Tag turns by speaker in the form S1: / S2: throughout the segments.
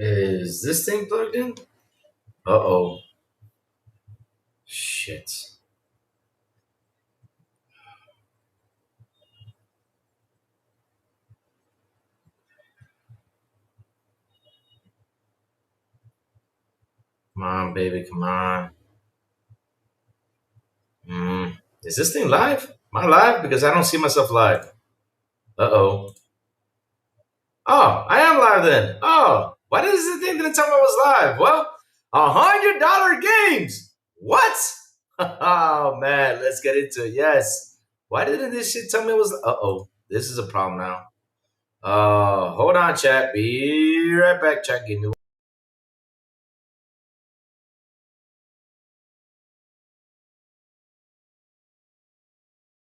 S1: Is this thing plugged in? Uh-oh. Shit. Come on, baby, come on. Is this thing live? Am I live? Because I don't see myself live. Uh-oh. Oh, I am live then. Oh, why does the thing didn't tell me I was live? Well, $100 games. What? Oh man, let's get into it. Yes. Why didn't this shit tell me it was? Uh-oh, this is a problem now. Hold on, chat. Be right back, chat. Give me.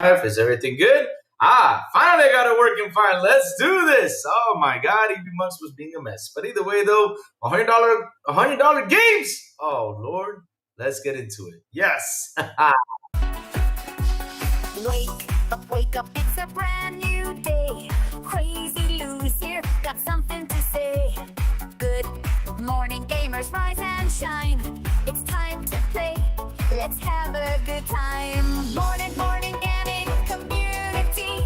S1: Is everything good? Finally I got it working fine. Let's do this. Oh my God, EB Monks was being a mess. But either way, though, $100 games. Oh Lord, let's get into it. Yes.
S2: Wake up, it's a brand new day. Crazy Lou's here, got something to say. Good morning, gamers, rise and shine. It's time to play, let's have a good time. Morning, gaming community.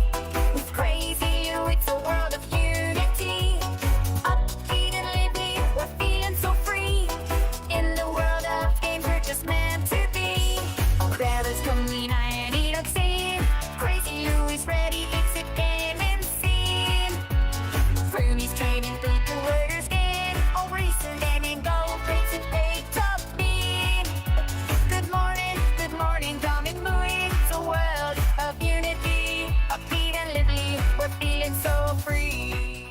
S2: With Crazy Lou, it's a world of unity. Upbeat and lively, we're feeling so free. In the world of games, we're just meant to be. Grab us, come and eat up, scene. Crazy Lou is ready, it's a gaming scene. Fruity's trading through the word skin. All recent gaming go, it's an A top bean. Good morning, come and moving. It's a world of unity. Upbeat and lively, we're feeling so free.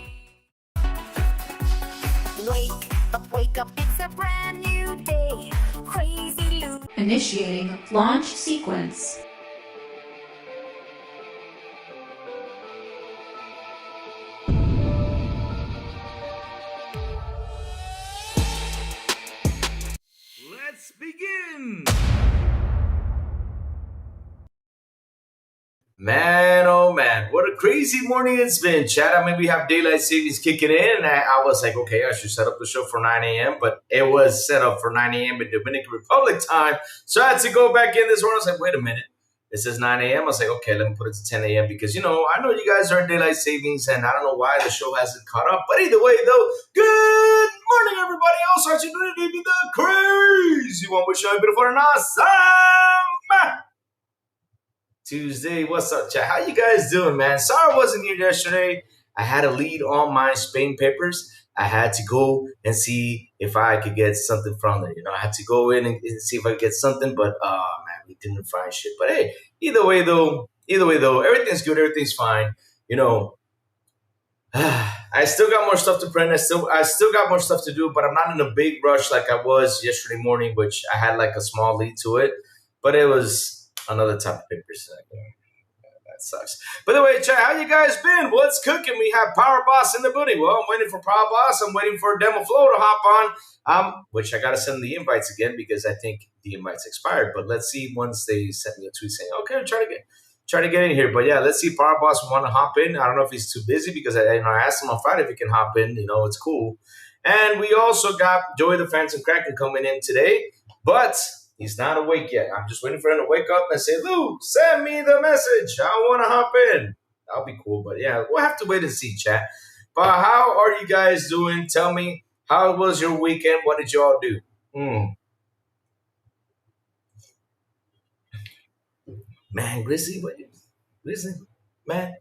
S2: Wake up, it's a brand new day. Crazy Lou.
S3: Initiating launch sequence.
S1: Let's begin. Man, oh man, what a crazy morning it's been, chat. I mean, we have daylight savings kicking in, and I was like, okay, I should set up the show for 9 a.m., but it was set up for 9 a.m. in Dominican Republic time, so I had to go back in this morning. I was like, wait a minute, it says 9 a.m. I was like, okay, let me put it to 10 a.m. because, I know you guys are in daylight savings, and I don't know why the show hasn't caught up, but either way, though, good morning, everybody. Also, I should be the crazy one. We're showing beautiful and awesome Tuesday. What's up, chat? How you guys doing, man? Sorry I wasn't here yesterday. I had a lead on my Spain papers. I had to go and see if I could get something from there. I had to go in and see if I could get something, but man, we didn't find shit. But hey, either way though, everything's good, everything's fine. I still got more stuff to print. I still got more stuff to do, but I'm not in a big rush like I was yesterday morning, which I had like a small lead to it. But it was another type of papers. That sucks. By the way, chat, how you guys been? What's cooking? We have Power Boss in the booty. Well, I'm waiting for Power Boss. I'm waiting for Demo Flow to hop on. Which I gotta send the invites again because I think the invites expired. But let's see once they send me a tweet saying, okay, try to get in here. But yeah, let's see. Power Boss want to hop in. I don't know if he's too busy because I asked him on Friday if he can hop in. It's cool. And we also got Joey the Phantom Kraken coming in today, but he's not awake yet. I'm just waiting for him to wake up and say, Lou, send me the message. I want to hop in. That'll be cool. But yeah, we'll have to wait and see, chat. But how are you guys doing? Tell me, how was your weekend? What did y'all do? Man, Grizzly, Grizzly, man.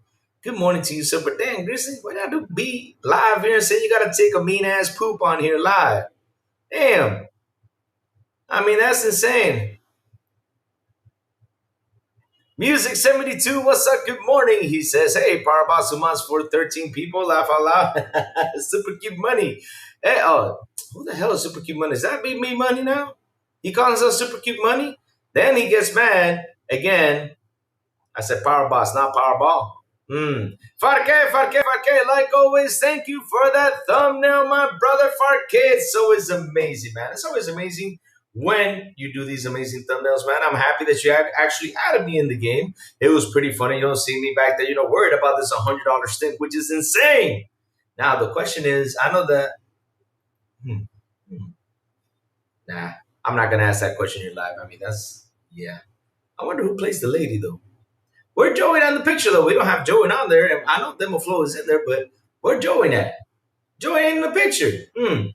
S1: Good morning to you, sir. But damn, Grizzly, what y'all do? Be live here and say you got to take a mean ass poop on here live. Damn. I mean, that's insane. Music 72, what's up? Good morning. He says, hey, Power Boss Humans for 13 people, laugh out loud. Super cute money. Hey, who the hell is Super Cute Money? Is that me money now? He calls himself Super Cute Money? Then he gets mad again. I said Power Boss, not Powerball. Farke, like always, thank you for that thumbnail, my brother Farke. It's always amazing, man. It's always amazing when you do these amazing thumbnails, man. I'm happy that you actually added me in the game. It was pretty funny. You don't see me back there, worried about this $100 stint, which is insane. Now, the question is, I know that Hmm. Hmm. Nah, I'm not gonna ask that question in your live. I mean, that's yeah. I wonder who plays the lady though. Where's Joey on the picture though? We don't have Joey on there, and I know Demo Flow is in there, but where Joey at? Joey ain't in the picture. Hmm.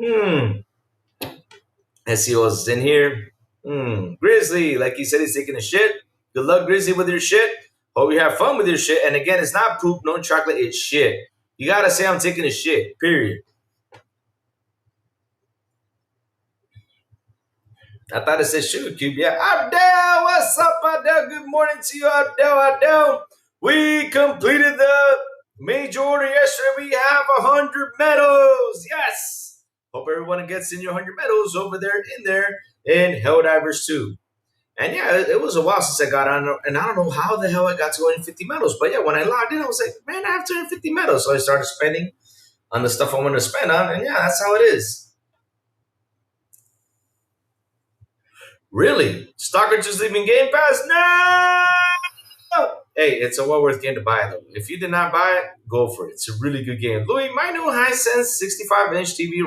S1: Hmm. Let's see what's in here. Hmm. Grizzly, like he said, he's taking a shit. Good luck, Grizzly, with your shit. Hope you have fun with your shit. And again, it's not poop, no chocolate, it's shit. You gotta say I'm taking a shit. Period. I thought it said sugar cube. Yeah. Abdel, what's up, Abdel? Good morning to you, Abdel. Abdel. We completed the major order yesterday. We have 100 medals. Yes. Hope everyone gets in your 100 medals over there in Helldivers 2. And yeah, it was a while since I got on, and I don't know how the hell I got to 250 medals. But yeah, when I logged in, I was like, man, I have 250 medals. So I started spending on the stuff I want to spend on, and yeah, that's how it is. Really? Stalker just leaving Game Pass? No! Hey, it's a well worth game to buy, though. If you did not buy it, go for it. It's a really good game. Louis, my new Hisense 65-inch TV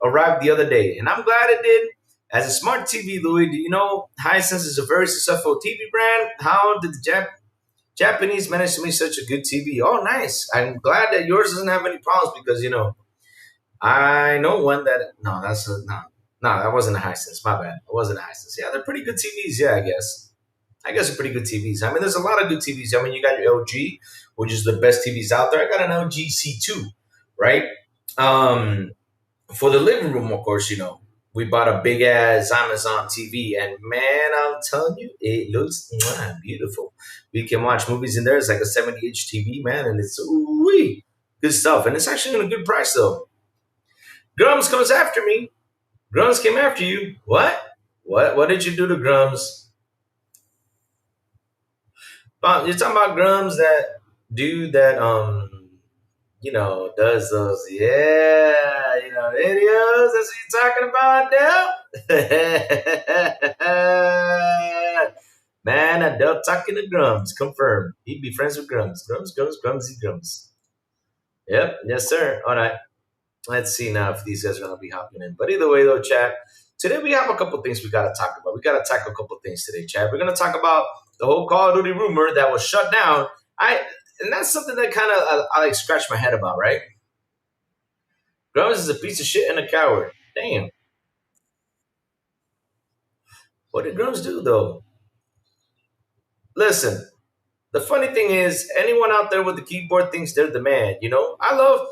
S1: arrived the other day, and I'm glad it did. As a smart TV, Louis, do you know Hisense is a very successful TV brand? How did the Japanese manage to make such a good TV? Oh, nice. I'm glad that yours doesn't have any problems because, I know one that no, no, that wasn't a Hisense. My bad. It wasn't a Hisense. Yeah, they're pretty good TVs. Yeah, I guess. I guess they're pretty good TVs. I mean, there's a lot of good TVs. I mean, you got your LG, which is the best TVs out there. I got an LG C2, right? Um, for the living room, of course, we bought a big ass Amazon TV, and man, I'm telling you, it looks beautiful. We can watch movies in there. It's like a 70-inch TV, man, and it's ooh good stuff. And it's actually in a good price though. Grums comes after me. Grums came after you. What? What did you do to Grums? You're talking about Grums, that dude that does those videos. That's what you're talking about, Dell. Man, Adele talking to Grums. Confirmed. He'd be friends with Grums. Grumsy Grums. Yep, yes, sir. All right. Let's see now if these guys are gonna be hopping in. But either way, though, chat. Today we have a couple things we gotta talk about. We gotta tackle a couple things today, chat. We're gonna talk about the whole Call of Duty rumor that was shut down. And that's something that kind of I like scratch my head about, right? Grums is a piece of shit and a coward. Damn. What did Grums do though? Listen, the funny thing is, anyone out there with the keyboard thinks they're the man. I love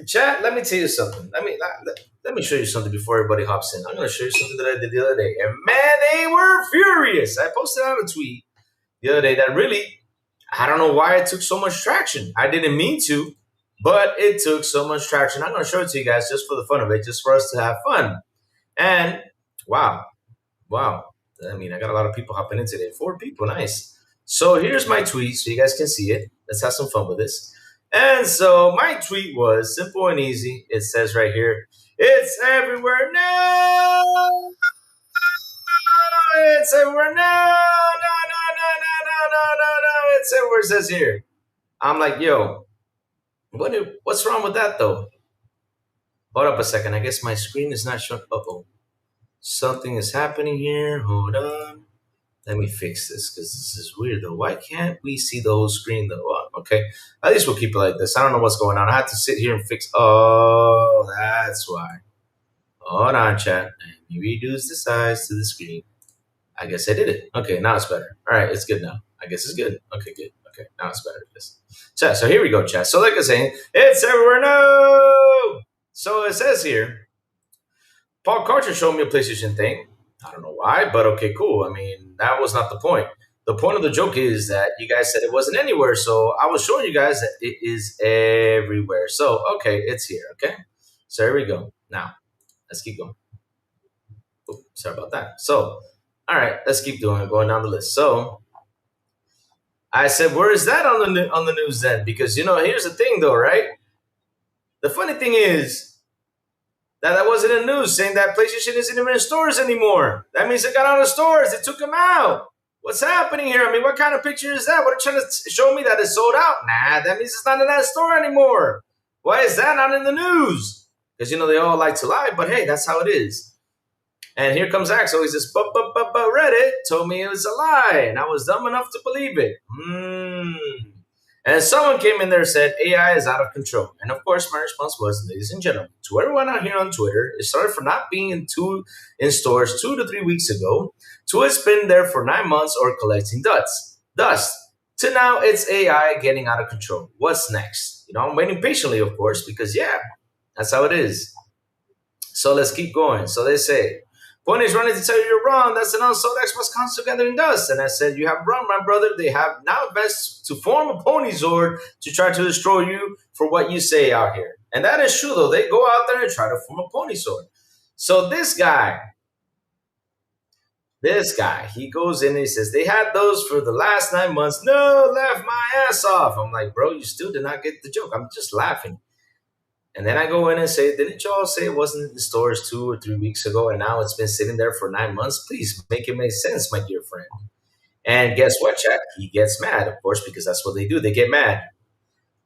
S1: chat. Let me tell you something. Let me show you something before everybody hops in. I'm gonna show you something that I did the other day, and man, they were furious. I posted out a tweet the other day that really, I don't know why it took so much traction. I didn't mean to, but it took so much traction. I'm gonna show it to you guys just for the fun of it, just for us to have fun. And wow, wow. I mean, I got a lot of people hopping in today. 4 people, nice. So here's my tweet so you guys can see it. Let's have some fun with this. And so my tweet was simple and easy. It says right here, it's everywhere now. It's everywhere now. No, no, no, no, no, no, no, no. It's everywhere, it says here. I'm like, yo, what's wrong with that though? Hold up a second. I guess my screen is not showing. Uh-oh. Something is happening here. Hold on. Let me fix this because this is weird though. Why can't we see the whole screen though? Okay. At least we'll keep it like this. I don't know what's going on. I have to sit here and fix. Oh, that's why. Hold on, chat. Let me reduce the size to the screen. I guess I did it. Okay, now it's better. All right, it's good now. I guess it's good. Okay, good. Okay, now it's better. Chat. So here we go, chat. So like I was saying, it's everywhere now. So it says here, Paul Carter showed me a PlayStation thing. I don't know why, but okay, cool. I mean, that was not the point. The point of the joke is that you guys said it wasn't anywhere, so I was showing you guys that it is everywhere. So, okay, it's here, okay? So here we go. Now, let's keep going. Oops, sorry about that. So, all right, let's keep going down the list. So, I said, where is that on the news then? Because, here's the thing though, right? The funny thing is, that wasn't in news saying that PlayStation isn't even in stores anymore. That means it got out of stores. They took them out. What's happening here? I mean, what kind of picture is that? What are you trying to show me that it's sold out? Nah, that means it's not in that store anymore. Why is that not in the news? Because they all like to lie, but hey, that's how it is. And here comes Axel. He says, but Reddit told me it was a lie, and I was dumb enough to believe it. And someone came in there and said, AI is out of control. And of course, my response was, ladies and gentlemen, to everyone out here on Twitter, it started from not being in stores 2 to 3 weeks ago, to it's been there for 9 months or collecting dust. To now, it's AI getting out of control. What's next? I'm waiting patiently, of course, because yeah, that's how it is. So let's keep going. So they say, Pony's running to tell you you're wrong. That's an unsold Xbox console gathering dust. And I said, you have run, my brother. They have now invested to form a pony Zord to try to destroy you for what you say out here. And that is true, though. They go out there and try to form a pony Zord. So this guy, he goes in and he says, they had those for the last 9 months. No, laugh my ass off. I'm like, bro, you still did not get the joke. I'm just laughing. And then I go in and say, didn't y'all say it wasn't in the stores 2 or 3 weeks ago and now it's been sitting there for 9 months? Please make it make sense, my dear friend. And guess what, chat? He gets mad, of course, because that's what they do. They get mad.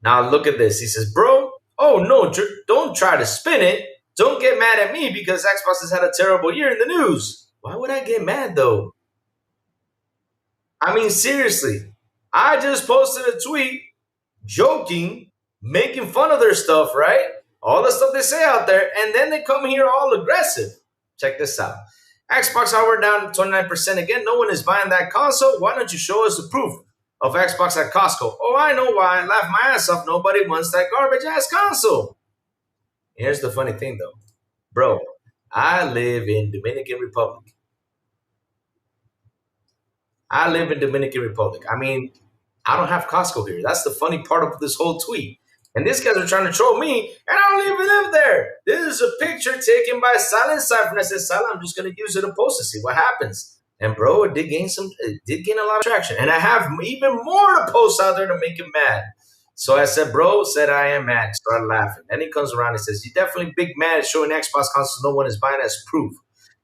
S1: Now look at this. He says, bro, oh no, don't try to spin it. Don't get mad at me because Xbox has had a terrible year in the news. Why would I get mad, though? I mean, seriously. I just posted a tweet joking, making fun of their stuff, right? All the stuff they say out there, and then they come here all aggressive. Check this out. Xbox hardware down 29% again. No one is buying that console. Why don't you show us the proof of Xbox at Costco? Oh, I know why. Laugh my ass off. Nobody wants that garbage ass console. Here's the funny thing, though. Bro, I live in Dominican Republic. I mean, I don't have Costco here. That's the funny part of this whole tweet. And these guys are trying to troll me, and I don't even live there. This is a picture taken by Silent Cypher, and I said, Silent, I'm just going to use it to post to see what happens. And bro, it did gain a lot of traction. And I have even more to post out there to make him mad. So I said, bro, I am mad. Started laughing. Then he comes around and says, you're definitely big mad showing Xbox consoles no one is buying as proof.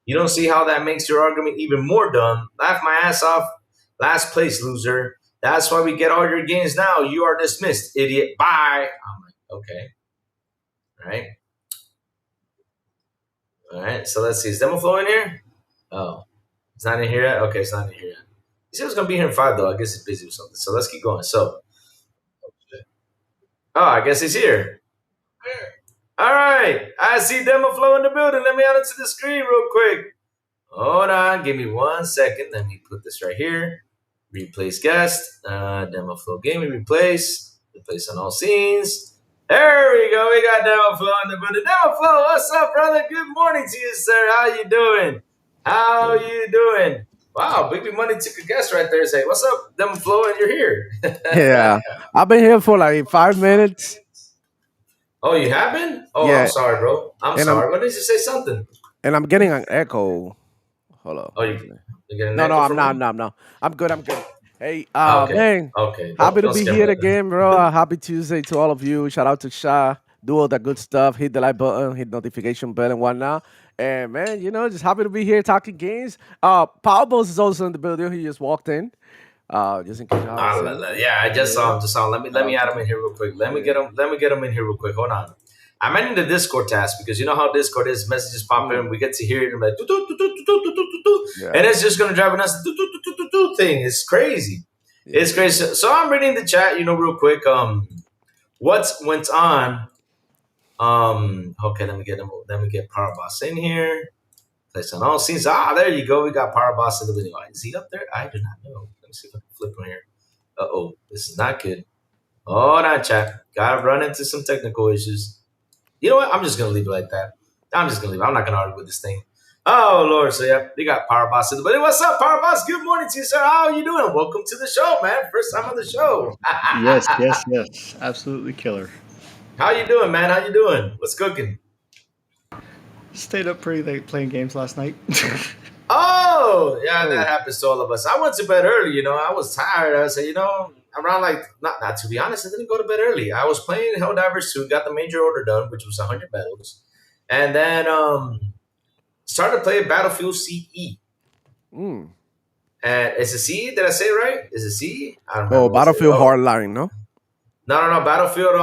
S1: You don't see how that makes your argument even more dumb. Laugh my ass off. Last place, loser. That's why we get all your games now. You are dismissed, idiot. Bye. I'm like, okay. All right. So let's see. Is Demo Flow in here? Oh, it's not in here yet? Okay, it's not in here yet. He said it was going to be here in 5, though. I guess he's busy with something. So let's keep going. So, I guess he's here. All right. I see Demo Flow in the building. Let me add it to the screen real quick. Hold on. Give me 1 second. Let me put this right here. Replace guest. Demo Flow Gaming. Replace on all scenes. There we go. We got Demo Flow in the building. Demo Flow, what's up, brother? Good morning to you, sir. How you doing? Wow, Big Money took a guess right there. Say, what's up, Demo Flow? And you're here.
S4: Yeah, I've been here for like 5 minutes.
S1: Oh, you have been? Oh,
S4: Yeah,
S1: I'm sorry, bro. I'm
S4: and
S1: sorry. What did you say? Something?
S4: and I'm getting an echo. Hold on.
S1: Oh, you're getting an
S4: No,
S1: echo
S4: I'm
S1: from
S4: not.
S1: me?
S4: No, no. I'm good. Hey,
S1: Okay.
S4: man,
S1: Okay.
S4: happy to
S1: Don't
S4: be
S1: scare me
S4: here
S1: like that.
S4: again, bro. Happy Tuesday to all of you. Shout out to Sha. Do all that good stuff. Hit the like button, hit notification bell, and whatnot. And man, just happy to be here talking games. Powerballs is also in the building. He just walked in. Just in case you haven't seen.
S1: Yeah, I just saw
S4: Yeah.
S1: him. Let me add him in here real quick. Let me get him in here real quick. Hold on. I'm adding the Discord task because you know how Discord is. Messages pop in. We get to hear it and like
S4: Yeah.
S1: and it's just gonna drive us thing. It's crazy. It's crazy. So I'm reading the chat. Real quick. What went on? Okay. Let me get Power Boss in here. Place on all scenes. There you go. We got Power Boss in the video. Is he up there? I do not know. Let me see if I can flip him here. This is not good. Hold on, chat. Gotta run into some technical issues. You know what? I'm just gonna leave it like that. I'm not gonna argue with this thing. Oh Lord, so yeah, we got Power Boss in the building. What's up, Power Boss? Good morning to you, sir. How are you doing? Welcome to the show, man. First time on the show.
S5: Yes. Absolutely killer.
S1: How you doing, man? How you doing? What's cooking?
S5: Stayed up pretty late playing games last night.
S1: Oh, yeah, that happens to all of us. I went to bed early, I was tired. I said, around like, not to be honest, I didn't go to bed early. I was playing Helldivers 2, got the major order done, which was 100 battles. And then started playing Battlefield CE.
S4: Mm.
S1: And is it C? Did I say it right? Is it C? I don't
S4: Oh,
S1: remember. Was it?
S4: Battlefield
S1: Oh,
S4: Hardline, no?
S1: no. Battlefield.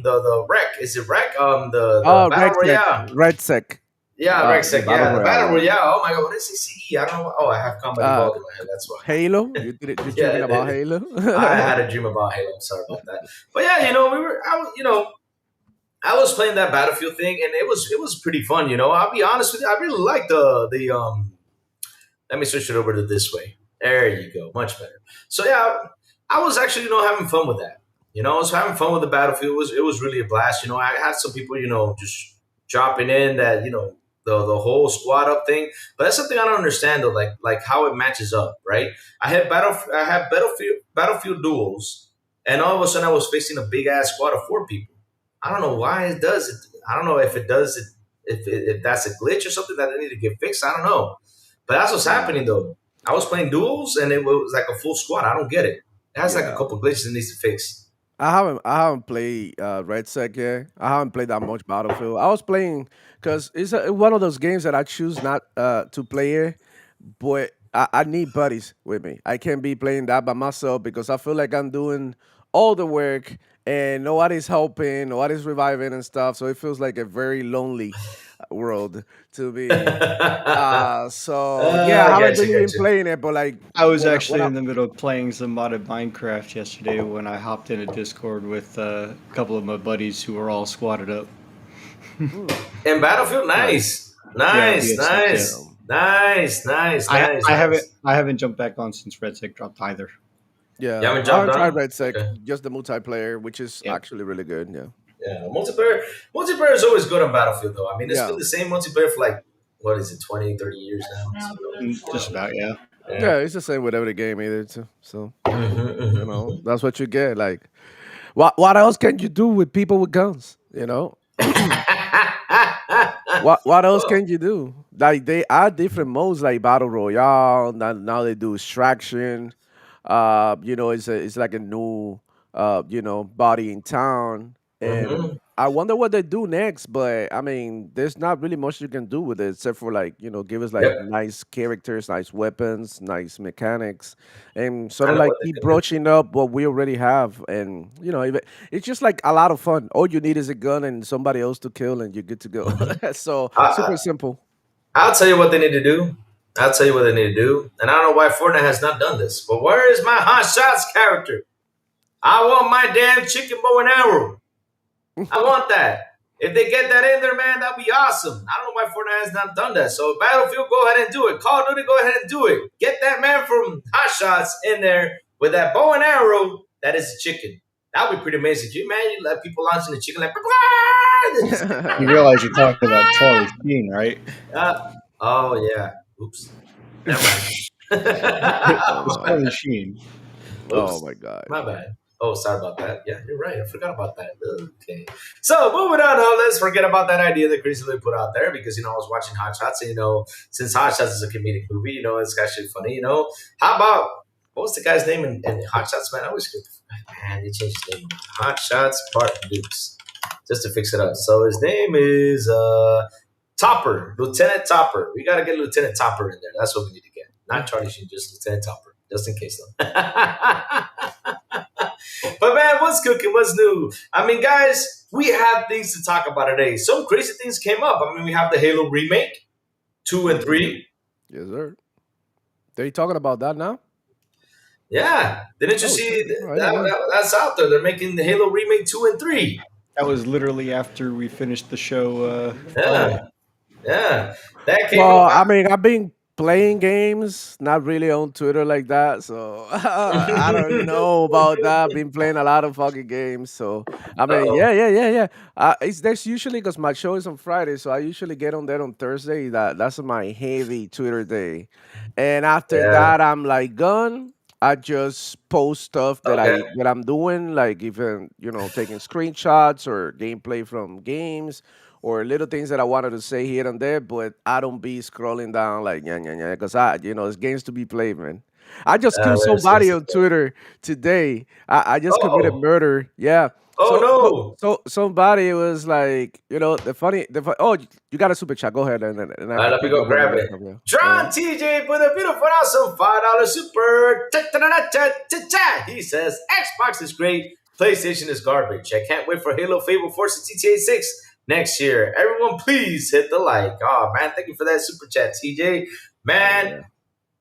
S1: The Wreck. Is it Wreck? The
S4: Oh,
S1: Battle Royale.
S4: Red Sec.
S1: Yeah,
S4: The
S1: Rexec.
S4: Battle
S1: Yeah, the
S4: Royale,
S1: Battle
S4: yeah.
S1: Royale. Oh my God, what is CCE? I don't know. Oh, I have Combat
S4: Uh,
S1: Evolved in my head. That's why.
S4: Halo. You did it. You're dreaming
S1: Yeah,
S4: about Halo.
S1: I had a dream about Halo. I'm sorry about that. But yeah, we were. I was playing that Battlefield thing, and it was pretty fun. I'll be honest with you. I really like the. Let me switch it over to this way. There you go, much better. So yeah, I was actually having fun with that. I was having fun with the Battlefield. It was really a blast. I had some people just dropping in that the whole squad up thing. But that's something I don't understand though, like how it matches up, right? I had Battlefield duels, and all of a sudden I was facing a big ass squad of 4 people. I don't know why it does it. I don't know if it does it if that's a glitch or something that I need to get fixed. I don't know. But that's what's happening though. I was playing duels and it was like a full squad. I don't get it. It has like a
S4: Yeah.
S1: couple glitches it needs to fix.
S4: I haven't played Red Sec yet. I haven't played that much Battlefield. I was playing because it's one of those games that I choose not to play it, but I need buddies with me. I can't be playing that by myself because I feel like I'm doing all the work and nobody's helping, nobody's reviving and stuff. So it feels like a very lonely world to me. So yeah, I
S1: I
S4: haven't
S1: got you,
S4: really
S1: got
S4: been
S1: you.
S4: playing it, but like
S5: I was
S4: when
S5: actually
S4: I
S5: in the middle of playing some modded Minecraft yesterday when I hopped in a Discord with a couple of my buddies who were all squatted up.
S4: mm,
S1: And Battlefield,
S4: nice.
S1: nice.
S5: Yeah,
S1: Nice,
S5: BS6, yeah.
S1: nice. Nice, nice,
S5: I
S1: nice,
S5: I haven't
S1: nice.
S5: I haven't jumped back on since Red Sec dropped either.
S1: You
S4: Yeah,
S1: haven't
S4: I
S1: jumped
S4: haven't tried
S1: on?
S4: Red Sec,
S1: Okay.
S4: just the multiplayer, which is
S5: Yep.
S4: actually really good. Yeah,
S1: Yeah. Multiplayer is always good on Battlefield though. I mean, it's been
S4: yeah,
S1: the same multiplayer for like what is it, 20, 30 years now. So,
S5: Just about, yeah.
S1: yeah.
S4: yeah. It's the same with every game either. Too. So
S1: Mhm.
S4: that's what you get. Like, what else can you do with people with guns? What else
S1: Well,
S4: can you do? Like they add different modes like battle royale. Now they do extraction. It's like a new body in town, and
S1: mhm.
S4: I wonder what they do next. But I mean, there's not really much you can do with it except for like give us like
S1: Yep.
S4: nice characters, nice weapons, nice mechanics, and sort
S1: I
S4: of
S1: know
S4: like
S1: what they
S4: keep
S1: can do.
S4: broaching up what we already have. And it's just like a lot of fun. All you need is a gun and somebody else to kill, and you're good to go.
S1: Mhm.
S4: So
S1: I,
S4: super simple.
S1: I'll tell you what they need to do. I'll tell you what they need to do. And I don't know why Fortnite has not done this. But where is my Hot Shots character? I want my damn chicken bow and arrow. I want that. If they get that in there, man, that'd be awesome. I don't know why Fortnite has not done that. So Battlefield, go ahead and do it. Call of Duty, go ahead and do it. Get that man from Hot Shots in there with that bow and arrow. That is a chicken. That would be pretty amazing. Can you imagine you let people launching the chicken like
S5: You realize you're talking about Charlie Sheen, right?
S1: uh, oh yeah. Oops. Never mind.
S4: Oh
S5: It's
S4: no.
S5: Charlie Sheen.
S4: Oh
S1: Whoops.
S4: my god.
S1: My bad. Oh, sorry about that. Yeah, you're right. I forgot about that. Okay. So moving on, let's forget about that idea that Chris Lee put out there because I was watching Hot Shots and since Hot Shots is a comedic movie, it's actually funny. How about what was the guy's name in Hot Shots? Man, I always get man, they changed his name. Hot Shots Part Dukes. Just to fix it up. So his name is Topper, Lieutenant Topper. We gotta get Lieutenant Topper in there. That's what we need to get. Not Charlie Sheen, just Lieutenant Topper. Just in case though. But man, what's cooking? What's new? I mean, guys, we have things to talk about today. Some crazy things came up. I mean, we have the Halo remake, 2 and 3.
S4: Yes, sir. They talking about that now?
S1: Yeah. Didn't you
S4: Oh
S1: see
S4: shit! I didn't know.
S1: that's out there? They're making the Halo remake 2 and 3.
S5: That was literally after we finished the show Friday.
S1: Yeah. Yeah. That came
S4: Well,
S1: up.
S4: I mean, I've been playing games, not really on Twitter like that, so I don't know about that. I've been playing a lot of fucking games, so I mean,
S1: Uh-oh.
S4: yeah. It's There's usually because my show is on Friday, so I usually get on there on Thursday. That's my heavy Twitter day, and after
S1: Yeah.
S4: that, I'm like gone. I just post stuff that
S1: Okay.
S4: I'm doing, like even taking screenshots or gameplay from games or little things that I wanted to say here and there, but I don't be scrolling down like yeah, because it's games to be played, man. I just killed
S1: Let's finish
S4: somebody
S1: this
S4: on
S1: game.
S4: Twitter today. I just committed
S1: Oh,
S4: murder. Yeah.
S1: oh no.
S4: Somebody was like, oh, you got a super chat. Go ahead and I
S1: All right,
S4: can
S1: let me
S4: pick
S1: go
S4: up on the
S1: grab
S4: rest
S1: it.
S4: of you.
S1: John TJ with a beautiful, awesome $5 super. Cha-cha-cha-cha-cha. He says Xbox is great, PlayStation is garbage. I can't wait for Halo, Fable, Forza, GTA 6 next year. Everyone, please hit the like. Oh man, thank you for that super chat, TJ. Man,
S4: Yeah.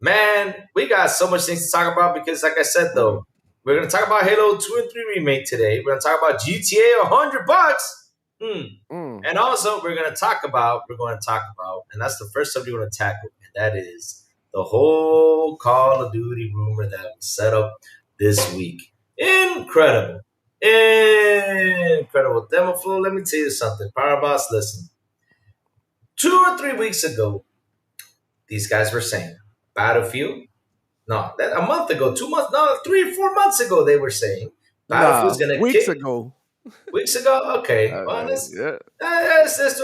S1: man, we got so much things to talk about because, like I said,
S4: Mm,
S1: though, we're gonna talk about Halo 2 and 3 remake today. We're gonna talk about GTA $100. Hmm.
S4: mm.
S1: And also, we're going to talk about, and that's the first subject we're going to tackle, and that is the whole Call of Duty rumor that was set up this week. Incredible. Incredible. Demo Flow, let me tell you something. Power Boss, listen. 2 or 3 weeks ago, these guys were saying Battlefield. No, a month ago, 2 months, no, 3 or 4 months ago, they were saying Battlefield's
S4: Nah,
S1: going to
S4: weeks
S1: kick.
S4: ago.
S1: Weeks ago, okay. Well,
S4: Yeah.
S1: let's do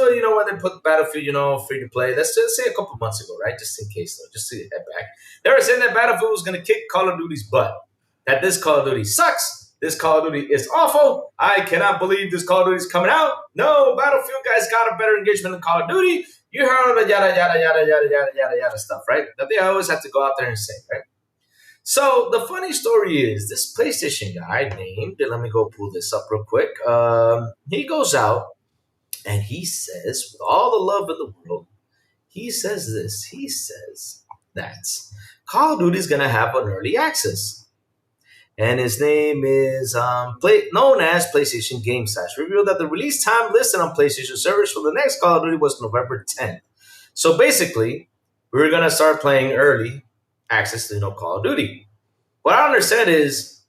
S1: it. You know when they put Battlefield, free to play. Let's just say a couple months ago, right? Just in case, though, just to head back. They were saying that Battlefield was going to kick Call of Duty's butt. That this Call of Duty sucks. This Call of Duty is awful. I cannot believe this Call of Duty is coming out. No, Battlefield guys got a better engagement than Call of Duty. You heard all the yada yada yada yada yada yada yada stuff, right? That they always have to go out there and say, right? So the funny story is this PlayStation guy named, let me go pull this up real quick. He goes out and he says, with all the love in the world, he says this. He says that Call of Duty is going to have an early access. And his name is known as PlayStation Game Slash. Revealed that the release time listed on PlayStation servers for the next Call of Duty was November 10th. So basically, we're going to start playing early access to Call of Duty. What I don't understand is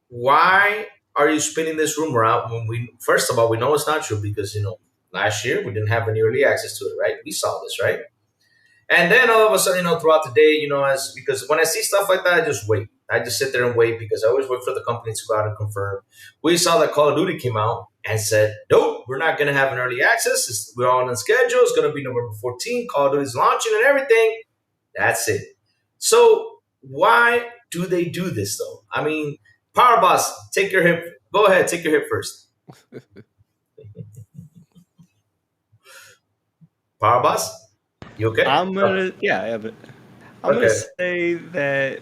S1: why are you spinning this rumor out when we first of all we know it's not true because last year we didn't have any early access to it, right? We saw this, right? And then all of a sudden, throughout the day, as because when I see stuff like that, I just wait. I just sit there and wait because I always wait for the company to go out and confirm. We saw that Call of Duty came out and said, nope, we're not going to have an early access. We're all on schedule. It's going to be November 14th. Call of Duty's launching and everything. That's it. So why do they do this though? I mean, Power Boss, take your hit. Go ahead, take your hit first. Power Boss, you okay?
S5: But I'm gonna
S1: Okay.
S5: say that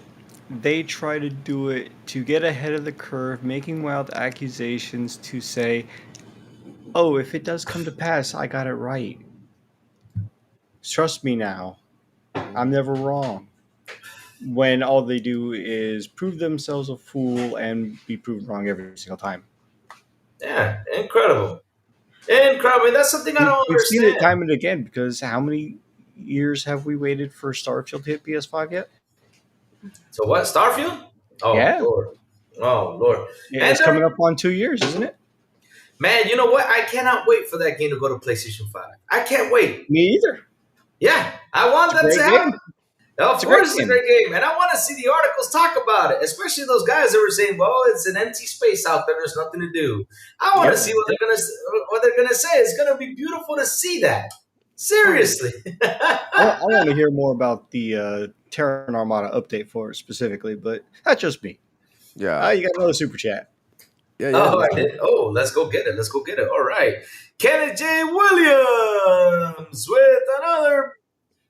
S5: they try to do it to get ahead of the curve, making wild accusations to say, "Oh, if it does come to pass, I got it right. Trust me now, I'm never wrong." When all they do is prove themselves a fool and be proven wrong every single time.
S1: Yeah, incredible. Incredible. That's something I don't
S5: We've seen it
S1: understand.
S5: time and again because how many years have we waited for Starfield to hit PS5 yet?
S1: So what? Starfield? Oh
S5: Yeah,
S1: Lord. Oh Lord. And
S5: it's coming up on 2 years, isn't it?
S1: man, you know what? I cannot wait for that game to go to PlayStation 5. I can't wait.
S5: Me either.
S1: Yeah, I want
S5: It's a
S1: that
S5: great
S1: to
S5: game.
S1: happen. Of
S5: It's a great
S1: course, it's a
S5: game.
S1: great game, and I want to see the articles talk about it, especially those guys that were saying, "Well, it's an empty space out there. There's nothing to do." I want to
S5: Yep.
S1: see what they're gonna say. It's gonna be beautiful to see that.
S4: Mm.
S1: Seriously.
S5: I want to hear more about the Terran Armada update for it specifically, but that's just me.
S4: Yeah.
S5: You got another super chat.
S4: Yeah.
S1: Oh,
S4: Let's
S1: I
S4: go.
S1: did. Oh, let's go get it. Let's go get it. All right. Kenneth J. Williams with another.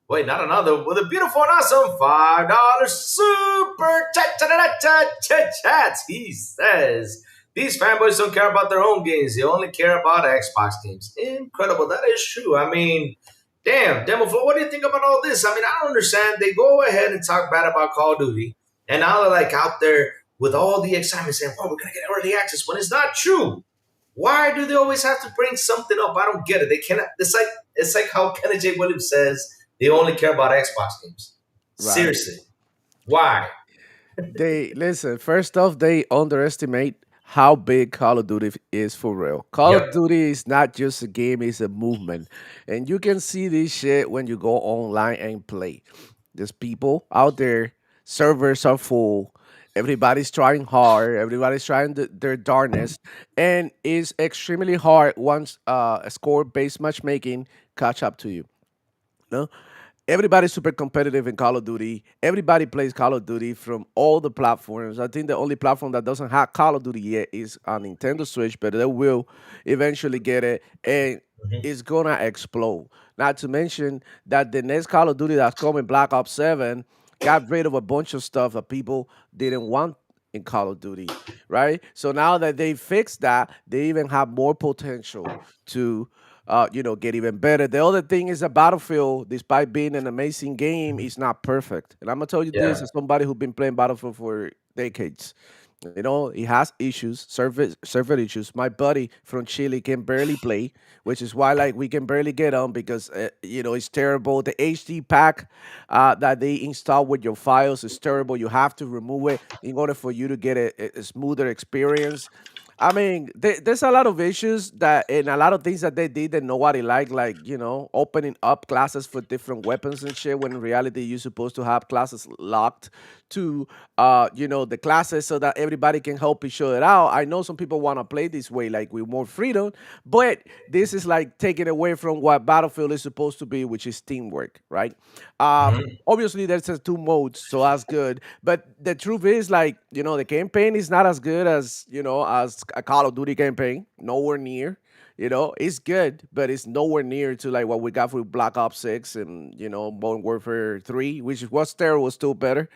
S1: Wait, not another. With a beautiful and awesome $5 super chat. He says these fanboys don't care about their own games. They only care about Xbox games. Incredible. That is true. I mean, damn, Demo Flow, what do you think about all this? I mean, I don't understand. They go ahead and talk bad about Call of Duty, and now they're like out there with all the excitement saying, "Oh, we're gonna get early access," when it's not true. Why do they always have to bring something up? I don't get it. They cannot. It's like how Kenneth J. Williams says they only care about Xbox games.
S4: Right.
S1: Seriously, why?
S4: They listen. First off, they underestimate how big Call of Duty is for real. Call of
S1: Yep.
S4: Duty is not just a game; it's a movement, and you can see this shit when you go online and play. There's people out there. Servers are full. Everybody's trying hard. Everybody's trying their darnest, and it's extremely hard once a score-based matchmaking catch up to you. No? everybody's super competitive in Call of Duty. Everybody plays Call of Duty from all the platforms. I think the only platform that doesn't have Call of Duty yet is on Nintendo Switch, but they will eventually get it, and
S1: Mhm.
S4: it's gonna explode. Not to mention that the next Call of Duty that's coming, Black Ops 7, got rid of a bunch of stuff that people didn't want in Call of Duty, right? So now that they fixed that, they even have more potential to get even better. The other thing is that Battlefield, despite being an amazing game, is not perfect. And I'm gonna tell you this
S1: Yeah.
S4: as somebody who's been playing Battlefield for decades. It has issues, server issues. My buddy from Chile can barely play, which is why like we can barely get on because it's terrible. The HD pack that they install with your files is terrible. You have to remove it in order for you to get a smoother experience. I mean, there's a lot of issues that and a lot of things that they did that nobody liked, like opening up classes for different weapons and shit. When in reality, you're supposed to have classes locked to the classes so that everybody can help each other out. I know some people want to play this way, like with more freedom, but this is like taking away from what Battlefield is supposed to be, which is teamwork, right?
S1: Mhm.
S4: Obviously, there's two modes, so that's good. But the truth is, like, the campaign is not as good as as a Call of Duty campaign. Nowhere near. It's good, but it's nowhere near to like what we got for Black Ops 6 and Modern Warfare 3, which was terrible, was still better.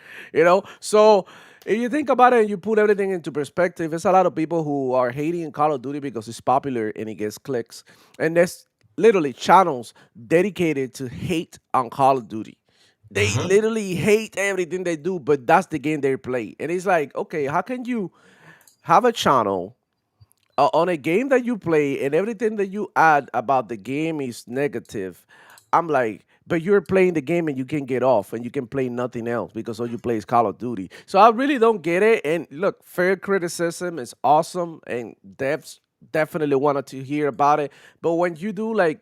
S4: So if you think about it and you put everything into perspective, there's a lot of people who are hating Call of Duty because it's popular and it gets clicks. And there's literally channels dedicated to hate on Call of Duty. They
S1: Mhm.
S4: literally hate everything they do, but that's the game they play. And it's like, okay, how can you have a channel on a game that you play and everything that you add about the game is negative? I'm like, but you're playing the game and you can get off and you can play nothing else because all you play is Call of Duty. So I really don't get it. And look, fair criticism is awesome and devs definitely wanted to hear about it. But when you do like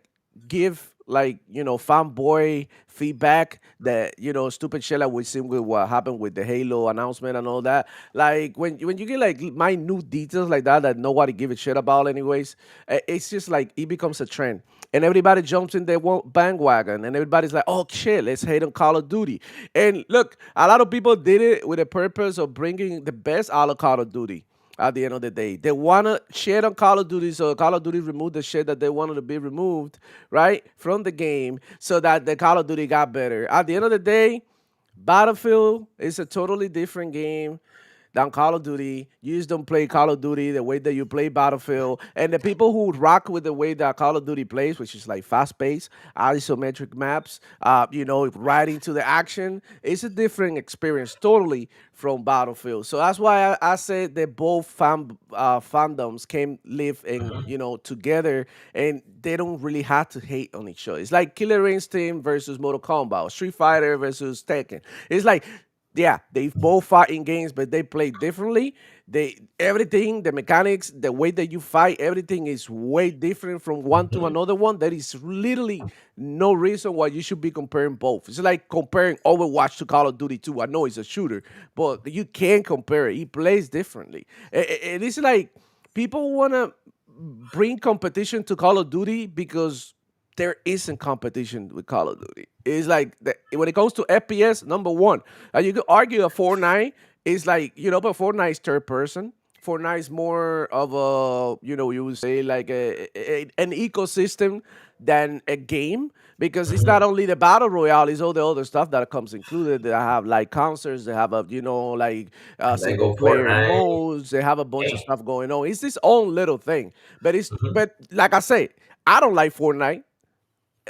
S4: give like fanboy feedback that stupid shit like we seen with what happened with the Halo announcement and all that, like when you get like minute details like that nobody give a shit about anyways, it's just like it becomes a trend and everybody jumps in their bandwagon and everybody's like, oh shit, let's hate on Call of Duty. And look, a lot of people did it with the purpose of bringing the best out of Call of Duty. At the end of the day, they want to shit on Call of Duty, so Call of Duty removed the shit that they wanted to be removed, right, from the game, so that the Call of Duty got better. At the end of the day, Battlefield is a totally different game than Call of Duty. You just don't play Call of Duty the way that you play Battlefield. And the people who rock with the way that Call of Duty plays, which is like fast paced, isometric maps, right into the action, it's a different experience totally from Battlefield. So that's why I said that both fandoms can live in
S1: Mhm.
S4: together, and they don't really have to hate on each other. It's like Killer Instinct versus Mortal Kombat, or Street Fighter versus Tekken. It's like, yeah, they both fight in games, but they play differently. They everything, the mechanics, the way that you fight, everything is way different from one to
S1: Mhm.
S4: another one. There is literally no reason why you should be comparing both. It's like comparing Overwatch to Call of Duty 2. I know it's a shooter, but you can't compare it. It plays differently. It is like people want to bring competition to Call of Duty because there isn't competition with Call of Duty. It's like when it comes to FPS, number one. And you could argue a Fortnite is like, but Fortnite is third person. Fortnite is more of a, you would say like an ecosystem than a game because it's not
S1: Mhm.
S4: only the battle royale, it's all the other stuff that comes included. They have like concerts, they have like single
S1: Lego
S4: player
S1: Fortnite.
S4: modes, they have a bunch of
S1: Hey.
S4: stuff going on. It's this own little thing,
S1: Mhm.
S4: but like I say, I don't like Fortnite,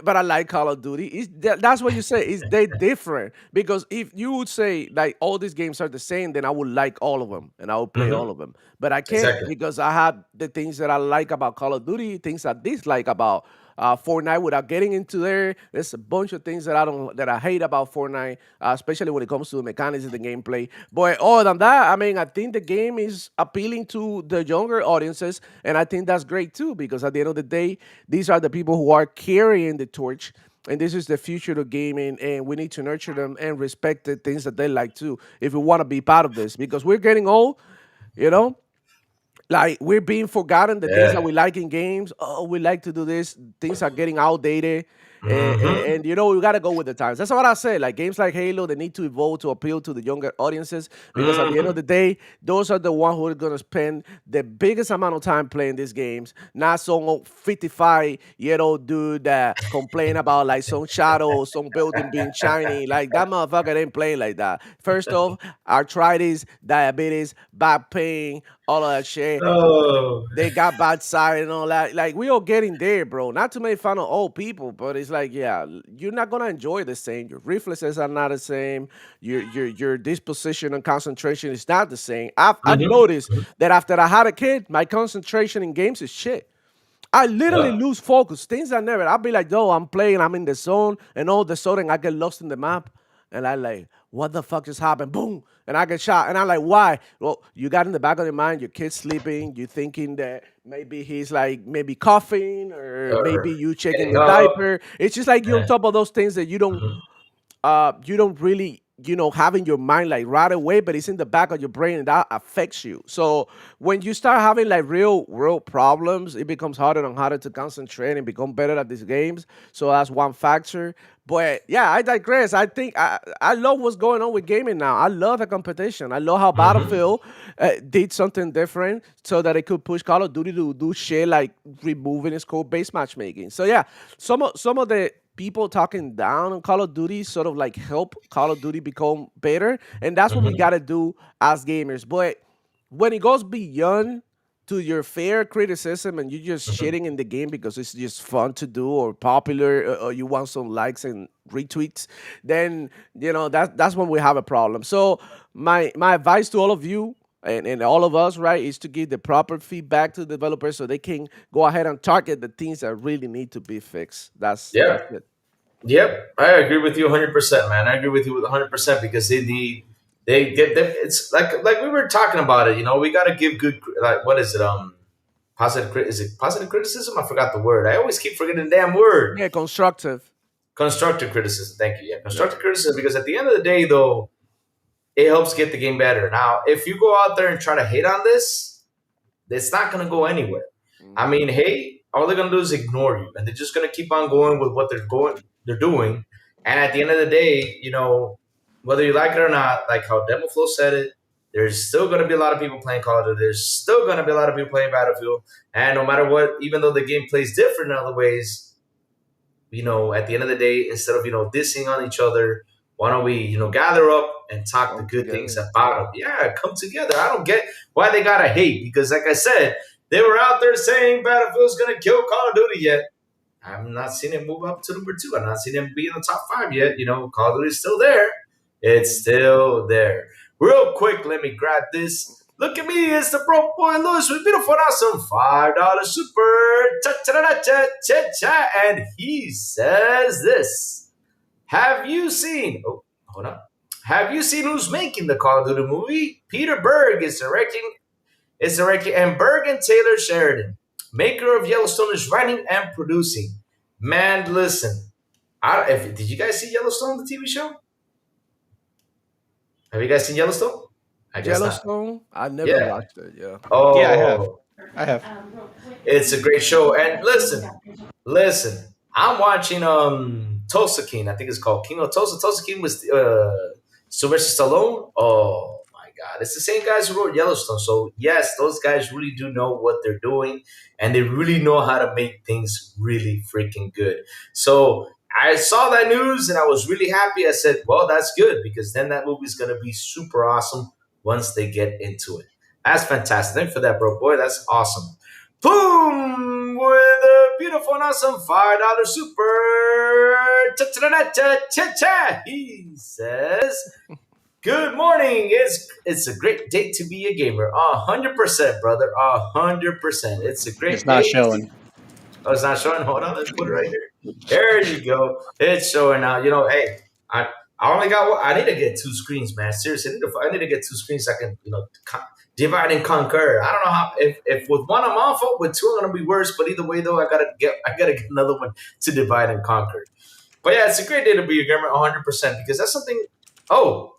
S4: but I like Call of Duty. That's what you say. Is they different? Because if you would say like all these games are the same, then I would like all of them and I would play all
S1: Mhm.
S4: of them. But I can't
S1: Exactly.
S4: because I have the things that I like about Call of Duty, things I dislike about Fortnite. Without getting into there, there's a bunch of things that I hate about Fortnite, especially when it comes to the mechanics of the gameplay. But other than that, I mean, I think the game is appealing to the younger audiences, and I think that's great too because at the end of the day, these are the people who are carrying the torch. And this is the future of gaming, and we need to nurture them and respect the things that they like too. If we want to be part of this, because we're getting old, you know, like we're being forgotten the things that
S1: Yeah.
S4: we like in games. Oh, we like to do this. Things are getting outdated.
S1: Mm-hmm.
S4: And you know, we got to go with the times. That's what I say. Like games like Halo, they need to evolve to appeal to the younger audiences because at the end of the
S1: Mm-hmm.
S4: day, those are the ones who are going to spend the biggest amount of time playing these games, not some 55-year-old dude that complain about like some shadow, some building being shiny. Like that motherfucker ain't playing like that. First off, arthritis, diabetes, back pain, all of that shit.
S1: Oh.
S4: They got bad side and all that. Like we all getting there, bro. Not to make fun of old people, but it's like, yeah, you're not gonna enjoy the same. Your reflexes are not the same. Your disposition and concentration is not the same. I've
S1: Mm-hmm.
S4: noticed that after I had a kid, my concentration in games is shit. I literally
S1: Yeah.
S4: lose focus. Things I never. I'll be like, yo, I'm playing, I'm in the zone, and all of a sudden I get lost in the map, and I like, what the fuck just happened? Boom, and I get shot, and I'm like, why? Well, you got in the back of your mind, your kid's sleeping, you thinking that maybe he's like maybe coughing, or maybe
S1: Or
S4: you checking
S1: getting
S4: the
S1: up.
S4: diaper. It's just like you on
S1: Yeah.
S4: top of those things that
S1: Mhm.
S4: you don't really have in your mind like right away, but it's in the back of your brain and that affects you. So when you start having like real problems, it becomes harder and harder to concentrate and become better at these games. So that's one factor. But yeah, I digress. I think I love what's going on with gaming now. I love the competition. I love how
S1: Mhm.
S4: Battlefield did something different so that it could push Call of Duty to do shit like removing its code-based matchmaking. So yeah, some of the people talking down on Call of Duty sort of like help Call of Duty become better, and that's what we
S1: Mhm.
S4: gotta do as gamers. But when it goes beyond to your fair criticism and you're just
S1: Mhm.
S4: shitting in the game because it's just fun to do or popular or you want some likes and retweets, then that's when we have a problem. So my advice to all of you and all of us, right, is to give the proper feedback to developers so they can go ahead and target the things that really need to be fixed. That's
S1: Yeah.
S4: it.
S1: Yep. I agree with you 100%, man. I agree with you 100% because they need they get them. It's like we were talking about it. We got to give good like what is it? Positive is it positive criticism? I forgot the word. I always keep forgetting the damn word.
S4: Yeah, constructive.
S1: Constructive criticism. Thank you. Yeah,
S4: Yeah.
S1: constructive criticism because at the end of the day, though, it helps get the game better. Now, if you go out there and try to hate on this, it's not going to go anywhere. I
S4: Hmm.
S1: mean, hey, all they're going to do is ignore you, and they're just going to keep on going with what they're doing. And at the end of the day, whether you like it or not, like how Demo Flow said it, there's still going to be a lot of people playing Call of Duty. There's still going to be a lot of people playing Battlefield. And no matter what, even though the game plays different in other ways, at the end of the day, instead of dissing on each other, why don't we gather up and talk the
S4: Come
S1: good things
S4: together.
S1: about
S4: Yeah.
S1: them? Yeah, come together. I don't get why they gotta hate because, like I said, they were out there saying Battlefield's gonna kill Call of Duty yet. I've not seen it move up to number two. I've not seen it be in the top five yet. Call of Duty's still there. It's still there. Real quick, let me grab this. Look at me, it's the broke boy Lewis with beautiful and awesome $5 super cha cha cha cha cha, and he says this: Have you seen? Oh, hold on. Have you seen who's making the Call of Duty movie? Peter Berg is directing. And Berg and Taylor Sheridan, maker of Yellowstone, is writing and producing. Man, listen. Did you guys see Yellowstone, the TV show? Have you guys seen Yellowstone? I guess not.
S4: Yellowstone, I never
S1: Yeah.
S4: watched it. Yeah.
S5: Yeah, I have.
S1: Oh,
S5: I have.
S1: it's a great show. And listen. I'm watching Tulsa King. I think it's called King of Tulsa. Tulsa King was Sylvester Stallone. Oh my God, it's the same guys who wrote Yellowstone. So yes, those guys really do know what they're doing, and they really know how to make things really freaking good. So I saw that news and I was really happy. I said, well, that's good because then that movie's gonna be super awesome once they get into it. That's fantastic. Thank you for that, bro. Boy, that's awesome. Boom! With a beautiful and awesome $5 super. Cha-cha-cha-cha-cha. He says, good morning. It's a great day to be a gamer. 100%, brother. 100%. It's a
S5: It's
S1: great
S5: not
S1: day.
S5: showing.
S1: Oh, it's not showing. Hold on, let's put it right here. There you go. It's showing now. Hey, I I only got one. I need to get two screens, man. Seriously, I need to get two screens so I can divide and conquer. I don't know how if with one I'm awful, with two I'm gonna be worse. But either way, though, I gotta get another one to divide and conquer. But yeah, it's a great day to be a gamer, 100% because that's something. Oh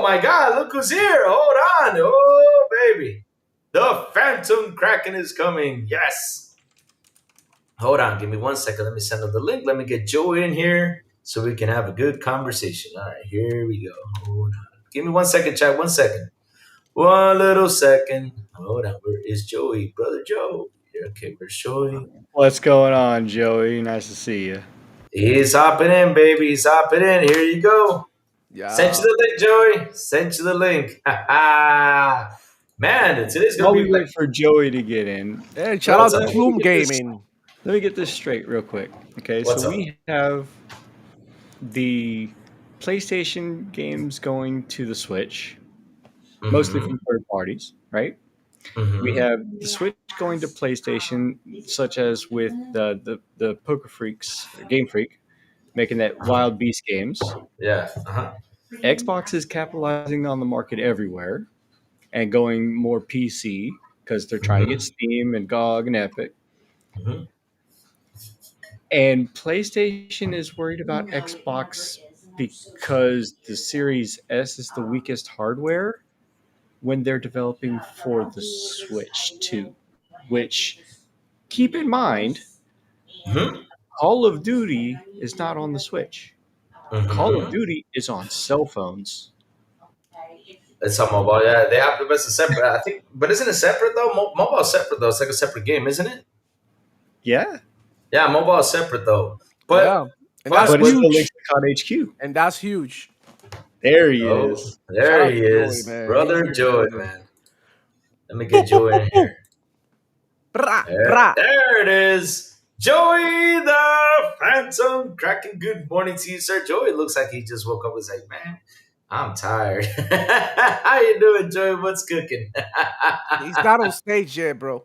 S1: my God! Look who's here! Hold on! Oh baby, the Phantom Kraken is coming. Yes. Hold on, give me 1 second. Let me send them the link. Let me get Joey in here so we can have a good conversation. All right, here we go. Hold on. Give me 1 second, chat. 1 second. One little second. Hold on. Where is Joey? Brother Joe. Okay, where's Joey?
S5: What's going on, Joey? Nice to see you.
S1: He's hopping in, baby. He's hopping in. Here you go. Sent you
S4: Yeah.
S1: the link, Joey. Sent you the link. Man, today's gonna
S5: While
S1: be
S5: we
S1: like,
S5: wait for Joey to get in,
S4: Hey, shout
S1: what's
S4: out to
S1: up?
S5: let me
S4: Plume
S5: get this.
S4: Gaming.
S5: Let me get this straight, real quick. Okay, so
S1: What's up?
S5: we have the PlayStation games going to the Switch, mostly
S1: Mm-hmm.
S5: from third parties, right? We
S1: Mm-hmm.
S5: have the Switch going to PlayStation, such as with the Poker Freaks, Game Freak, making that
S1: Uh-huh.
S5: Wild Beast games.
S1: Yeah. Uh-huh.
S5: Xbox is capitalizing on the market everywhere and going more PC because they're trying to get
S1: Mm-hmm.
S5: Steam and GOG and Epic.
S1: Mm-hmm.
S5: And PlayStation is worried about Xbox because the Series S is the weakest hardware when they're developing for the Switch too. Which, keep in mind,
S1: Mm-hmm.
S5: Call of Duty is not on the Switch. Call of
S1: Mm-hmm.
S5: Duty is on cell phones.
S1: It's on mobile. Yeah, they have the best of separate. I think, but isn't it separate though? Mobile is separate though. It's like a separate game, isn't it?
S5: Yeah,
S1: Yeah, mobile is separate though. But
S4: Yeah. And that's
S1: but
S5: but it
S1: but
S5: still links
S4: huge.
S5: to COD HQ.
S4: And that's huge.
S5: There he
S1: oh,
S5: is.
S4: Shout
S1: there
S4: out
S1: he
S4: to Joey,
S1: is,
S4: man. He's
S1: brother
S4: here in the
S1: Joey,
S4: building.
S1: man. Let me
S4: Boop,
S1: get
S4: boop,
S1: Joey
S4: boop,
S1: in
S4: boop.
S1: here.
S4: Brah, brah.
S1: There it is. Joey the Phantom cracking. Good morning to you, sir. Joey looks like he just woke up. Was like, man, I'm tired. How you doing, Joey? What's cooking?
S4: He's not on stage yet, bro.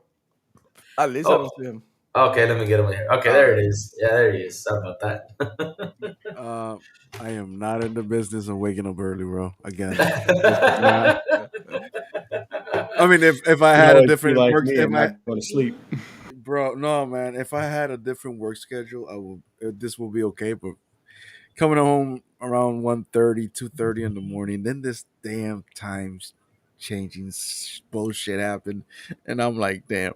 S4: At least I
S1: Oh,
S4: don't see him.
S1: okay. Let me get him in here. Okay,
S6: All
S1: there it
S6: right.
S1: is. Yeah, there he is. Sorry about that.
S6: Uh, I am not in the business of waking up early, bro. Again, this is not. I mean, if I
S5: You
S6: had
S5: know,
S6: a
S5: it's be
S6: different
S5: like
S6: work,
S5: me
S6: if
S5: and
S6: I,
S5: not going to sleep.
S6: bro, no, man, if I had a different work schedule, I will. This will be okay. But coming home around 1:30, 2:30 in the morning, then this damn times changing bullshit happened, and I'm like, damn,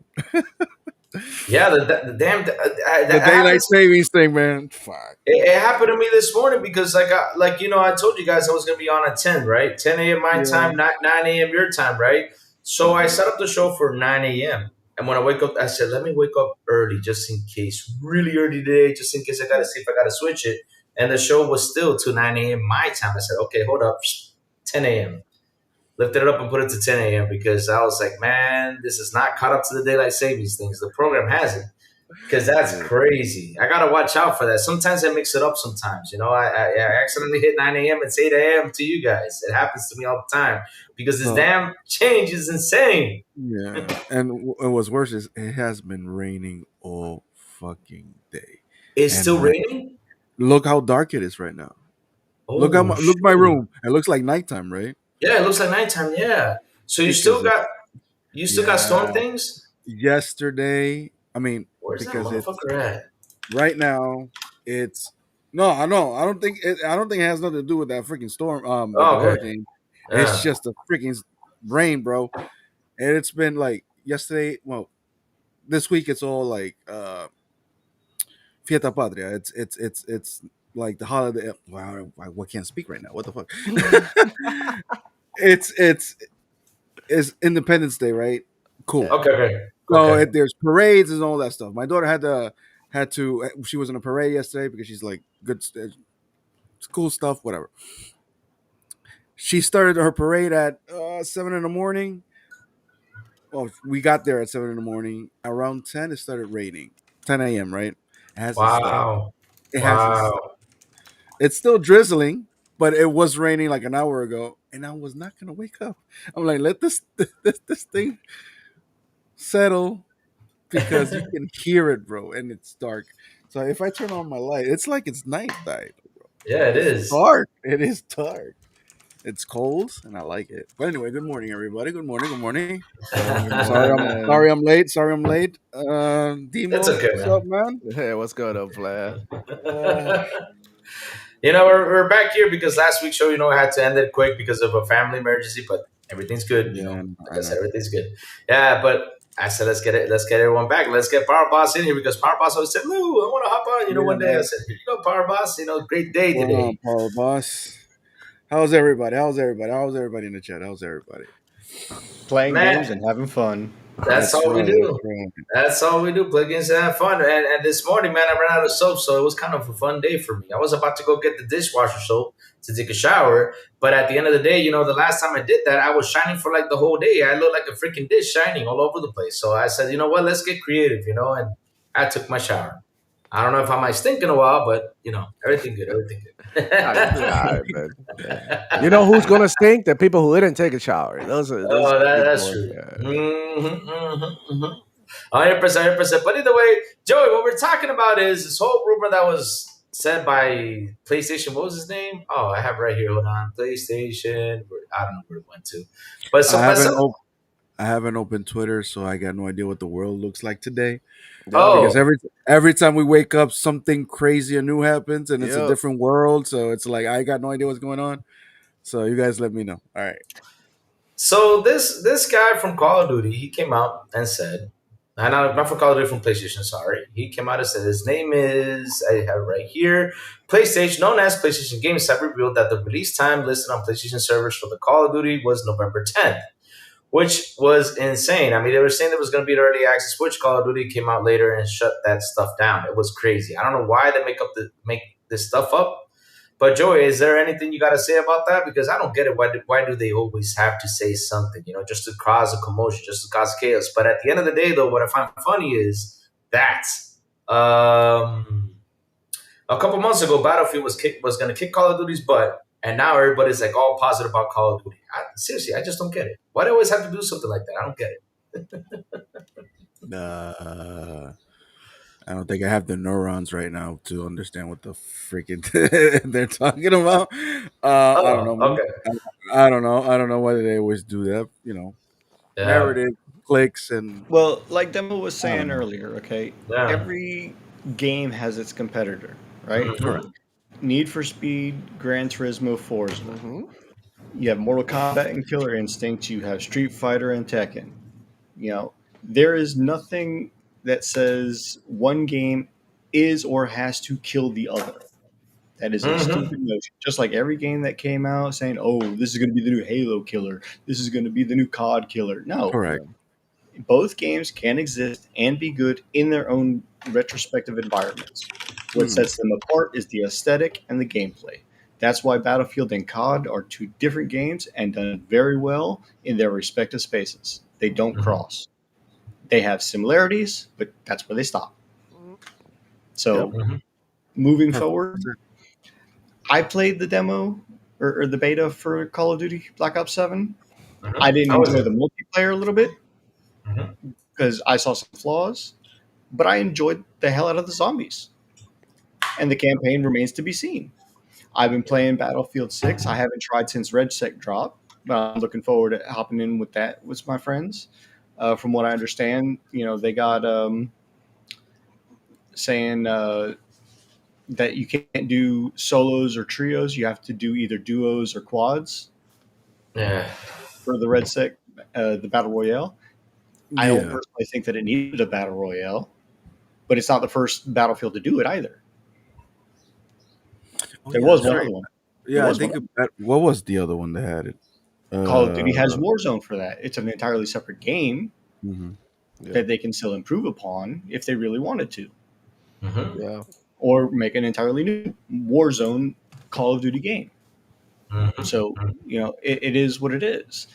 S1: Yeah, the damn
S6: the
S1: that
S6: daylight
S1: happens.
S6: savings thing, man. Fuck.
S1: It happened to me this morning because like I told you guys I was gonna be on at 10, right? 10 a.m. my
S6: Yeah.
S1: time, 9 a.m. your time, right? So I set up the show for 9 a.m. And when I wake up, I said, let me wake up early just in case, really early today, just in case I gotta see if I gotta switch it. And the show was still till 9 a.m. my time. I said, okay, hold up, 10 a.m. Lifted it up and put it to 10 a.m. because I was like, man, this is not caught up to the daylight savings things. The program hasn't. Because that's
S6: Yeah.
S1: crazy. I gotta watch out for that. Sometimes I mix it up. Sometimes, I accidentally hit 9 a.m. It's 8 a.m. to you guys. It happens to me all the time because this
S6: No.
S1: damn change is insane.
S6: Yeah, and what's worse is it has been raining all fucking day,
S1: It's
S6: and
S1: still raining.
S6: look how dark it is right now.
S1: Oh
S6: Look my
S1: shoot!
S6: room. It looks like nighttime, right?
S1: Yeah, it looks like nighttime. Yeah. So
S6: Because it's
S1: you still got storm
S6: yeah.
S1: things.
S6: Yesterday, I mean,
S1: Where's that
S6: because it's
S1: motherfucker at?
S6: right now. It's no, I know. I don't think it. I don't think it has nothing to do with that freaking storm. With the
S1: Oh, okay.
S6: hurricane. It's
S1: Yeah.
S6: just a freaking rain, bro. And it's been like yesterday. Well, this week it's all like Fiesta Patria. It's like the holiday. Wow, I can't speak right now. What the fuck? it's it's Independence Day, right? Cool.
S1: Okay. Okay.
S6: So
S1: Okay.
S6: there's parades and all that stuff. My daughter had to. She was in a parade yesterday because she's like good, cool stuff, whatever. She started her parade at 7 in the morning. Well, we got there at 7 in the morning. Around 10, it started raining. 10 a.m. Right? It hasn't stopped.
S1: Wow.
S6: It hasn't stopped.
S1: Wow.
S6: It's still drizzling, but it was raining like an hour ago, and I was not gonna wake up. I'm like, let this thing settle because you can hear it, bro, and it's dark. So if I turn on my light, it's like it's nighttime.
S1: Yeah, it
S6: It's
S1: is.
S6: dark. It is dark. It's cold, and I like it. But anyway, good morning, everybody. Good morning. Good morning.
S5: Good
S6: Sorry,
S5: morning.
S6: I'm late. Sorry, I'm late.
S1: It's
S6: Demo,
S1: okay,
S6: what's
S1: man.
S6: up, man?
S4: Hey, what's going on, player?
S6: Uh,
S1: We're back here because last week's show, I had to end it quick because of a family emergency, but everything's good.
S6: yeah,
S1: Like
S6: I
S1: I said,
S6: know.
S1: everything's good. Yeah, but I said, let's get everyone back. Let's get Power Boss in here because Power Boss always said, Lou, I want to hop on. One day I
S6: Yeah.
S1: said, here you go, Power Boss. Great day
S6: What's going on,
S1: today.
S6: Power Boss? How's everybody? How's everybody? How's everybody in the chat? How's everybody?
S5: Playing
S1: Man,
S5: games and having fun.
S1: that's
S6: That's
S1: all we
S6: right.
S1: do.
S6: That's right.
S1: That's all we do. Play games and have fun. And this morning, man, I ran out of soap, so it was kind of a fun day for me. I was about to go get the dishwasher soap to take a shower, but at the end of the day, the last time I did that, I was shining for like the whole day. I looked like a freaking dish shining all over the place. So I said, you know what? Let's get creative, and I took my shower. I don't know if I might stink in a while, but everything good, everything good.
S4: Yeah, man. You know who's gonna stink? The people who didn't take a shower. Those
S1: Oh,
S4: are the
S1: that's
S4: people.
S1: true.
S4: Yeah.
S1: 100%, 100%. But either way, Joey, what we're talking about is this whole rumor that was said by PlayStation. What was his name? Oh, I have it right here. Hold on, PlayStation. I don't know where it went to, but
S6: I haven't
S1: some.
S6: I haven't opened Twitter, so I got no idea what the world looks like today.
S4: Yep.
S1: Oh,
S6: Because every time we wake up, something crazy and new happens, and it's a
S4: Yep.
S6: different world. So it's like I got no idea what's going on. So you guys let me know. All right.
S1: so this guy from Call of Duty, he came out and said, and not from Call of Duty, from PlayStation. Sorry, he came out and said his name is, I have it right here. PlayStation, known as PlayStation Games, have revealed that the release time listed on PlayStation servers for the Call of Duty was November 10th, which was insane. I mean, they were saying there was going to be an early access, which Call of Duty came out later and shut that stuff down. It was crazy. I don't know why they make this stuff up. But Joey, is there anything you got to say about that? Because I don't get it. Why do they always have to say something? Just to cause a commotion, just to cause chaos. But at the end of the day, though, what I find funny is that a couple months ago, Battlefield was going to kick Call of Duty's butt, and now everybody's like all positive about Call of Duty. Seriously, I just don't get it. Why do they always have to do something like that? I don't get it.
S6: I don't think I have the neurons right now to understand what the freaking they're talking about. I don't
S1: Oh,
S6: know. Man.
S1: okay.
S6: I don't know. I don't know why they always do that.
S1: Yeah,
S6: Narrative clicks and
S5: Well, like Demo was
S6: I don't
S5: saying
S6: know.
S5: earlier, okay,
S1: yeah.
S5: every game has its competitor, right?
S1: Mhm.
S5: Need for Speed, Gran Turismo, Forza.
S4: Mm-hmm.
S5: You have Mortal Kombat and Killer Instinct. You have Street Fighter and Tekken. There is nothing that says one game is or has to kill the other. That is a
S1: Mhm.
S5: stupid notion. Just like every game that came out saying, "Oh, this is going to be the new Halo killer. This is going to be the new COD killer." No,
S6: Correct.
S5: both games can exist and be good in their own retrospective environments. What sets them apart is the aesthetic and the gameplay. That's why Battlefield and COD are two different games and done very well in their respective spaces. They don't
S1: Mhm.
S5: cross. They have similarities, but that's where they stop. So,
S1: Mhm.
S5: moving
S6: Perfect.
S5: forward, I played the demo or the beta for Call of Duty Black Ops 7.
S1: Mhm.
S5: I didn't
S1: How was
S5: enjoy
S1: it?
S5: the multiplayer a little bit
S1: Mhm.
S5: because I saw some flaws, but I enjoyed the hell out of the zombies. And the campaign remains to be seen. I've been playing Battlefield 6. I haven't tried since RedSec dropped, but I'm looking forward to hopping in with that with my friends. From what I understand, they got saying that you can't do solos or trios. You have to do either duos or quads
S1: Yeah.
S5: for the RedSec, the Battle Royale. I don't
S6: Yeah.
S5: personally think that it needed a Battle Royale, but it's not the first Battlefield to do it either.
S6: Oh,
S5: There
S6: yeah,
S5: was
S6: that's
S5: one
S6: right.
S5: other one.
S6: Yeah, I
S5: was
S6: think
S5: one.
S6: what was the other one that had it?
S5: Call of Duty has
S6: Uh,
S5: Warzone for that. It's an entirely separate game
S6: mhm.
S4: Yeah.
S5: that they can still improve upon if they really wanted to,
S1: Mhm.
S4: Yeah.
S5: or make an entirely new Warzone Call of Duty game.
S1: Mhm.
S5: So, it is what it is.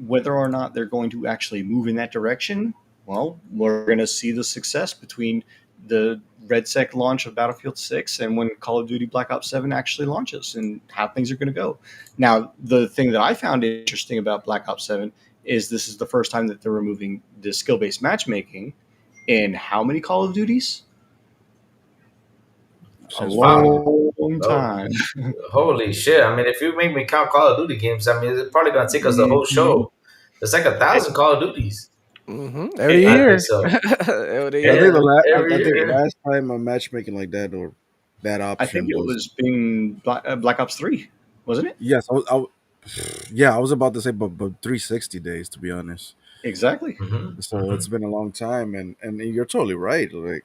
S5: Whether or not they're going to actually move in that direction, well, we're going to see the success between the RedSec launch of Battlefield 6 and when Call of Duty Black Ops 7 actually launches and how things are going to go. Now, the thing that I found interesting about Black Ops 7 is this is the first time that they're removing the skill based matchmaking in how many Call of Duties? A
S6: Since four.
S5: long
S1: Oh,
S5: time.
S1: holy shit! I mean, if you make me count Call of Duty games, I mean, it's probably gonna take us the whole
S5: Mhm.
S1: show. It's like 1,000 Call of Duties.
S4: Mm-hmm. Every
S1: I think
S4: year.
S1: so.
S4: Every
S6: I
S4: year.
S6: think
S1: Every
S6: I think
S1: year.
S6: last time a matchmaking like that or that
S5: I think
S6: option
S5: it
S6: was
S5: was being Black Ops 3, wasn't it?
S6: yes. Yeah, I was about to say, but 360 days to be honest.
S5: Exactly.
S6: So it's been a long time, and you're totally right. Like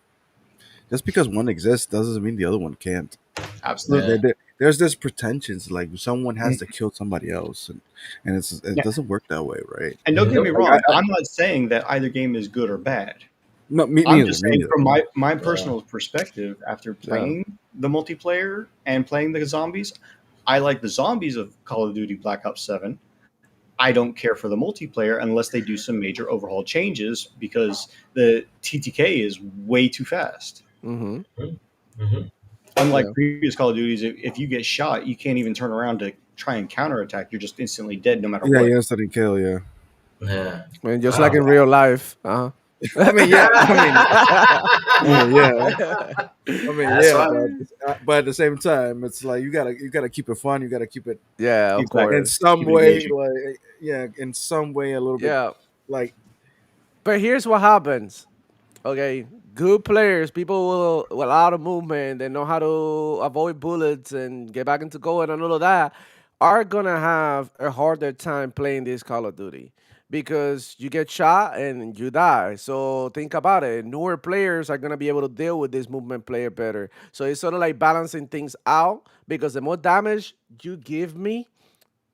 S6: just because one exists doesn't mean the other one can't.
S5: Absolutely.
S6: There's this pretensions like someone has to kill somebody else, and it
S5: Yeah.
S6: doesn't work that way, right?
S5: And don't get
S1: Nope.
S5: me
S6: Like
S5: wrong, I'm not saying that either game is good or bad.
S6: no,
S5: I'm
S6: neither,
S5: just
S6: me
S5: saying
S6: neither.
S5: from my
S1: Yeah.
S5: personal perspective, after
S4: Yeah.
S5: playing the multiplayer and playing the zombies, I like the zombies of Call of Duty Black Ops 7. I don't care for the multiplayer unless they do some major overhaul changes because the TTK is way too fast.
S4: Mm-hmm.
S1: Hmm.
S4: Yeah.
S5: Unlike previous Call of Duties, if you get shot, you can't even turn around to try and counterattack. You're just instantly dead no matter
S6: Yeah,
S5: what.
S6: yeah, study kill, yeah.
S1: Yeah.
S4: I mean, just like
S1: Wow.
S4: in real life. Uh-huh.
S6: I mean, yeah, yeah. I mean,
S1: That's
S6: yeah,
S1: why.
S6: but at the same time, it's like you gotta keep it fun. You gotta keep it
S4: Yeah, of
S5: Exactly.
S6: in
S4: course.
S6: some
S5: Keep it
S6: way,
S5: engaging.
S6: like yeah, in some way, a little bit
S4: Yeah.
S6: like
S4: But here's what happens. Okay, good players, people with a lot of movement, they know how to avoid bullets and get back into going and all of that, are gonna have a harder time playing this Call of Duty because you get shot and you die. So think about it. Newer players are gonna be able to deal with this movement player better. So it's sort of like balancing things out because the more damage you give me,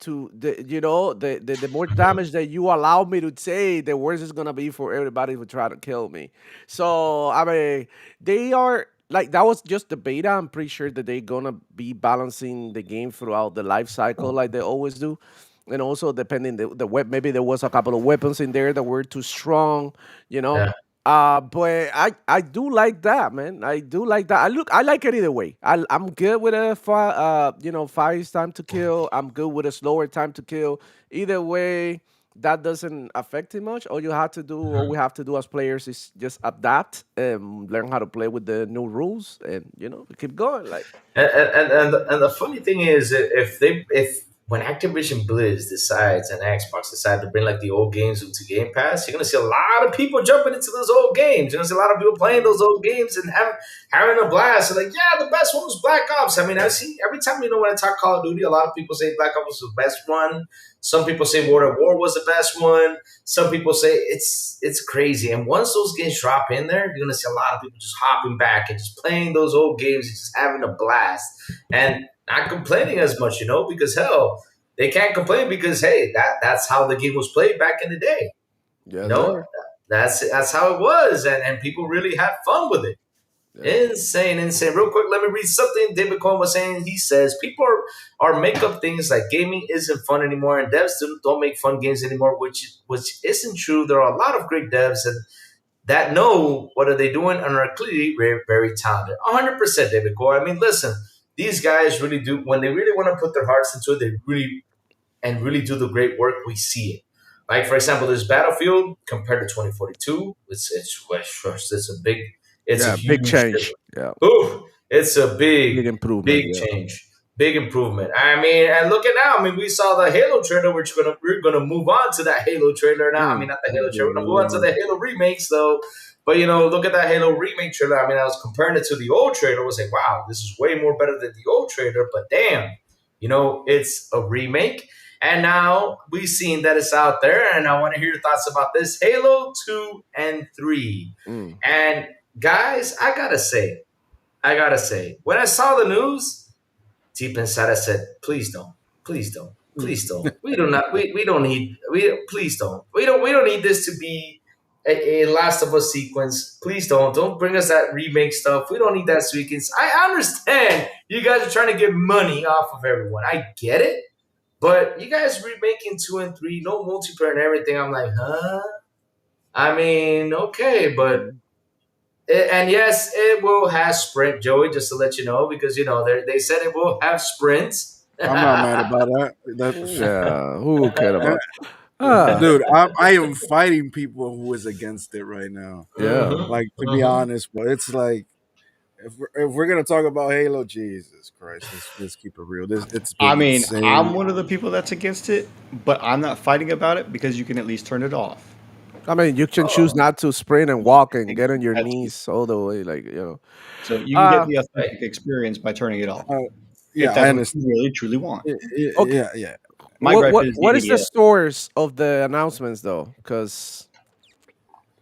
S4: to the more damage that you allow me to take, the worse it's gonna be for everybody who try to kill me. So I mean, they are like that was just the beta. I'm pretty sure that they're gonna be balancing the game throughout the life cycle like they always do. And also depending the web, maybe there was a couple of weapons in there that were too strong, you know.
S1: Yeah.
S4: But I do like that, man. I do like that. I like it either way. I'm good with a fast time to kill. I'm good with a slower time to kill. Either way, that doesn't affect it much. All we have to do as players is just adapt and learn how to play with the new rules, and keep going. Like,
S1: And the funny thing is, if when Activision Blizz decides and Xbox decide to bring like the old games into Game Pass, you're gonna see a lot of people jumping into those old games. You're gonna see a lot of people playing those old games and having a blast. And like, yeah, the best one was Black Ops. I mean, I see every time when I talk Call of Duty, a lot of people say Black Ops was the best one. Some people say World at War was the best one. Some people say it's crazy. And once those games drop in there, you're gonna see a lot of people just hopping back and just playing those old games and just having a blast and not complaining as much, because hell, they can't complain because hey, that's how the game was played back in the day. You
S4: yes,
S1: know,
S4: sir.
S1: that's how it was, and people really had fun with it.
S4: Yeah.
S1: Insane, insane. Real quick, let me read something David Cohen was saying. He says people are make up things like gaming isn't fun anymore, and devs don't make fun games anymore, which isn't true. There are a lot of great devs and that know what are they doing and are clearly very, very talented. 100%, David Cohen. I mean, listen, these guys really do when they really want to put their hearts into it. They really do the great work. We see it. Like for example, this Battlefield compared to 2042, it's a big, it's a
S4: Yeah, big
S1: huge
S4: change.
S1: difference.
S4: Yeah,
S1: Ooh, it's a
S4: big
S1: big,
S4: improvement.
S1: big
S4: Yeah.
S1: change, big improvement. I mean, and look at now. I mean, we saw the Halo trailer, which we're gonna move on to that Halo trailer now. I mean, not the Halo trailer. We're gonna move on to the Halo remakes, though. But look at that Halo remake trailer. I mean, I was comparing it to the old trailer. I was like, wow, this is way more better than the old trailer. But damn, it's a remake. And now we've seen that it's out there, and I want to hear your thoughts about this Halo 2 and 3.
S4: Mm.
S1: And guys, I gotta say, when I saw the news, deep inside I said, please don't. Please don't. Please don't. We do not we don't need please don't. We don't need this to be a Last of Us sequence. Please don't. Don't bring us that remake stuff. We don't need that sequence. I understand you guys are trying to get money off of everyone. I get it. But you guys remaking 2 and 3, no multiplayer and everything. I'm like, huh? I mean, okay, but
S4: Mm.
S1: and yes, it will have sprint, Joey. Just to let you know, because they said it will have sprints.
S6: I'm not mad about that.
S4: Yeah, who cared
S6: Uh,
S4: about? Ah,
S6: dude, I am fighting people who is against it right now.
S4: yeah.
S1: Hmm.
S6: Like to be
S1: Hmm.
S6: honest, but it's like if we're gonna talk about Halo, Jesus Christ, let's keep it real. It's
S5: I
S6: been
S5: mean, I'm
S6: insane.
S5: one of the people that's against it, but I'm not fighting about it because you can at least turn it off.
S4: I mean, you can choose
S1: Oh,
S4: not to sprint and walk and get on your
S5: That's you.
S4: knees all the way, like
S5: So you can get
S4: Uh
S5: the
S1: right.
S5: authentic experience by turning it off.
S6: Uh,
S5: If
S6: yeah, I
S5: that's what
S6: understand.
S5: you really truly want.
S4: okay.
S6: Yeah, yeah.
S5: My
S4: What
S5: gripe
S4: what
S5: is
S4: what is the
S5: the
S4: source of the announcements though? Because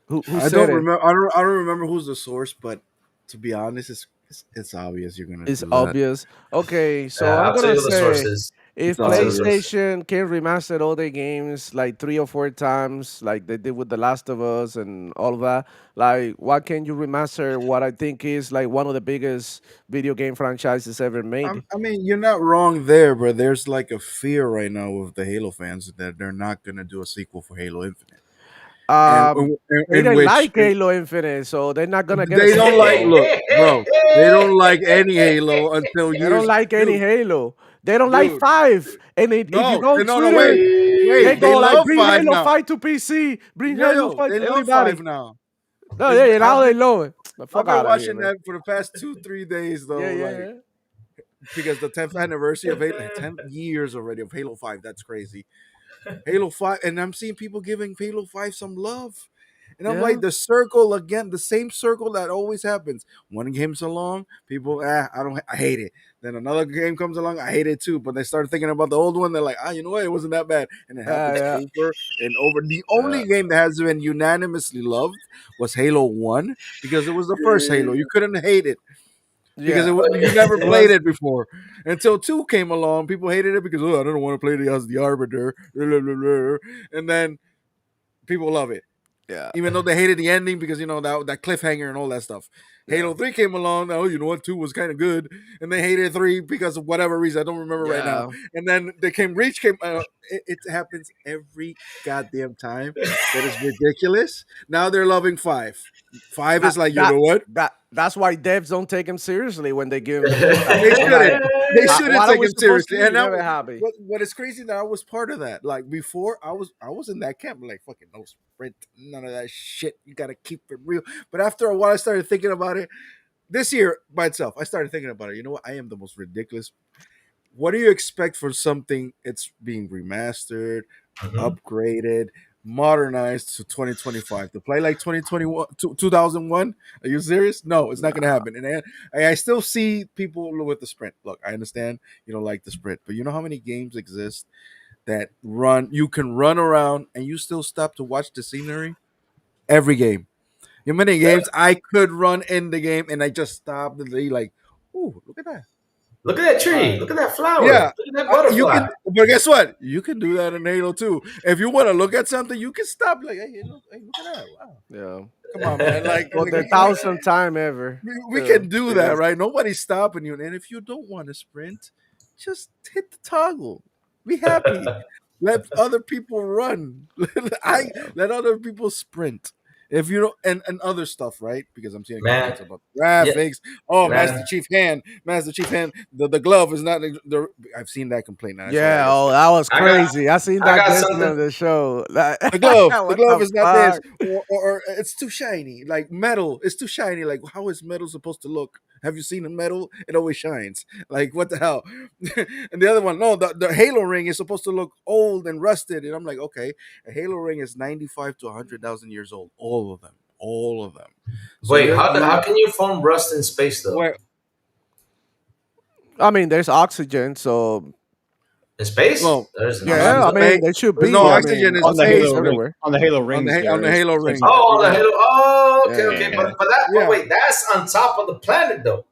S4: who
S6: I
S4: said
S6: don't
S4: it?
S6: remember. I don't remember who's the source, but to be honest, it's obvious you're gonna
S4: It's
S6: do that.
S4: obvious. Okay, so I'm
S1: I'll tell
S4: gonna
S1: you who the source
S4: say
S1: is.
S6: It's
S4: if
S1: I'll tell you who the
S6: obvious.
S1: source is.
S4: PlayStation can remaster all their games like 3 or 4 times, like they did with The Last of Us and all of that, like why can't you remaster what I think is like one of the biggest video game franchises ever made?
S6: I mean, you're not wrong there, but there's like a fear right now with the Halo fans that they're not gonna do a sequel for Halo Infinite, and
S4: Um, they
S6: in
S4: didn't
S6: which
S4: like Halo Infinite, so they're not gonna get a
S6: they don't like.
S4: sequel.
S6: Look, bro, they don't like any Halo until
S4: They don't
S6: years,
S4: like any
S6: dude,
S4: Halo. They don't like
S6: dude.
S4: five. And if you
S6: No,
S4: go on
S6: no, no,
S4: Twitter,
S6: wait,
S4: they
S6: wait. They
S4: go like,
S6: love
S4: "Bring
S6: five
S4: Halo
S6: now.
S4: 5 to PC. Bring Halo
S6: Yo,
S4: 5
S6: they
S4: to
S6: love five
S4: everybody."
S6: now.
S4: No,
S6: It's,
S4: yeah, now
S6: I've
S4: they
S6: been
S4: love it. The
S6: I've
S4: fuck
S6: been
S4: out of here,
S6: watching
S4: man.
S6: that for the past 2 3 days
S4: Yeah,
S6: though, like
S4: yeah,
S6: because the 10th anniversary of Halo, 10 years already of Halo 5. That's crazy. Halo 5, and I'm seeing people giving Halo 5 some love. And I'm
S4: yeah.
S6: like, the circle again, the same circle that always happens. One game's along, people, I hate it. Then another game comes along, I hate it too. But they start thinking about the old one, they're like, you know what, it wasn't that bad. And it happens
S4: Yeah,
S6: over and over. The
S4: yeah,
S6: only game that has been unanimously loved was Halo 1 because it was the first Halo. You couldn't hate it because
S4: yeah.
S6: you never
S4: It
S6: played
S4: was
S6: it before until 2 came along. People hated it because I don't want to play it as the Arbiter, and then people love it,
S4: yeah,
S6: even though they hated the ending because that cliffhanger and all that stuff.
S4: yeah,
S6: Halo 3 came along. Oh, you know what? 2 was kind of good, and they hated 3 because of whatever reason I don't remember right now.
S4: yeah.
S6: And then they came Reach came. It happens every goddamn time. That is ridiculous. Now they're loving 5. 5
S4: That
S6: is like, you
S4: that
S6: know what?
S4: that's why devs don't take him seriously when they give him the feedback.
S6: They
S4: They're
S6: shouldn't.
S4: like,
S6: They shouldn't
S4: "What are
S6: take
S4: we
S6: him
S4: supposed to
S6: seriously.
S4: do?"
S6: And
S4: You're
S6: now,
S4: never happy.
S6: what is crazy that I was part of that. Like before, I was in that camp. Like fucking no sprint, none of that shit. You gotta keep it real. But after a while, I started thinking about it. This year by itself, I started thinking about it. You know what? I am the most ridiculous. What do you expect for something? It's being remastered,
S1: Mhm.
S6: upgraded, modernized to 2025 to play like 2021 2001. Are you serious? No, it's not going to happen. And I still see people with the sprint. Look, I understand you don't like the sprint, but you know how many games exist that you can run around and you still stop to watch the scenery? Every game. You know how many games I could run in the game and I just stop and they like, ooh, look at that.
S1: Look at that
S6: All
S1: tree.
S6: right.
S1: Look at that flower.
S6: Yeah,
S1: Look at that
S6: you
S1: butterfly.
S6: can. But guess what? You can do that in Halo too. If you want to look at something, you can stop. Like, hey, look at that! Wow,
S4: Yeah,
S6: come on, man!
S4: for the thousandth time ever.
S6: We
S4: Yeah,
S6: can do
S4: it
S6: that,
S4: is.
S6: right? Nobody's stopping you. And if you don't want to sprint, just hit the toggle. Be happy. Let other people run. I
S4: Yeah,
S6: let other people sprint. If you don't, and other stuff, right? Because I'm seeing
S1: Man,
S6: complaints about
S1: yeah,
S6: graphics. Oh,
S1: man.
S6: Master Chief hand. The glove is not. I've seen that complaint, and I saw. I
S4: yeah.
S6: guess
S4: Oh, that was
S1: I got,
S4: crazy. I seen
S1: I
S4: that
S1: got
S4: yesterday
S1: something.
S4: on the show. Like,
S6: the
S4: what
S6: glove
S4: the
S6: is not this,
S4: fuck?
S6: or it's too shiny. Like metal, it's too shiny. Like how is metal supposed to look? Have you seen a metal? It always shines. Like what the hell? And the other one, no, the Halo ring is supposed to look old and rusted. And I'm like, okay, a Halo ring is 95 to 100,000 years old. All of them. So
S1: Wait, how
S6: you
S1: can you form rust in space though?
S6: where
S4: I mean, there's oxygen, so
S1: In space?
S6: well
S1: There's no
S6: not in
S4: yeah. I
S1: oxygen.
S4: mean,
S6: space.
S4: they should
S6: There's no
S4: be. I
S6: oxygen
S4: mean,
S6: in
S5: on the
S4: oxygen is
S6: space
S5: Halo ring.
S4: everywhere.
S5: On the Halo
S6: on
S5: rings,
S6: on
S5: there
S6: the
S5: is
S6: Halo
S5: it's
S6: ring.
S1: Oh, the
S6: Yeah,
S1: Halo. Oh, okay, okay.
S4: Yeah,
S1: But
S6: yeah.
S1: wait, that's on top of the planet though.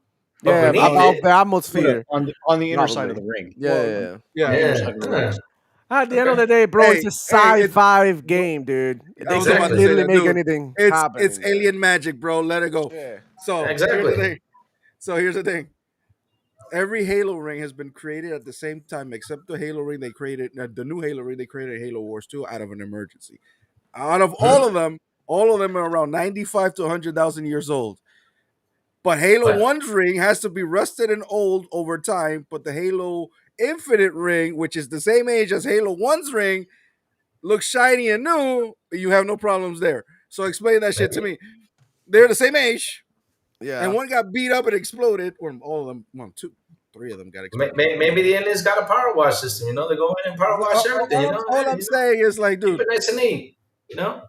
S1: But
S4: yeah.
S1: beneath
S6: No,
S4: Above
S1: it,
S4: the
S5: put it
S4: atmosphere,
S5: on the inner side of
S4: probably.
S5: the ring.
S4: Yeah,
S6: well,
S4: yeah, yeah.
S5: On
S6: yeah.
S5: the inner
S1: yeah.
S5: side of the
S1: Huh.
S5: rings.
S4: At the end of
S1: Okay.
S4: the day, bro, it's a
S6: Hey,
S4: sci-fi game, dude.
S6: I
S4: They
S6: was
S4: can
S6: about to
S1: Exactly.
S6: say
S4: literally
S6: that,
S4: make
S6: dude.
S4: anything happen
S6: It's
S4: in there.
S6: alien magic, bro. Let it go.
S4: Yeah,
S6: So here's the
S1: Exactly.
S6: thing. Here's the thing. Every Halo ring has been created at the same time, except the Halo ring they created, the new Halo ring they created, Halo Wars 2, out of an emergency. Out of
S1: Hmm?
S6: all of them are around 95 to 100,000 years old. But Halo
S1: But
S6: 1's ring has to be rusted and old over time. But the Halo Infinite ring, which is the same age as Halo 1's ring, looks shiny and new. You have no problems there. So explain that shit to
S1: maybe,
S6: me. They're the same age, and
S4: yeah.
S6: one got beat up and exploded, or all of them, one, two, three of them got exploded.
S1: maybe the aliens got a power wash system. You know, they go in and power wash everything. You know,
S6: All
S1: hey,
S6: I'm saying is like,
S1: keep
S6: dude,
S1: it nice and neat. You know.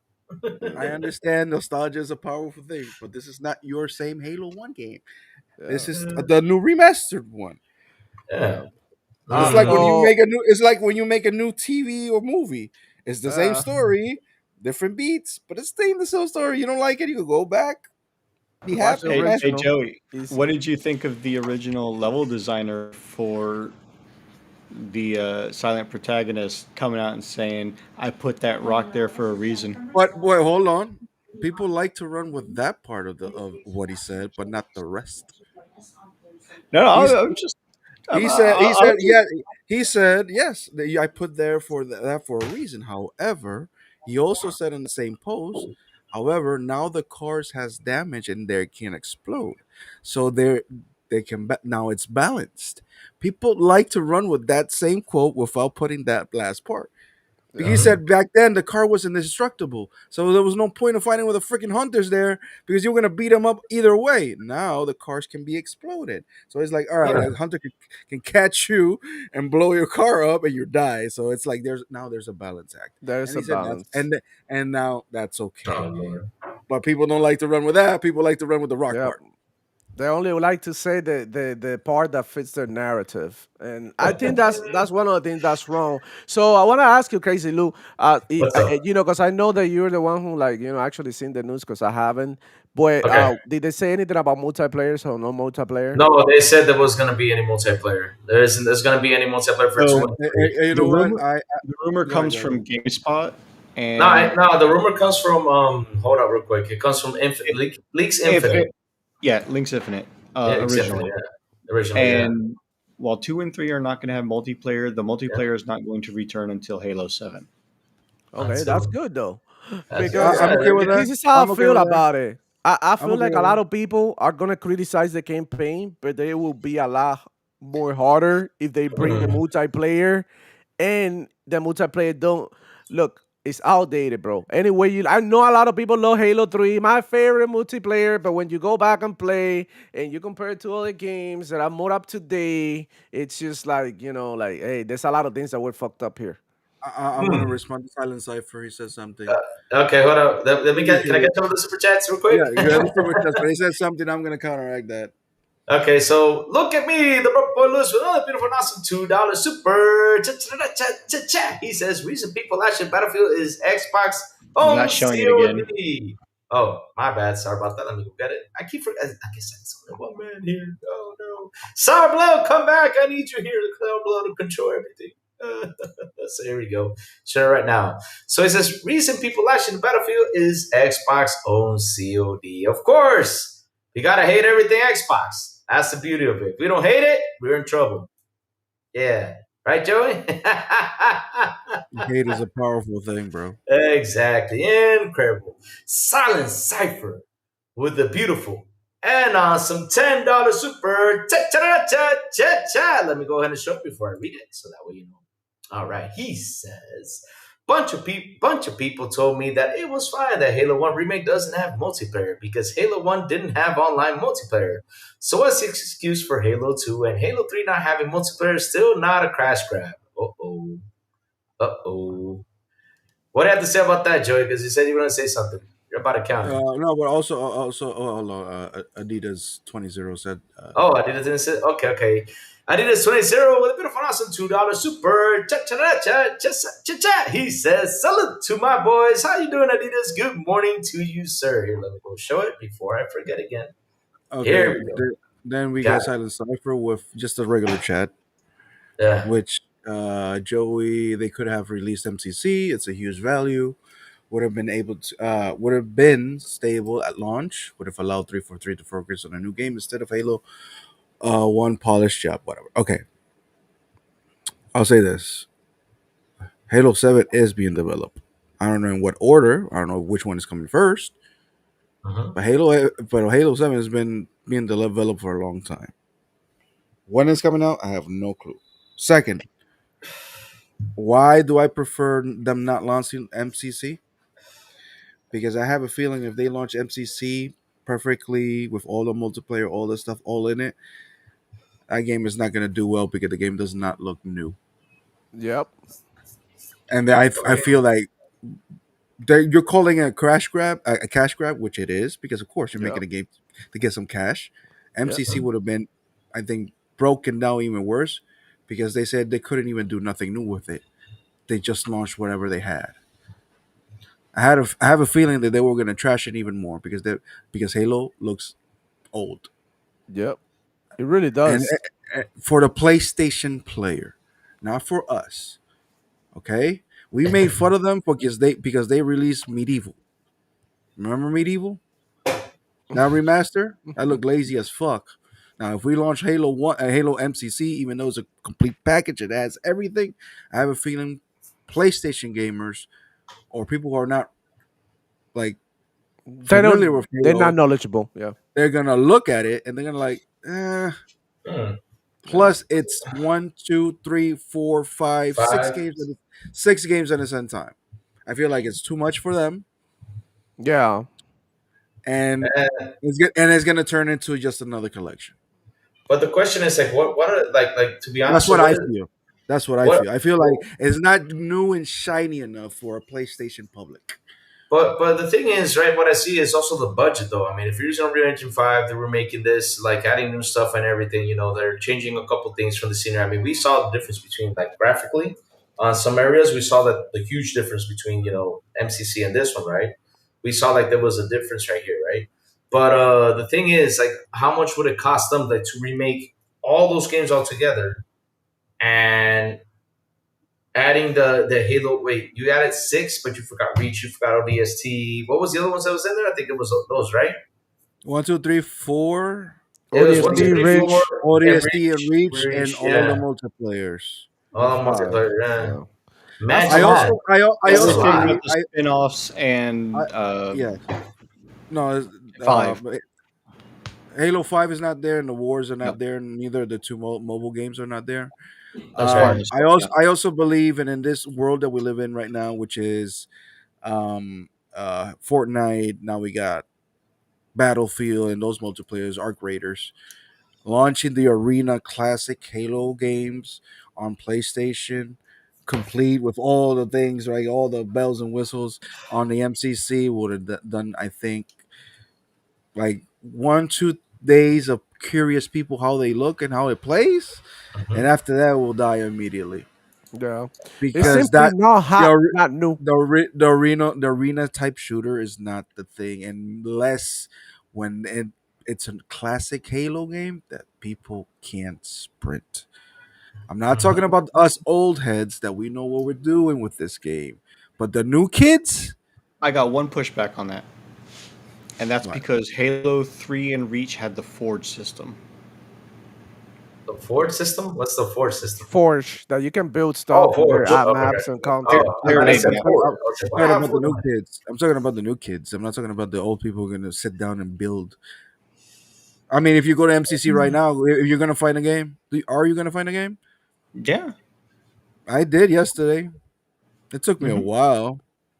S6: I understand nostalgia is a powerful thing, but this is not your same Halo 1 game. This
S4: Yeah,
S6: is
S1: Yeah.
S6: the new remastered one.
S4: yeah.
S1: Yeah.
S6: It's
S4: Uh,
S6: like when you
S1: Mm-hmm.
S4: so
S6: make a new. It's like when you make a new TV or movie. It's the same
S4: uh,
S6: story, different beats, but it's staying the same story. You don't like it, you can go back, be
S4: watch the
S6: happy, man.
S5: Hey
S4: original.
S5: Joey, what
S4: Easy.
S5: did you think of the original level designer for the silent protagonist coming out and saying, "I put that rock there for a reason"?
S6: But boy, hold on. People like to run with that part of what he said, but not the rest.
S5: No, no,
S6: He's
S5: I'm just,
S6: he
S5: I
S6: said
S5: was just,
S6: yeah, he said yes, I put there for that for a reason. However, he also said in the same post, however, now the cars has damage and they can explode, so they can now it's balanced. People like to run with that same quote without putting that last part. He
S4: Yeah.
S6: said back then the car was indestructible, so there was no point of fighting with the freaking hunters there because you were gonna beat them up either way. Now the cars can be exploded, so it's like, all right,
S1: Yeah.
S6: a hunter can catch you and blow your car up and you die. So it's like there's a balance act,
S4: There's
S6: and
S4: a
S6: he said that's
S4: balance.
S6: and now that's okay.
S1: Oh, Lord.
S6: But people don't like to run with that. People like to run with the rock
S4: Yeah.
S6: part.
S4: They only like to say the part that fits their narrative, and I think that's one of the things that's wrong. So I want to ask you, Crazy Lou,
S1: What's up?
S4: because I know that you're the one who like actually seen the news because I haven't. But
S1: Okay.
S4: did they say anything about multiplayers or no multiplayer?
S1: No, they said there was gonna be any multiplayer. There isn't. There's gonna be any multiplayer for
S5: so
S1: 23.
S6: You
S5: the
S6: know what?
S5: rumor
S6: I
S5: the rumor
S6: go ahead,
S5: comes
S6: go ahead.
S5: from GameSpot
S1: No,
S5: and
S1: no. The rumor comes from hold up real quick. It comes from Leaks
S5: if
S1: Infinite.
S5: yeah, Link's Infinite
S1: Yeah, Leaks Infinite.
S5: originally.
S1: Yeah, originally, yeah.
S5: And while 2 and 3 are not going to have multiplayer, the multiplayer is not going to return until Halo 7.
S4: Okay, that's
S1: Until
S4: good though,
S1: that's good.
S4: because
S6: I'm
S1: Yeah,
S6: okay with that.
S4: this is how I
S6: I'm okay
S4: feel
S6: with that.
S4: about it. I
S6: I'm
S4: feel
S6: okay
S4: like a
S6: with
S4: lot
S6: that.
S4: of people are gonna criticize the campaign, but they will be a lot more harder if they bring the
S1: Mhm.
S4: multiplayer, and the multiplayer don't look. It's outdated, bro. Anyway, I know a lot of people love Halo 3, my favorite multiplayer, but when you go back and play and you compare it to other games that are more up to date, it's just like, like, hey, there's a lot of things that were fucked up here.
S6: I'm gonna respond to Silent Cipher. He said something.
S1: Okay, hold up. Let me
S6: Let me
S1: get.
S6: see
S1: Can I get
S6: it.
S1: some of the super chats real
S6: Yeah,
S1: quick?
S6: you got super chest, but he said something. I'm gonna counteract that.
S1: Okay, so look at me, the broke boy Lewis with another beautiful and awesome $2 super. Cha-cha-cha-cha-cha. He says, reason people actually Battlefield is Xbox
S5: I'm not
S1: own
S5: showing it again.
S1: COD. Oh, my bad. Sorry about that. Let me go get it. I keep forgetting. I guess that's only one man here. Oh, no. Sour Blow, come back. I need you here. Sour Blow to control everything. So here we go. Share it right now. So he says, reason people actually Battlefield is Xbox own COD. Of course. You gotta hate everything Xbox. That's the beauty of it. If we don't hate it, we're in trouble. Yeah. Right, Joey?
S6: Hate is a powerful thing, bro.
S1: Exactly. Incredible. Silent Cipher with the beautiful and awesome $10 super. Cha-cha-cha-cha-cha. Let me go ahead and show it before I read it so that way you know. All right. He says, bunch of people told me that it was fine that Halo 1 remake doesn't have multiplayer because Halo 1 didn't have online multiplayer. So what's the excuse for Halo 2 and Halo 3 not having multiplayer is still not a crash grab? Uh-oh. Uh-oh. What do you have to say about that, Joey? Because you said you were going to say something. You're about to counter.
S6: No, but also, hold on. Adidas 20 said,
S1: Oh, Adidas didn't say. Okay, okay. Adidas 20 with a beautiful, awesome $2 super. Cha cha cha cha cha cha. He says, salute to my boys. How you doing, Adidas? Good morning to you, sir. Here, let me go show it before I forget again. Here
S6: okay.
S1: we go.
S6: Then we
S1: Got
S6: got
S1: it.
S6: Silent Cipher with just a regular chat,
S1: Yeah.
S6: which Joey, they could have released MCC. It's a huge value. Would have been stable at launch. Would have allowed 343 to focus on a new game instead of Halo one polished job, whatever. Okay, I'll say this: Halo 7 is being developed. I don't know in what order. I don't know which one is coming first.
S1: Mhm.
S6: But Halo 7 has been being developed for a long time. When it's coming out, I have no clue. Second, why do I prefer them not launching MCC? Because I have a feeling if they launch MCC perfectly with all the multiplayer, all the stuff, all in it, that game is not going to do well because the game does not look new.
S4: Yep.
S6: And I feel like you're calling it a crash grab, a cash grab, which it is, because of course you're
S4: Yep.
S6: making a game to get some cash.
S4: Yep.
S6: MCC would have been, I think, broken down even worse because they said they couldn't even do nothing new with it. They just launched whatever they had. I have a feeling that they were going to trash it even more because Halo looks old,
S4: Yep, it really
S6: and
S4: does.
S6: for the PlayStation player, not for us. Okay, we made fun of them because they released Medieval. Remember Medieval? That remaster that looked lazy as fuck. Now, if we launch Halo MCC, even though it's a complete package, it has everything. I have a feeling PlayStation gamers or people who are not like
S4: They
S6: familiar
S4: don't.
S6: with
S4: They're not
S6: Halo,
S4: knowledgeable. Yeah.
S6: they're gonna look at it and they're gonna like,
S1: Hmm.
S4: Yeah.
S6: Plus, it's one, two, three, four, five, six
S1: Five.
S6: games. Six games at the same time. I feel like it's too much for them,
S4: Yeah.
S6: and
S1: Eh,
S6: it's gonna turn into just another collection.
S1: but the question is like, what are like to be
S6: That's
S1: honest, so
S6: what
S1: what
S6: I
S1: is
S6: feel. That's what I
S1: what?
S6: feel. I feel like it's not new and shiny enough for a PlayStation public.
S1: But the thing is, right? What I see is also the budget, though. I mean, if you're using Unreal Engine 5, they were making this like adding new stuff and everything. You know, they're changing a couple things from the scenery. I mean, we saw the difference between like graphically on some areas. We saw that the huge difference between MCC and this one, right? We saw like there was a difference right here, right? But the thing is, like, how much would it cost them like to remake all those games all together and adding the Halo. Wait, you added six, but you forgot Reach, you forgot ODST. What was the other ones that was in there? I think it was those, right?
S6: One, two, three, four.
S1: It was one, two,
S4: ODST,
S1: three, four,
S4: Rich,
S1: and
S6: ODST and
S1: Reach,
S6: Reach and
S1: Reach.
S6: all the
S1: Yeah,
S6: multiplayers.
S4: and
S1: all
S4: five.
S1: multiplayer. Yeah,
S4: Yeah. That's
S1: man,
S4: a
S6: I
S1: come
S4: lot.
S1: on,
S6: also I
S1: that's
S5: We're
S1: a
S6: also
S5: talking
S1: lot.
S5: about
S6: believe
S5: the spin-offs
S6: I
S5: and
S6: yeah no
S5: five.
S6: Halo 5 is not there and the wars are
S5: No,
S6: not there and neither of the two mobile games are not there.
S5: as far
S1: Okay.
S5: as yeah.
S6: I also believe and in this world that we live in right now, which is Fortnite, now we got Battlefield and those multiplayers, Arc Raiders, launching the Arena Classic Halo games on PlayStation, complete with all the things, right? All the bells and whistles on the MCC would have done, I think, like 1 2 days of curious people how they look and how it plays, and
S1: Mhm.
S6: after that, we'll die immediately
S4: Yeah. It's
S6: because
S4: simply
S6: that
S4: not
S6: the
S4: hot,
S6: ar-
S4: not new.
S6: the arena type shooter is not the thing unless when it's a classic Halo game that people can't sprint. I'm not talking
S1: Mhm.
S6: about us old heads that we know what we're doing with this game, but the new kids.
S5: I got one pushback on that, and that's
S6: What?
S5: because Halo 3 and Reach had the Forge system.
S1: The Ford system. What's the Ford system?
S4: Forge that you can build
S1: Oh,
S4: stuff in
S1: Ford.
S4: their
S1: Okay,
S4: app
S1: okay.
S4: maps and
S5: They're,
S4: content.
S1: Oh, I
S5: they're
S1: thought I
S5: making
S1: said
S6: I'm
S5: that.
S6: talking,
S1: Ford.
S6: I'm
S1: I was like,
S6: talking
S1: wow,
S6: about the
S1: Ford.
S6: new kids. I'm talking about the new kids. I'm not talking about the old people who are going to sit down and build. I mean, if you go to MCC right now, if you're going to find a game, are you going to find a game?
S5: Yeah.
S6: I did yesterday. It took me a
S5: hmm
S6: while.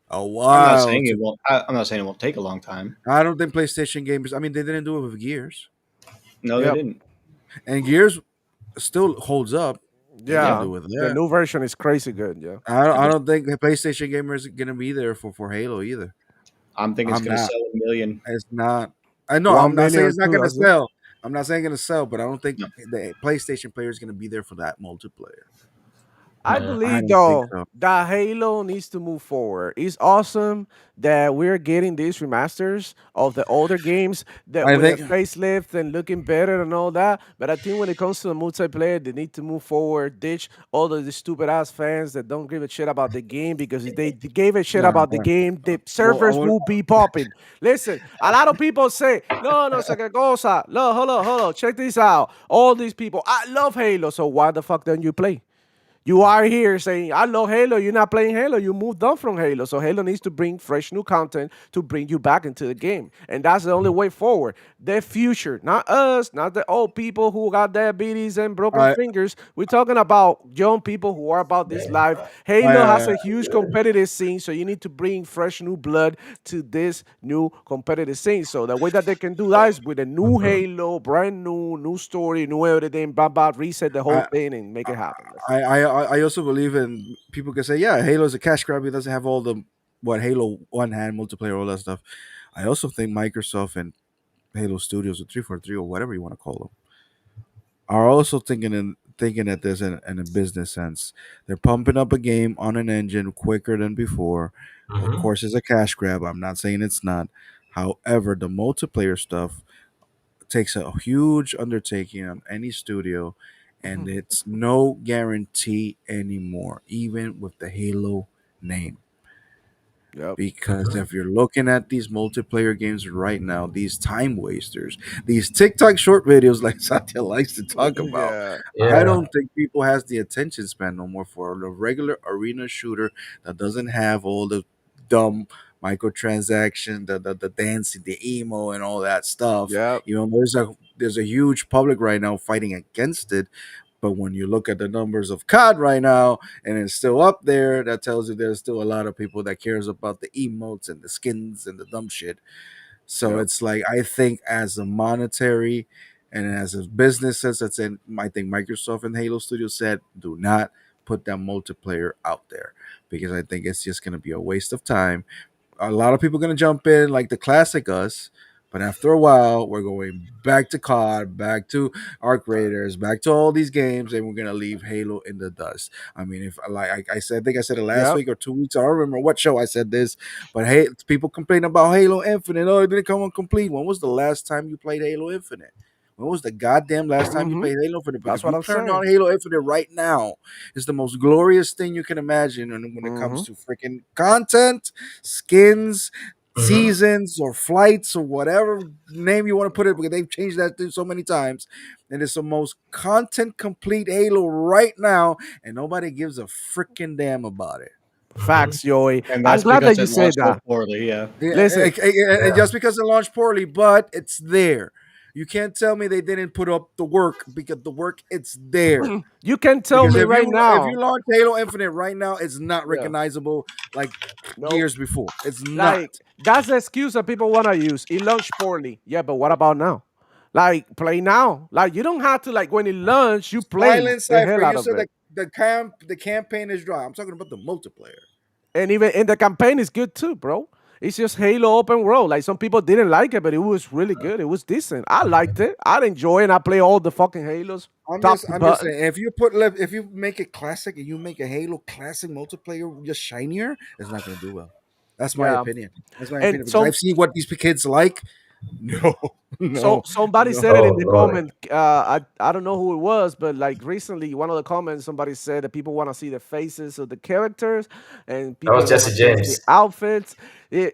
S6: A
S5: I'm not
S6: while
S5: saying it
S6: to.
S5: won't. I'm not saying it won't take a long time.
S6: I don't think PlayStation gamers. I mean, they didn't do it with Gears,
S5: No, they
S4: Yep.
S5: didn't.
S6: and Gears still holds up. They didn't
S5: Yeah,
S4: Yeah.
S6: do it with
S4: The
S6: that.
S4: new version is crazy good. Yeah.
S5: it
S6: I
S5: was.
S6: don't think the PlayStation gamers are gonna be there for Halo either.
S5: I'm thinking it's
S6: I'm
S5: going to
S6: not.
S5: sell a million.
S6: It's not. I know. I'm
S4: One
S6: not saying
S4: million
S6: it's not
S4: too.
S6: gonna
S4: That's it.
S6: sell. I'm not saying gonna sell, but I don't think
S5: No.
S6: the PlayStation player is gonna be there for that multiplayer.
S4: I
S5: No.
S6: I
S4: believe
S6: don't think
S4: though
S6: so.
S4: that Halo needs to move forward. It's awesome that we're getting these remasters of the older games that
S6: I
S4: with a
S6: think.
S4: facelift and looking better and all that. But I think when it comes to the multiplayer, they need to move forward, ditch all of the stupid ass fans that don't give a shit about the game because if they gave a shit
S6: Nah,
S4: about the
S6: nah.
S4: game, the
S6: Well, I
S4: servers
S6: want.
S4: will be popping. Listen, a lot of people say, no, no, second cosa. No, hold on, check this out. All these people, I love Halo, so why the fuck don't you play? You are here saying, I love Halo. You're not playing Halo. You moved on from Halo. So Halo needs to bring fresh new content to bring you back into the game. And that's the only way forward. The future, not us, not the old people who got diabetes and broken
S6: I.
S4: fingers. We're talking about young people who are about this life. Halo has
S6: I.
S4: a huge competitive scene. So you need to bring fresh new blood to this new competitive scene. So the way that they can do that is with a new
S1: Mhm.
S4: Halo, brand new story, new everything, blah, blah, reset the whole
S6: I.
S4: thing and make it happen.
S6: I also believe in people can say, yeah, Halo's a cash grab. It doesn't have all the what Halo one had multiplayer, all that stuff. I also think Microsoft and Halo Studios or 343 or whatever you want to call them are also thinking at this in a business sense. They're pumping up a game on an engine quicker than before. Of
S1: Hmm.
S6: course, it's a cash grab. I'm not saying it's not. However, the multiplayer stuff takes a huge undertaking on any studio, and it's no guarantee anymore, even with the Halo name.
S4: Yep.
S6: Because if you're looking at these multiplayer games right now, these time wasters, these TikTok short videos like Satya likes to talk about,
S4: Yeah.
S6: I
S1: Yeah.
S6: don't think people has the attention span no more for the regular arena shooter that doesn't have all the dumb microtransaction, the dancing, the emo, and all that stuff.
S4: Yep.
S6: You know, there's a huge public right now fighting against it. But when you look at the numbers of COD right now, and it's still up there, that tells you there's still a lot of people that cares about the emotes and the skins and the dumb shit. So
S4: Yep.
S6: it's like I think as a monetary and as a business sense, that's in I think Microsoft and Halo Studios said do not put that multiplayer out there because I think it's just gonna be a waste of time. A lot of people are gonna jump in like the classic us, but after a while, we're going back to COD, back to Arc Raiders, back to all these games, and we're gonna leave Halo in the dust. I mean, if like I said, I think I said it last
S4: Yep.
S6: week or 2 weeks. I don't remember what show I said this, but hey, people complain about Halo Infinite. Oh, it didn't come on complete. When was the last time you played Halo Infinite? When was the goddamn last time you
S4: Hmm.
S6: played Halo Infinite? But
S4: That's
S6: if
S4: what
S6: you
S4: I'm
S6: turn
S4: saying.
S6: on Halo Infinite right now, it's the most glorious thing you can imagine. And when it comes
S4: Hmm.
S6: to freaking content, skins,
S1: Hmm.
S6: seasons or flights or whatever name you want to put it because they've changed that thing so many times and it's the most content complete Halo right now and nobody gives a freaking damn about it.
S1: Hmm.
S4: Facts, Joey.
S5: And
S4: I'm
S5: that's
S4: glad that
S5: because
S4: you
S5: it
S4: said
S5: launched so
S4: that.
S5: poorly. Yeah.
S6: Yeah,
S4: Listen,
S6: and
S1: Yeah.
S6: just because it launched poorly, but it's there. You can't tell me they didn't put up the work because the work it's there.
S4: you can tell
S6: Because
S4: me
S6: if
S4: right
S6: you
S4: now.
S6: launch Halo Infinite right now, it's not
S4: Yeah.
S6: recognizable like
S4: Nope.
S6: years before. It's
S4: Like
S6: not.
S4: that's the excuse that people want to use. It launched poorly. Yeah, but what about now? Like play now. Like you don't have to like when it launched, you play
S6: Silent
S4: the
S6: Cipher,
S4: hell out
S6: you
S4: of
S6: said
S4: it.
S6: that the campaign is dry. I'm talking about the multiplayer.
S4: And even in the campaign is good too, bro. It's just Halo open world. Like some people didn't like it, but it was really good. It was decent. I liked it. I'd enjoy it. And I play all the fucking Halos, top to
S6: I'm just
S4: button.
S6: saying if you make it classic and you make a Halo classic multiplayer just shinier, it's not gonna do well. That's my
S4: Yeah.
S6: opinion. That's my
S4: And
S6: opinion because
S4: some
S6: I've seen what these kids like. No,
S4: so
S6: no,
S4: somebody
S6: no.
S4: said it in
S1: Oh
S4: the
S1: Lord,
S4: comment. I don't know who it was, but like recently, one of the comments somebody said that people want to see the faces of the characters, and
S1: that
S4: people
S1: was
S4: want to
S1: Jesse
S4: see the
S1: James.
S4: outfits.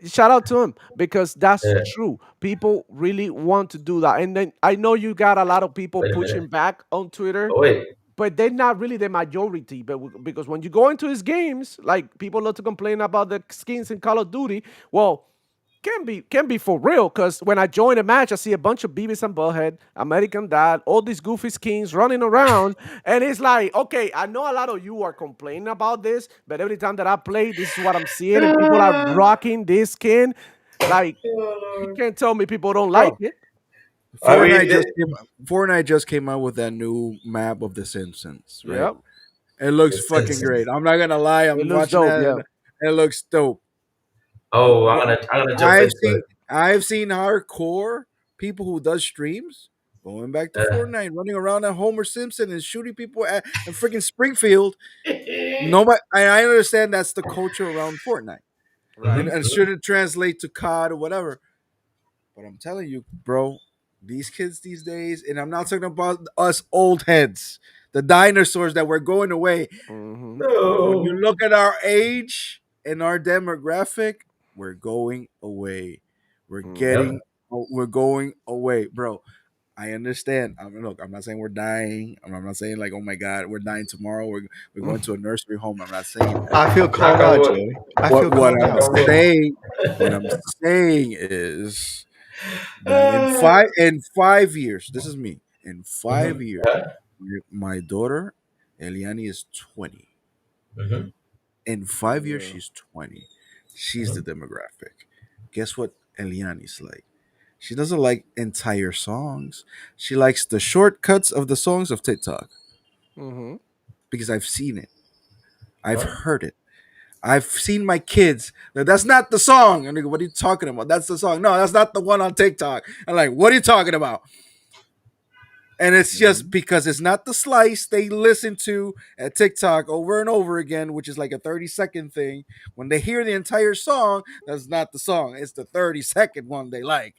S4: Shout out to him because that's
S1: Yeah.
S4: true. People really want to do that, and then I know you got a lot of people
S1: Wait a minute.
S4: pushing back on Twitter,
S1: Oh wait.
S4: but they're not really the majority. But because when you go into his games, like people love to complain about the skins in Call of Duty. Well, can be for real because when I join a match, I see a bunch of Beavis and Butthead, American Dad, all these goofy skins running around, and it's like, okay, I know a lot of you are complaining about this, but every time that I play, this is what I'm seeing, and people are rocking this skin. Like, you can't tell me people don't like
S6: Bro,
S4: it.
S1: I mean,
S6: Fortnite just came out with that new map of the Simpsons, right?
S4: Yep,
S6: It looks
S1: it's
S6: fucking great.
S1: Simpsons.
S6: I'm not gonna lie,
S4: it
S6: I'm
S4: looks
S6: watching
S4: dope.
S6: that
S4: Yeah.
S6: and it looks dope.
S1: Oh, I'm gonna jump
S6: I've
S1: into
S6: seen
S1: it.
S6: I've seen hardcore people who does streams going back to Fortnite, running around at Homer Simpson and shooting people at and freaking Springfield. Nobody, I understand that's the culture around Fortnite,
S4: Right.
S6: and shouldn't translate to COD or whatever. But I'm telling you, bro, these kids these days, and I'm not talking about us old heads, the dinosaurs that were going away.
S4: Hmm.
S6: When you
S1: No.
S6: look at our age and our demographic, we're going away. We're
S4: Hmm.
S6: getting,
S1: Yep.
S6: we're going away, bro. I understand. I mean, look, I'm not saying we're dying. I'm not saying like, oh my god, we're dying tomorrow. We're going to a nursery home. I'm not saying that.
S5: I feel
S1: Knock
S5: called
S1: on
S5: out,
S1: wood.
S5: Joey. I
S6: What
S5: feel
S6: what
S5: called
S6: I'm
S1: Knock
S5: out.
S1: on wood.
S6: saying, what I'm saying is that in 5 years, this is me. In five
S1: Mhm.
S6: years,
S1: Yeah.
S6: my daughter Eliani is 20.
S1: Mhm.
S6: In 5 years,
S4: Yeah.
S6: she's 20. She's the
S1: Mhm.
S6: demographic. Guess what Eliani's like? She doesn't like entire songs. She likes the shortcuts of the songs of TikTok
S4: Hmm.
S6: because I've seen it. I've
S1: What?
S6: heard it. I've seen my kids. That's not the song. And they go, what are you talking about? That's the song. No, that's not the one on TikTok. I'm like, what are you talking about? And it's just
S4: Mhm.
S6: because it's not the slice they listen to at TikTok over and over again, which is like a 30-second thing. When they hear the entire song, that's not the song. It's the 30-second one they like.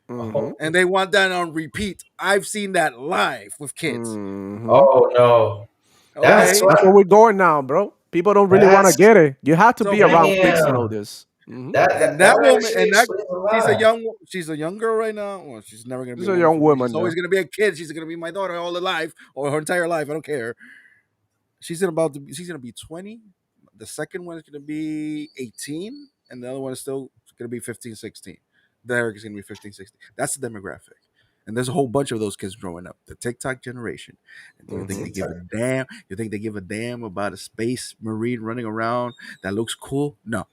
S4: Mhm.
S1: Oh,
S6: And they want that on repeat. I've seen that live with kids.
S4: Mhm.
S1: oh no. That's
S6: Okay.
S4: That's
S1: what.
S4: where we're going now, bro. People don't really want to
S1: That's
S4: get it. You have to
S6: So
S4: be around kids to know
S1: damn.
S4: this. Mhm.
S6: and that woman
S1: Actually
S6: and that
S1: explains a
S6: she's a
S1: lot.
S6: young girl right now. Well, she's never gonna be
S4: She's
S6: a
S4: a
S6: woman
S4: young
S6: for me. She's
S4: woman
S6: always
S4: now.
S6: gonna be a kid. She's gonna be my daughter all her life or her entire life. I don't care. She's gonna be 20. The second one is gonna be 18, and the other one is still gonna be 15, 16. Derek is gonna be 15, 16. That's the demographic. And there's a whole bunch of those kids growing up, the TikTok generation. And do you think they
S4: Mhm.
S6: give a damn? You think they give a damn about a space marine running around that looks cool? No.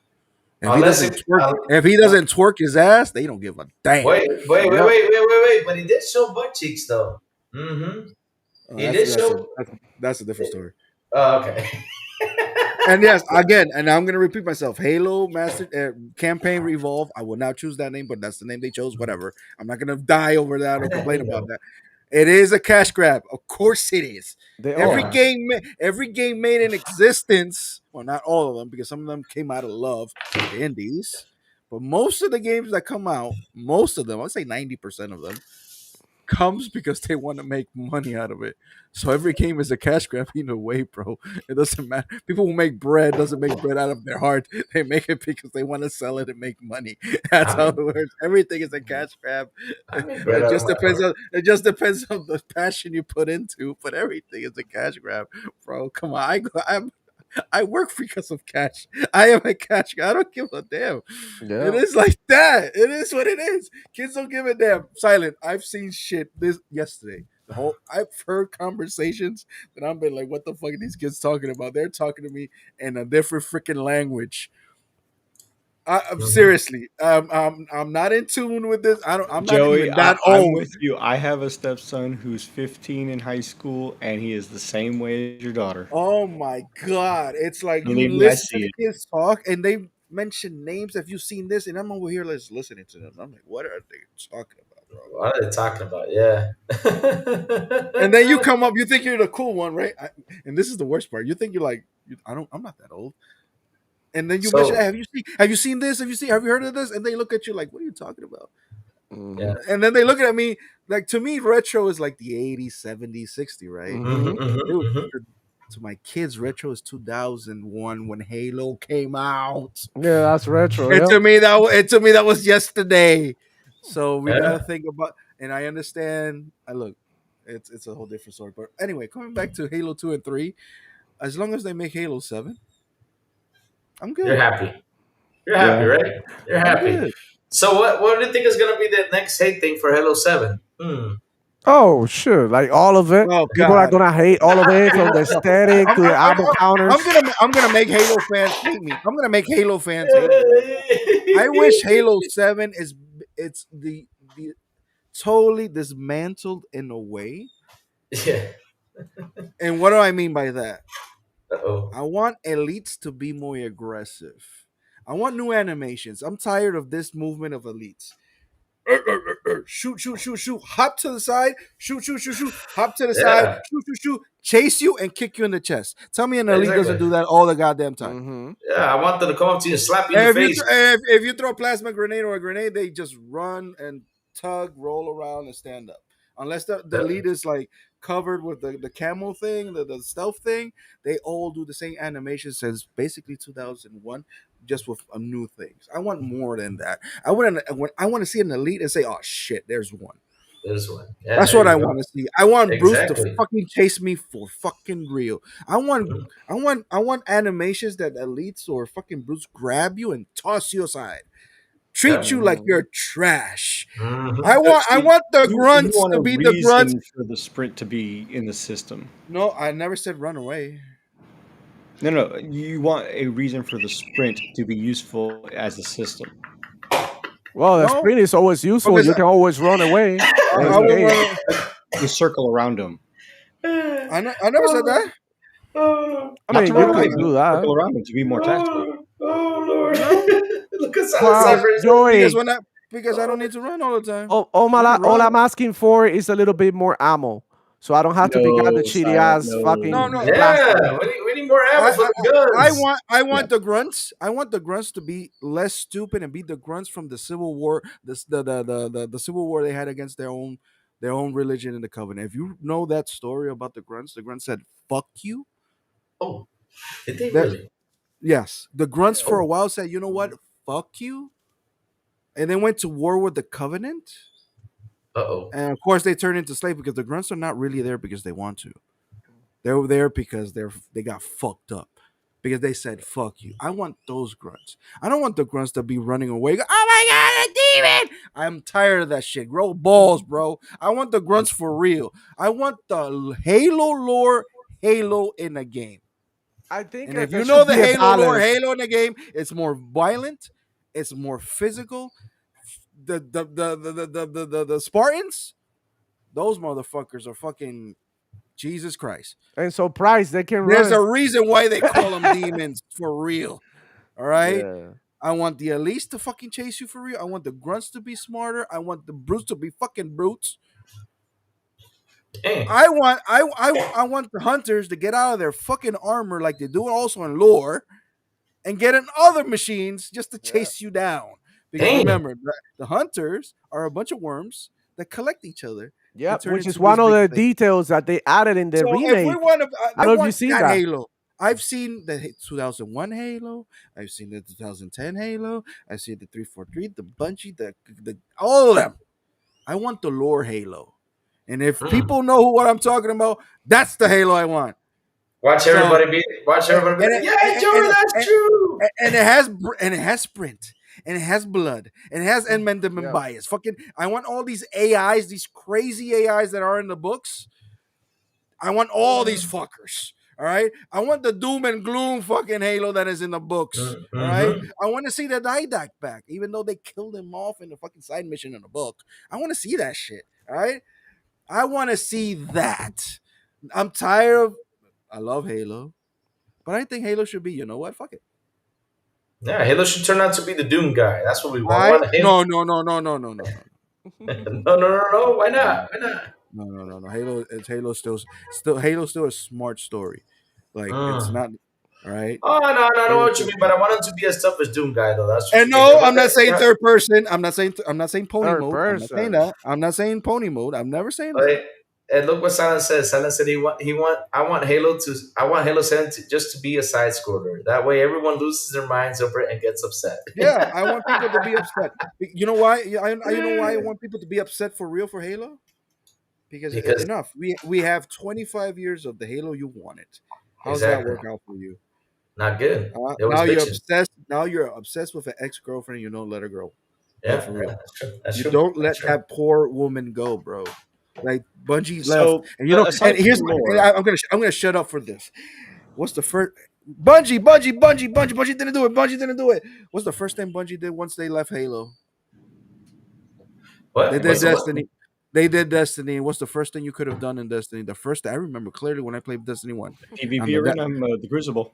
S1: Unless it,
S6: If he doesn't twerk his ass, they don't give a damn.
S4: Yep.
S1: But he did show butt cheeks though. Mm-hmm.
S6: Oh,
S1: He did
S6: that's
S1: show.
S6: that's a different story.
S1: Oh, okay.
S6: And yes, again, and I'm gonna repeat myself. Halo Master Campaign Revolve. I will not choose that name, but that's the name they chose. Whatever. I'm not gonna die over that or complain about
S1: No.
S6: that. It is a cash grab. Of course, it is.
S4: They
S6: Every
S4: are.
S1: Yeah.
S6: game, every game made in existence. Well, not all of them, because some of them came out of love, like the indies. But most of the games that come out, most of them, I'd say 90% of them, comes because they want to make money out of it. So every game is a cash grab either way, bro. It doesn't matter. People who make bread doesn't make bread out of their heart. They make it because they want to sell it and make money. That's
S1: I
S6: how it
S1: mean,
S6: works. Everything is a cash grab.
S1: I mean, bread out of my heart.
S6: It just depends on the passion you put into. But everything is a cash grab, bro. Come on, I work because of cash. I am a cash guy. I don't give a damn. It
S4: Yeah.
S6: is like that. It is what it is. Kids don't give a damn. Silent. I've seen shit this yesterday. I've heard conversations that I've been like, what the fuck are these kids talking about? They're talking to me in a different freaking language. I'm
S1: Mhm.
S6: seriously. I'm not in tune with this. I'm not
S5: Joey,
S6: even that
S5: I'm
S6: old.
S5: with you. I have a stepson who's 15 in high school, and he is the same way as your daughter.
S6: Oh my god! It's like you
S5: Believe me, I
S6: listen to
S5: see
S6: the
S5: it.
S6: kids talk, and they mention names. Have you seen this? And I'm over here just listening to them. I'm like, what are they talking about, bro?
S1: What are they talking about? Yeah.
S6: And then you come up, you think you're the cool one, right? And this is the worst part. You think you're like, I'm not that old. And then you mention, hey,
S1: So
S6: have you seen this? Have you heard of this? And they look at you like, what are you talking about?
S1: yeah.
S4: Mhm.
S6: And then they look at me like, to me, retro is like the 80s, 70s, 60, right?
S1: Hmm,
S4: Mhm.
S1: hmm,
S6: Dude,
S1: hmm.
S6: to my kids, retro is 2001 when Halo came out.
S4: Yeah, that's retro.
S6: And
S4: Yep.
S6: to me that was yesterday. So we gotta
S1: Yeah.
S6: think about. And I understand. I look, it's a whole different story. But anyway, coming back to Halo 2 and 3, as long as they make Halo 7, I'm
S1: You're
S6: good.
S1: happy. You're happy,
S4: Yeah.
S1: right? You're
S6: I'm
S1: happy.
S6: good.
S1: So what do you think is gonna be the next hate thing for Halo 7? Hmm.
S4: Oh, sure. Like all of it.
S6: Oh
S4: People are
S6: God.
S4: gonna hate all of it from the
S6: No,
S4: aesthetic
S6: I'm,
S4: to the
S6: I'm,
S4: album counters.
S6: I'm gonna make Halo fans hate me. I'm gonna make Halo fans hate me right now. I wish Halo 7 is it's the totally dismantled in a way.
S1: Yeah.
S6: And what do I mean by that?
S1: Uh-oh.
S6: I want elites to be more aggressive. I want new animations. I'm tired of this movement of elites. Shoot, shoot, shoot, shoot. Hop to the side. Shoot, shoot, shoot, shoot. Hop to the side.
S1: Yeah.
S6: Shoot, shoot, shoot. Chase you and kick you in the chest. Tell me an elite doesn't
S1: Exactly.
S6: do that all the goddamn time.
S4: Mm-hmm.
S1: Yeah. I want them to come up to you and slap you in
S6: And
S1: the
S6: if you
S1: face.
S6: if you throw a plasma grenade or a grenade, they just run and tug, roll around, and stand up. Unless the
S1: Yeah.
S6: lead is like covered with the camo thing, the stealth thing, they all do the same animation since basically 2001, just with new things. I want more than that. I want to see an elite and say, "Oh shit, there's one."
S1: There's one. Yeah.
S6: That's
S1: There
S6: what I
S1: you
S6: want
S1: go.
S6: to see. I want Bruce to
S1: Exactly.
S6: fucking chase me for fucking real. I want
S1: Mhm.
S6: I want animations that elites or fucking Bruce grab you and toss you aside. Treat
S1: Yeah.
S6: you like
S4: Mm-hmm.
S6: you're trash.
S1: Hmm.
S6: I
S5: See,
S6: want the
S5: you
S6: grunts
S5: want
S6: to
S5: a
S6: be the grunts.
S5: reason for the sprint to be in the system.
S6: No, I never said run away.
S5: No, no, you want a reason for the sprint to be useful as a system.
S4: Well, the
S6: No,
S4: sprint is always useful.
S6: because
S4: You can always run away and
S6: I will
S4: escape.
S6: run.
S5: You circle around them.
S6: I never said that.
S4: I
S5: Not to
S4: mean, you
S5: run away,
S4: could
S5: but
S4: do
S5: to
S4: that.
S5: circle around them to be more tactical.
S1: Oh Lord!
S6: No,
S1: Look at Silent
S4: Well,
S6: because
S1: Cyphers.
S6: because
S4: Joey,
S6: when I because I don't need to run all the time.
S4: all,
S6: I can
S4: all
S6: run.
S4: I'm asking for is a little bit more ammo. so I don't have to pick out the
S5: No,
S4: shitty
S5: Silent,
S4: ass
S6: No,
S5: no.
S4: fucking
S6: no.
S1: Yeah,
S4: plastic.
S1: we need more ammo
S6: I,
S1: for
S6: I
S1: the
S6: I
S1: guns.
S6: want I
S5: Yeah.
S6: want the grunts. I want the grunts to be less stupid and be the grunts from the Civil War. The Civil War they had against their own religion in the Covenant. If you know that story about the grunts said "fuck you."
S1: Oh, did they
S6: That
S1: really?
S6: yes, the grunts for a
S1: Oh,
S6: while said, "You know what? Fuck you," and they went to war with the Covenant.
S1: uh-oh.
S6: And of course, they turned into slaves because the grunts are not really there because they want to. They're there because they got fucked up because they said fuck you. I want those grunts. I don't want the grunts to be running away. Oh my god, a demon! I'm tired of that shit. Grow balls, bro. I want the grunts for real. I want the Halo lore Halo in the game.
S4: I think
S6: And if
S4: there
S6: you know
S4: should
S6: the
S4: be a
S6: Halo lore
S4: balance.
S6: Halo in the game, it's more violent, it's more physical. The Spartans, those motherfuckers are fucking Jesus Christ.
S4: And so price they can
S6: There's
S4: run.
S6: a reason why they call them demons for real. All right.
S4: Yeah.
S6: I want the elites to fucking chase you for real. I want the grunts to be smarter. I want the brutes to be fucking brutes.
S1: Dang.
S6: I want the hunters to get out of their fucking armor like they do also in lore and get in other machines just to
S4: Yeah.
S6: chase you down. Because
S1: Dang.
S6: remember, the hunters are a bunch of worms that collect each other and
S4: Yep,
S6: turn
S4: which is
S6: into
S4: one
S6: these
S4: of
S6: big
S4: the
S6: things.
S4: details that they added in the
S6: So if we
S4: remake.
S6: want to,
S4: I
S6: I
S4: don't know if
S6: want
S4: you've seen
S6: that
S4: that.
S6: Halo. I've seen the 2001 Halo. I've seen the 2010 Halo. I've seen the 343, the Bungie, the all of them. I want the lore Halo. And if
S1: Mm.
S6: people know what I'm talking about, that's the Halo I want.
S1: Watch
S6: So
S1: everybody be. Watch
S6: and
S1: everybody be
S6: and
S1: like,
S6: it,
S1: yeah, Joey, that's
S6: and,
S1: true.
S6: and it has sprint and it has blood and it has amendment and
S4: Yep.
S6: bias. Fucking, I want all these AIs, these crazy AIs that are in the books. I want all these fuckers. All right. I want the doom and gloom fucking Halo that is in the books. All right.
S1: Mm-hmm.
S6: I want to see the Didac back, even though they killed him off in the fucking side mission in the book. I want to see that shit. All right. I want to see that. I'm tired of. I love Halo, but I think Halo should be. You know what? Fuck it.
S1: Yeah, Halo should turn out to be the Doom guy. That's what we want. We
S6: I
S1: want him.
S6: no no no no no no no no
S1: No. Why
S6: no
S1: not? Why not?
S6: no. Halo still Halo still a smart story. Like it's
S1: Mm.
S6: not. All right.
S1: Oh no, I know
S6: Halo
S1: what you
S6: still
S1: mean, but I want him to be as tough as Doom guy though. That's what
S6: And
S1: you think.
S6: no, I'm not saying third person. I'm not saying pony
S4: Third
S6: mode. I'm not saying
S4: person.
S6: that. I'm not saying pony mode. I'm never saying that.
S1: Like, and look what Silent says. Silent said I want Halo 7 to just to be a side scroller. That way everyone loses their minds over it and gets upset.
S6: Yeah, I want people to be upset. You know why? You know why I want people to be upset for real for Halo? Because
S1: Because
S6: enough. We have 25 years of the Halo you wanted. How's that
S1: exactly.
S6: work out for you?
S1: Not good. They always
S6: Now you're
S1: bitching.
S6: obsessed. Now you're obsessed with an ex girlfriend. You don't let her go. Like
S1: Yeah,
S6: for
S1: yeah,
S6: real.
S1: that's true. That's
S6: You
S1: true.
S6: don't
S1: That's
S6: let
S1: true.
S6: that poor woman go, bro. Like Bungie left,
S5: So,
S6: and you know.
S5: aside
S6: And
S5: from
S6: here's
S5: lore,
S6: I'm gonna shut up for this. What's the first? Bungie didn't do it. Bungie didn't do it. What's the first thing Bungie did once they left Halo? They
S1: What?
S6: did
S1: What's the what?
S6: Destiny. They did Destiny. What's the first thing you could have done in Destiny? The first I remember clearly when I played Destiny 1.
S5: PvP
S6: The
S5: arena, the Crucible.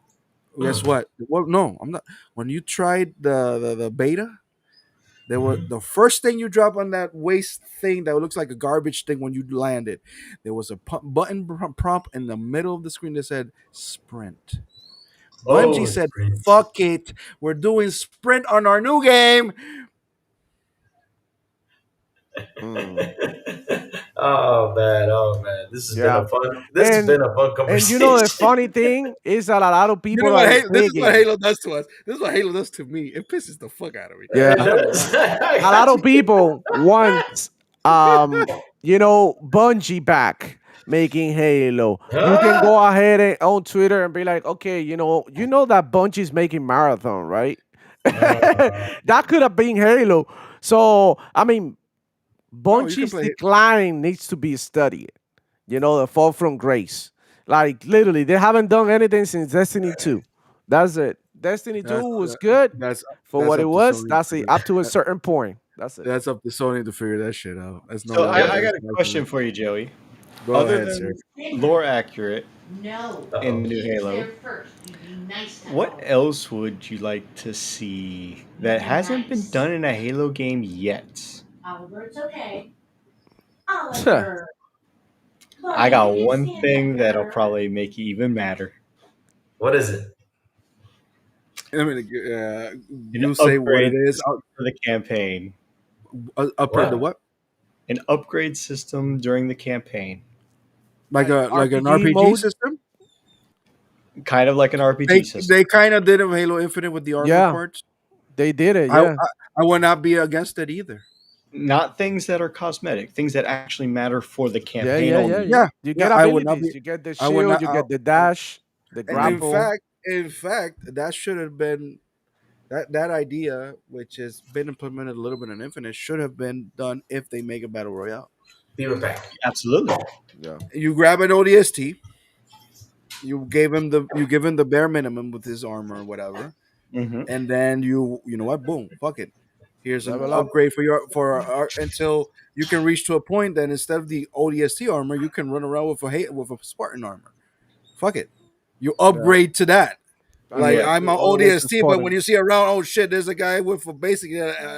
S6: guess what? Well, no, I'm not. When you tried the beta, there was the first thing you drop on that waste thing that looks like a garbage thing when you landed. There was a button prompt in the middle of the screen that said sprint. Bungie
S1: Oh,
S6: said,
S1: sprint.
S6: "Fuck it, we're doing sprint on our new game."
S4: Mm.
S1: Oh man, this has been
S4: Yeah.
S1: a fun. This has
S4: And
S1: been a fun
S4: and you know the
S1: conversation.
S4: funny thing is that a lot of
S6: You
S4: people
S6: know what?
S4: are
S6: This is what
S4: digging.
S6: Halo does to us. This is what Halo does to me. It pisses the fuck out of me.
S4: Yeah.
S6: I don't know
S1: Does.
S6: why.
S1: I
S4: A lot
S1: got
S4: of
S1: you.
S4: people want Bungie back making Halo. You can
S1: Huh?
S4: go ahead and on Twitter and be like, okay, you know that Bungie's making Marathon, right?
S1: Uh,
S4: That could have been Halo. So I mean,
S6: No, you can
S4: Bungie's
S6: play.
S4: decline needs to be studied. The fall from grace. Like literally, they haven't done anything since Destiny 2. That's it. Destiny 2
S6: That's
S4: was good
S6: that's
S4: for
S6: that's
S4: what it
S6: up to
S4: was.
S6: Sony.
S4: That's it. Up to a certain point. That's it.
S6: That's up to Sony to figure that shit out. That's no
S5: So,
S6: longer.
S5: I
S1: Yep.
S5: got a question for you, Joey.
S6: Go
S5: Other
S6: ahead, sir.
S5: than lore accurate
S3: No.
S5: in the new
S3: He's
S5: Halo,
S3: there first. You be nice to
S5: what
S3: Oliver.
S5: else would you like to see that hasn't been done in a Halo game yet?
S3: Oliver, it's okay. Oliver.
S5: I got one thing that'll probably make you even madder.
S1: What is it?
S6: I mean,
S5: An
S6: you say what it
S5: upgrade
S6: is.
S5: system for the campaign.
S6: Upgrade the
S1: What?
S6: what?
S5: An upgrade system during the campaign.
S4: Like
S6: Like an
S4: RPG
S6: RPG
S4: mode.
S6: system.
S5: Kind of like an RPG system.
S6: They kind of did it with Halo Infinite with the armor
S4: Yeah,
S6: parts.
S4: they did it.
S6: I,
S4: Yeah,
S6: I I would not be against it either.
S5: Not things that are cosmetic, things that actually matter for the
S4: yeah,
S5: campaign
S4: yeah, yeah,
S5: only.
S4: yeah.
S6: Yeah,
S4: You
S6: yeah,
S4: get
S6: I would not
S4: abilities.
S6: be.
S4: You get the
S6: I would
S4: shield.
S6: not.
S4: You get the dash, the grapple.
S6: In fact, that should have been that idea, which has been implemented a little bit in Infinite, should have been done if they make a battle royale.
S1: Be right back.
S5: Absolutely.
S4: Yeah.
S6: You grab an ODST, you give him the bare minimum with his armor or whatever,
S5: Hmm.
S6: and then you know what? Boom, fuck it. Here's an
S4: Level up.
S6: upgrade for until you can reach to a point that instead of the ODST armor, you can run around with a Spartan armor. Fuck it. You
S4: Yeah.
S6: upgrade to that.
S4: I
S6: Like
S4: mean,
S5: Yeah.
S6: I'm an
S4: always
S6: ODST, but
S4: important.
S6: when you see around, oh shit, there's a guy with a basic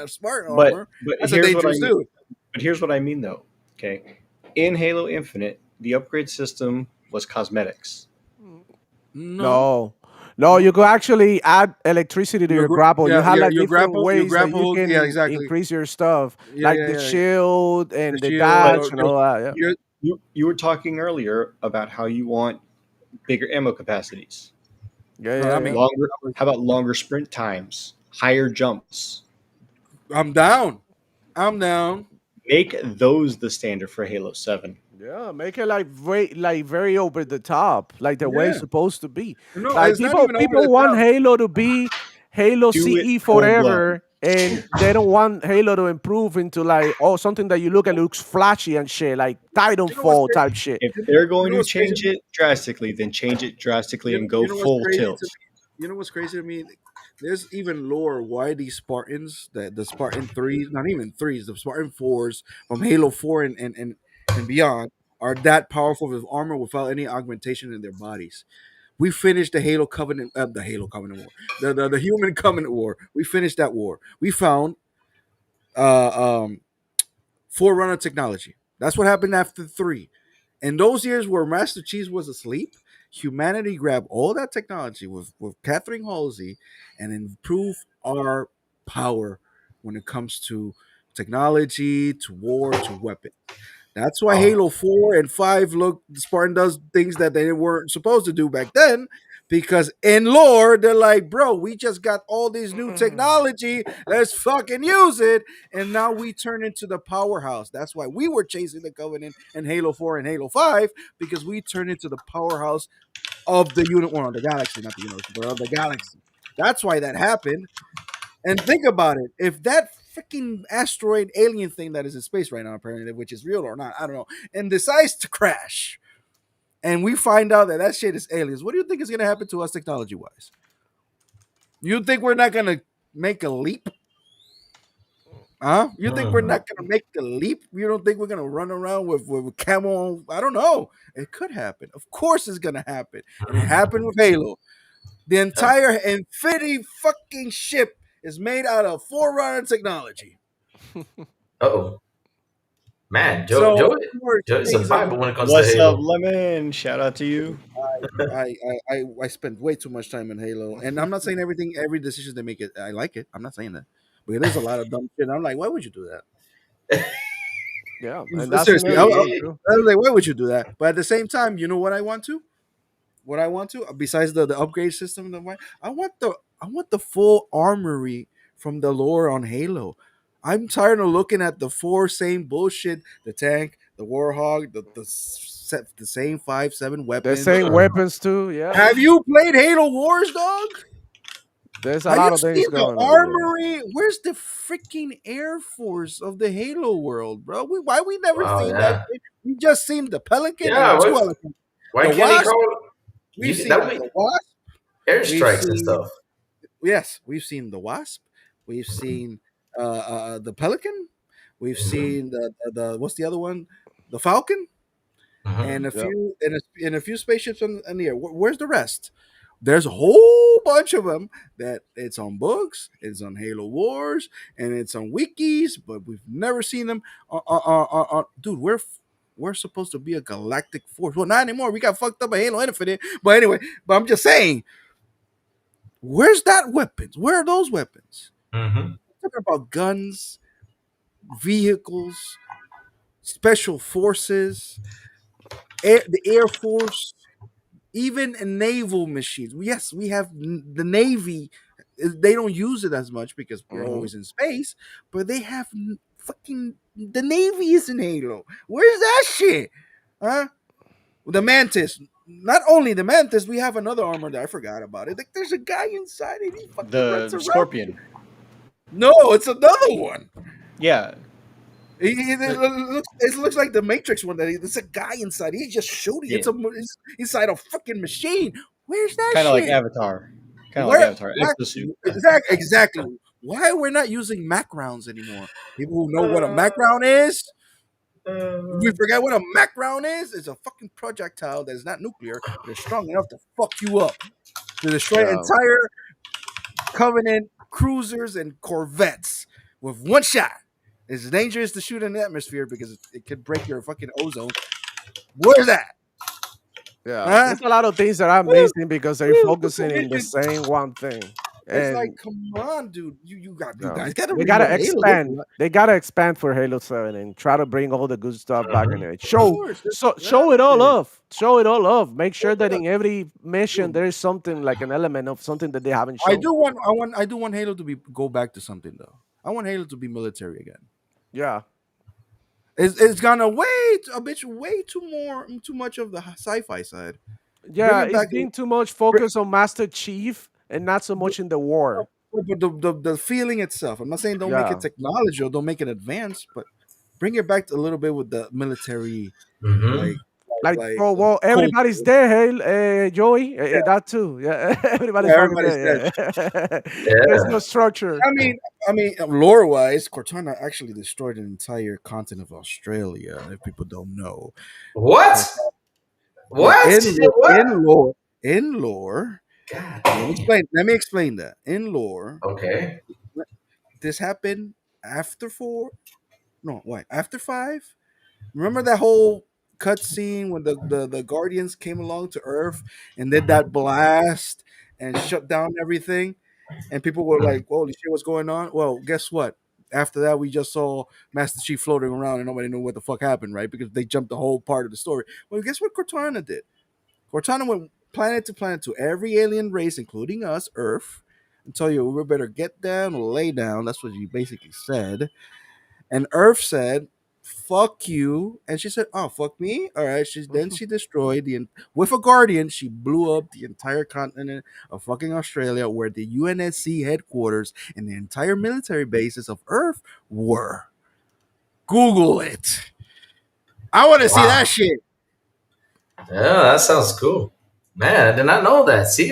S6: Spartan
S5: But
S6: armor.
S5: but
S6: That's a
S5: here's what I
S6: dangerous
S5: mean.
S6: dude.
S5: But here's what I mean though. Okay. In Halo Infinite, the upgrade system was cosmetics.
S6: No,
S4: No, no, you could actually add electricity to your grapple. You have like
S6: you
S4: different
S6: grapple, you
S4: ways that you
S6: grapple. Yeah,
S4: can
S6: exactly.
S4: increase your stuff,
S6: Yeah,
S4: like
S6: yeah,
S4: the
S6: yeah.
S4: shield
S6: The
S4: and the
S6: shield,
S4: dash and all that. Yeah,
S6: you're,
S5: You were talking earlier about how you want bigger ammo capacities,
S4: yeah,
S6: no,
S4: yeah,
S6: I
S4: yeah.
S6: mean,
S5: longer. How about longer sprint times, higher jumps?
S6: I'm down. I'm down.
S5: Make those the standard for Halo 7.
S4: Yeah, make it like very over the top, like the way it's
S6: Yeah.
S4: supposed to be.
S6: No,
S4: Like
S6: it's not even over the
S4: people want
S6: top.
S4: Halo to be Halo
S5: Do it
S4: CE
S5: full blown.
S4: forever, and they don't want Halo to improve into like something that you look at looks flashy and shit, like
S6: You know what's
S4: Titanfall
S6: crazy?
S4: type shit.
S5: If they're
S6: You
S5: going
S6: know
S5: to
S6: what's crazy?
S5: change it drastically, then change it drastically and go
S6: You know what's
S5: full
S6: crazy to
S5: tilt.
S6: me? You know what's crazy to me? There's even lore why these Spartans, the Spartan threes, not even threes, the Spartan fours from Halo 4 and beyond are that powerful with armor without any augmentation in their bodies. We finished the Halo Covenant War, the Human Covenant War. We finished that war. We found uh, Forerunner technology. That's what happened after 3. In those years where Master Chief was asleep, humanity grabbed all that technology with Catherine Halsey and improved our power when it comes to technology, to war, to weapons. That's why
S1: Oh,
S6: Halo 4 and 5 look Spartan does things that they weren't supposed to do back then. Because in lore, they're like, bro, we just got all this new technology. Let's fucking use it. And now we turn into the powerhouse. That's why we were chasing the Covenant in Halo 4 and Halo 5, because we turned into the powerhouse of the unit, or the galaxy, not the universe, but of the galaxy. That's why that happened. And think about it. If that freaking asteroid alien thing that is in space right now, apparently, which is real or not, I don't know, and decides to crash, and we find out that that shit is aliens, what do you think is going to happen to us technology wise? You think we're not going to make a leap? Huh? You think we're
S1: mm.
S6: not going to make the leap? You don't think we're going to run around with camo? I don't know. It could happen. Of course it's going to happen. And it happened with Halo. The entire Infinity fucking ship is made out of Forerunner technology.
S1: Oh, man,
S6: So
S1: Joe,
S6: of course
S1: Joe is a
S6: things are
S1: Bible
S6: going.
S1: when it comes to
S5: What's up,
S1: Halo.
S5: Lemon? Shout out to you.
S6: I spend way too much time in Halo, and I'm not saying every decision they make it. I like it. I'm not saying that, but there's a lot of dumb shit. I'm like, why would you do that?
S4: Yeah, and that's
S6: Seriously,
S4: inevitable too.
S6: I was like, why would you do that? But at the same time, you know what I want to? What I want to, besides the upgrade system, I want the full armory from the lore on Halo. I'm tired of looking at the 4 same bullshit: the tank, the warhog, the same 5-7
S4: The
S6: weapons.
S4: same weapons too. Yeah,
S6: Have you played Halo Wars, dog?
S4: there's a
S6: Have you
S4: lot of
S6: seen
S4: things
S6: the
S4: going on. Yeah.
S6: armory? Where's the freaking Air Force of the Halo world, bro? Why we never
S1: Wow,
S6: seen that
S1: yeah.
S6: shit? We just seen the Pelican
S1: Yeah,
S6: and 2
S1: what,
S6: elephants.
S1: why
S6: The
S1: can't he
S6: Wasp,
S1: call
S6: we've
S1: that
S6: seen
S1: would
S6: the
S1: be
S6: Wasp. We've
S1: airstrikes and
S6: seen
S1: stuff?
S6: Yes, we've seen the Wasp. We've seen the Pelican. We've
S1: Hmm.
S6: seen the what's the other one? The Falcon, and
S1: Hmm.
S4: Yeah.
S6: a few spaceships in the air. Where's the rest? There's a whole bunch of them that it's on books, it's on Halo Wars, and it's on wikis, but we've never seen them. Dude, we're supposed to be a galactic force. Well, not anymore. We got fucked up by Halo Infinite. But anyway, but I'm just saying, where's that weapons? Where are those weapons?
S1: Mm-hmm.
S6: Talking about guns, vehicles, special forces, the Air Force, even naval machines. Yes, we have the Navy. They don't use it as much because we're
S4: Mhm.
S6: always in space, but they have fucking the Navy is in Halo. Where's that shit? Huh? The Mantis. Not only the Mantis, we have another armor that I forgot about it. Like there's a guy inside and he fucking runs
S5: The
S6: around.
S5: Scorpion.
S6: No, it's another one.
S5: Yeah.
S6: It looks like the Matrix one. There's a guy inside. He's just shooting.
S5: Yeah.
S6: It's inside a fucking machine. Where's that
S5: Kind of like
S6: shit?
S5: Avatar. Kind of like
S6: Where?
S5: Avatar.
S6: Why,
S5: Exosuit.
S6: exactly. Why we're not using Mac rounds anymore? People who know what a Mac round is, we forget what a Mac round is. It's a fucking projectile that is not nuclear, but it's strong enough to fuck you up, to destroy
S4: Yeah.
S6: entire Covenant cruisers and corvettes with one shot. It's dangerous to shoot in the atmosphere because it could break your fucking ozone. Where's that?
S4: Yeah,
S6: Huh?
S4: there's a lot of things that are
S6: Woo,
S4: missing because they're
S6: woo,
S4: focusing in the same one thing.
S6: It's like,
S4: And
S6: come on, dude. You
S4: yeah,
S6: guys gotta
S4: they gotta
S6: rewrite Halo.
S4: expand. They gotta expand for Halo 7 and try to bring all the good stuff back in
S1: Mm-hmm.
S4: it.
S6: Of
S4: Show,
S6: course.
S4: show it all
S6: Yeah.
S4: off. Show it all off. Make sure
S6: Show
S4: that
S6: it up.
S4: in every mission
S6: Dude,
S4: there is something like an element of something that they haven't
S6: I
S4: shown.
S6: do want Halo to go back to something though. I want Halo to be military again.
S4: Yeah,
S6: It's gone way too much of the sci-fi side. Bring
S4: yeah.
S6: it
S4: It's
S6: back.
S4: been too much focus on Master Chief and not so much in the war.
S6: But the feeling itself. I'm not saying don't make it
S4: Yeah.
S6: technology or don't make it advanced, but bring it back a little bit with the military,
S1: Mm-hmm.
S6: like
S4: Like,
S6: like
S4: oh well,
S6: cold.
S4: everybody's there. Hey, Joey,
S6: Yeah,
S4: that too. Yeah, everybody's fucking
S6: everybody's dead.
S4: there. Yeah, there's no
S1: Yeah.
S4: structure.
S6: I mean, lore wise, Cortana actually destroyed an entire continent of Australia. If people don't know,
S1: What?
S6: yeah,
S1: What? She did what?
S6: in lore.
S1: God
S6: Let me
S1: damn.
S6: explain. Let me explain that. In lore,
S1: Okay.
S6: this happened after four. No, wait, after five. Remember that whole cutscene when the Guardians came along to Earth and did that blast and shut down everything, and people were like, "Holy shit, what's going on?" Well, guess what? After that, we just saw Master Chief floating around and nobody knew what the fuck happened, right? Because they jumped the whole part of the story. Well, guess what Cortana did? Cortana went planet to every alien race, including us, Earth, and tell you we better get down or lay down. That's what you basically said. And Earth said, "Fuck you," and she said, "Oh, fuck me." All right. She destroyed with a Guardian. She blew up the entire continent of fucking Australia, where the UNSC headquarters and the entire military bases of Earth were. Google it. I want to see
S1: Wow.
S6: that shit.
S1: Yeah, that sounds cool. Man, I did not know that. See,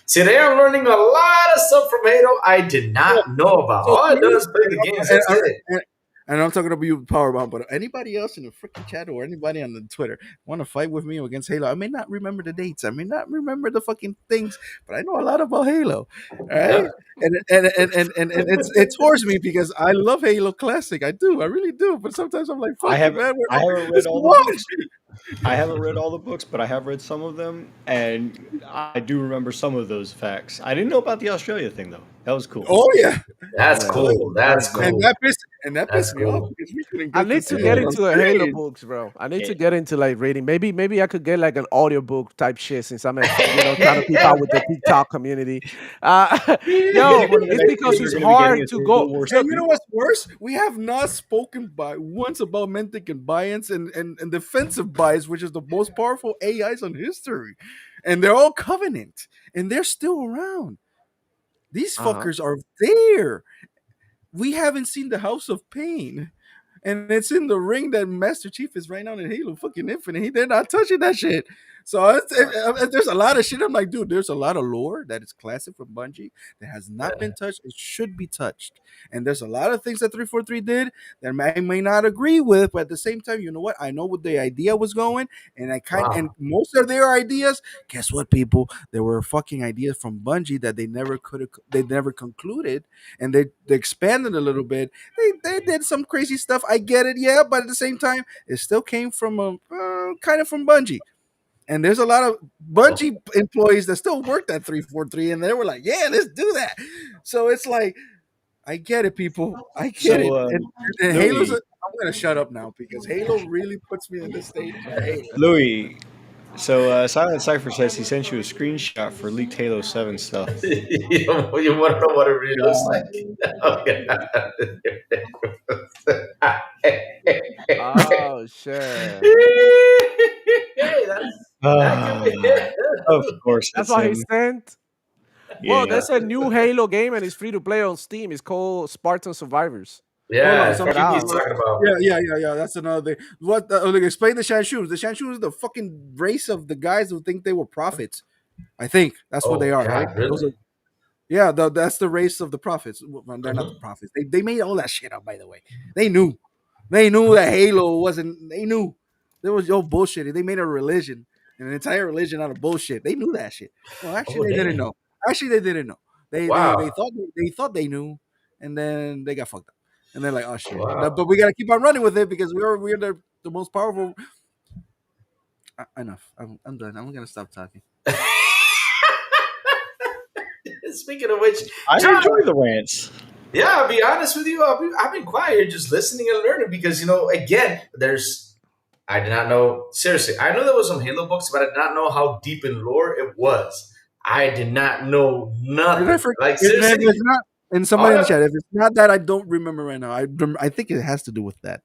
S1: today I'm learning a lot of stuff from Halo I did
S6: So,
S1: not know about.
S6: so
S1: All I
S6: to
S1: do
S6: you,
S1: is play the games.
S6: and,
S1: That's it.
S6: and I'm talking about you, Powerbomb, but anybody else in the freaking chat or anybody on the Twitter want to fight with me against Halo? I may not remember the dates, I may not remember the fucking things, but I know a lot about Halo. All right,
S1: Yep.
S6: and it towards me because I love Halo Classic. I do, I really do. But sometimes I'm like,
S5: I
S6: fuck you, man.
S5: I haven't read
S6: It's
S5: all the
S6: one.
S5: books. I haven't read all the books, but I have read some of them, and I do remember some of those facts. I didn't know about the Australia thing though. That was cool.
S6: Oh yeah,
S1: That's
S4: Yeah,
S6: oh
S1: cool. That's
S4: that's
S6: and
S1: cool.
S6: that
S1: That's
S6: pissed me off
S1: cool.
S6: because we couldn't
S4: I
S6: get to
S4: need to
S6: see
S4: get
S6: the
S1: Yeah.
S4: into the Halo
S6: Australians.
S4: books, bro. I need to
S5: Yeah.
S4: get into like reading. Maybe I could get like an audiobook type shit since I'm trying to keep out with the TikTok community.
S5: I
S4: Yo,
S5: think one of the
S4: it's
S5: next
S4: because
S5: things
S4: it's
S5: we're going to be getting
S4: hard
S5: is
S4: to
S5: World
S4: go.
S5: War
S6: And
S4: Look,
S6: you know
S5: II.
S6: what's worse? We have not spoken by once about Mentic and Bias and defensive bias, which is the most powerful AIs on history. And they're all Covenant. And they're still around. These
S4: uh-huh.
S6: fuckers are there. We haven't seen the House of Pain. And it's in the ring that Master Chief is right now in Halo fucking Infinite. They're not touching that shit. So there's a lot of shit. I'm like, dude, there's a lot of lore that is classic from Bungie that has not
S1: Yeah.
S6: been touched. It should be touched. And there's a lot of things that 343 did that I may not agree with, but at the same time, you know what? I know what the idea was going, and and
S1: Wow.
S6: most of their ideas, guess what, people? They were fucking ideas from Bungie that they never concluded, and they expanded a little bit. They did some crazy stuff. I get it, yeah, but at the same time, it still came from a kind of from Bungie. And there's a lot of
S1: Oh,
S6: Bungie employees that still worked at 343, and they were like, "Yeah, let's do that." So it's like, I get it, people. I get it.
S5: So,
S6: And Halo's.
S5: Louis,
S6: I'm gonna shut up now because Halo really puts me in this stage of Halo.
S5: Louis. So, Silent Cipher says he sent you a screenshot for leaked Halo 7 stuff.
S1: you want to know what it really looks like? Okay.
S4: Oh shit.
S1: Hey, that could
S5: Ah,
S1: be it.
S5: of course,
S4: That's
S5: it's
S4: why he
S5: him.
S4: sent. Well,
S5: Yeah.
S4: there's a new Halo game and it's free to play on Steam. It's called Spartan Survivors.
S6: Hold
S1: Yeah,
S6: on,
S1: I
S4: Check it
S1: think
S6: somebody.
S1: he's
S4: out.
S1: talking about.
S6: Yeah. That's another thing. What? Like, explain the Shanshus. The Shanshus is the fucking race of the guys who think they were prophets. I think that's what they
S1: Oh
S6: are, right?
S1: God,
S6: Those are.
S1: really?
S6: Yeah, that's the race of the prophets. Well, they're not the
S1: Hmm.
S6: prophets. They made all that shit up, by the way. They knew. They knew that Halo wasn't. They knew there was no bullshit. They made a religion, an entire religion out of bullshit. They knew that shit. Well,
S1: Oh
S6: actually, they didn't
S1: damn!
S6: know. Actually, they didn't know. They
S1: Wow!
S6: thought they thought they knew, and then they got fucked up. And they're like, oh shit.
S1: Wow!
S6: But we gotta keep on running with it because we're the most powerful. Enough. I'm done. I'm gonna stop talking.
S1: Speaking of which,
S5: I
S1: John,
S5: enjoy the rants.
S1: yeah, I'll be honest with you. I've been quiet, just listening and learning because again, there's. I did not know. Seriously, I knew there was some Halo books, but I did not know how deep in lore it was. I did not know
S6: If I
S1: nothing.
S6: forget,
S1: Like
S6: if
S1: seriously,
S6: it's not, and
S1: all
S6: somebody in the
S1: that.
S6: chat, if it's not that, I don't remember right now. I think it has to do with that.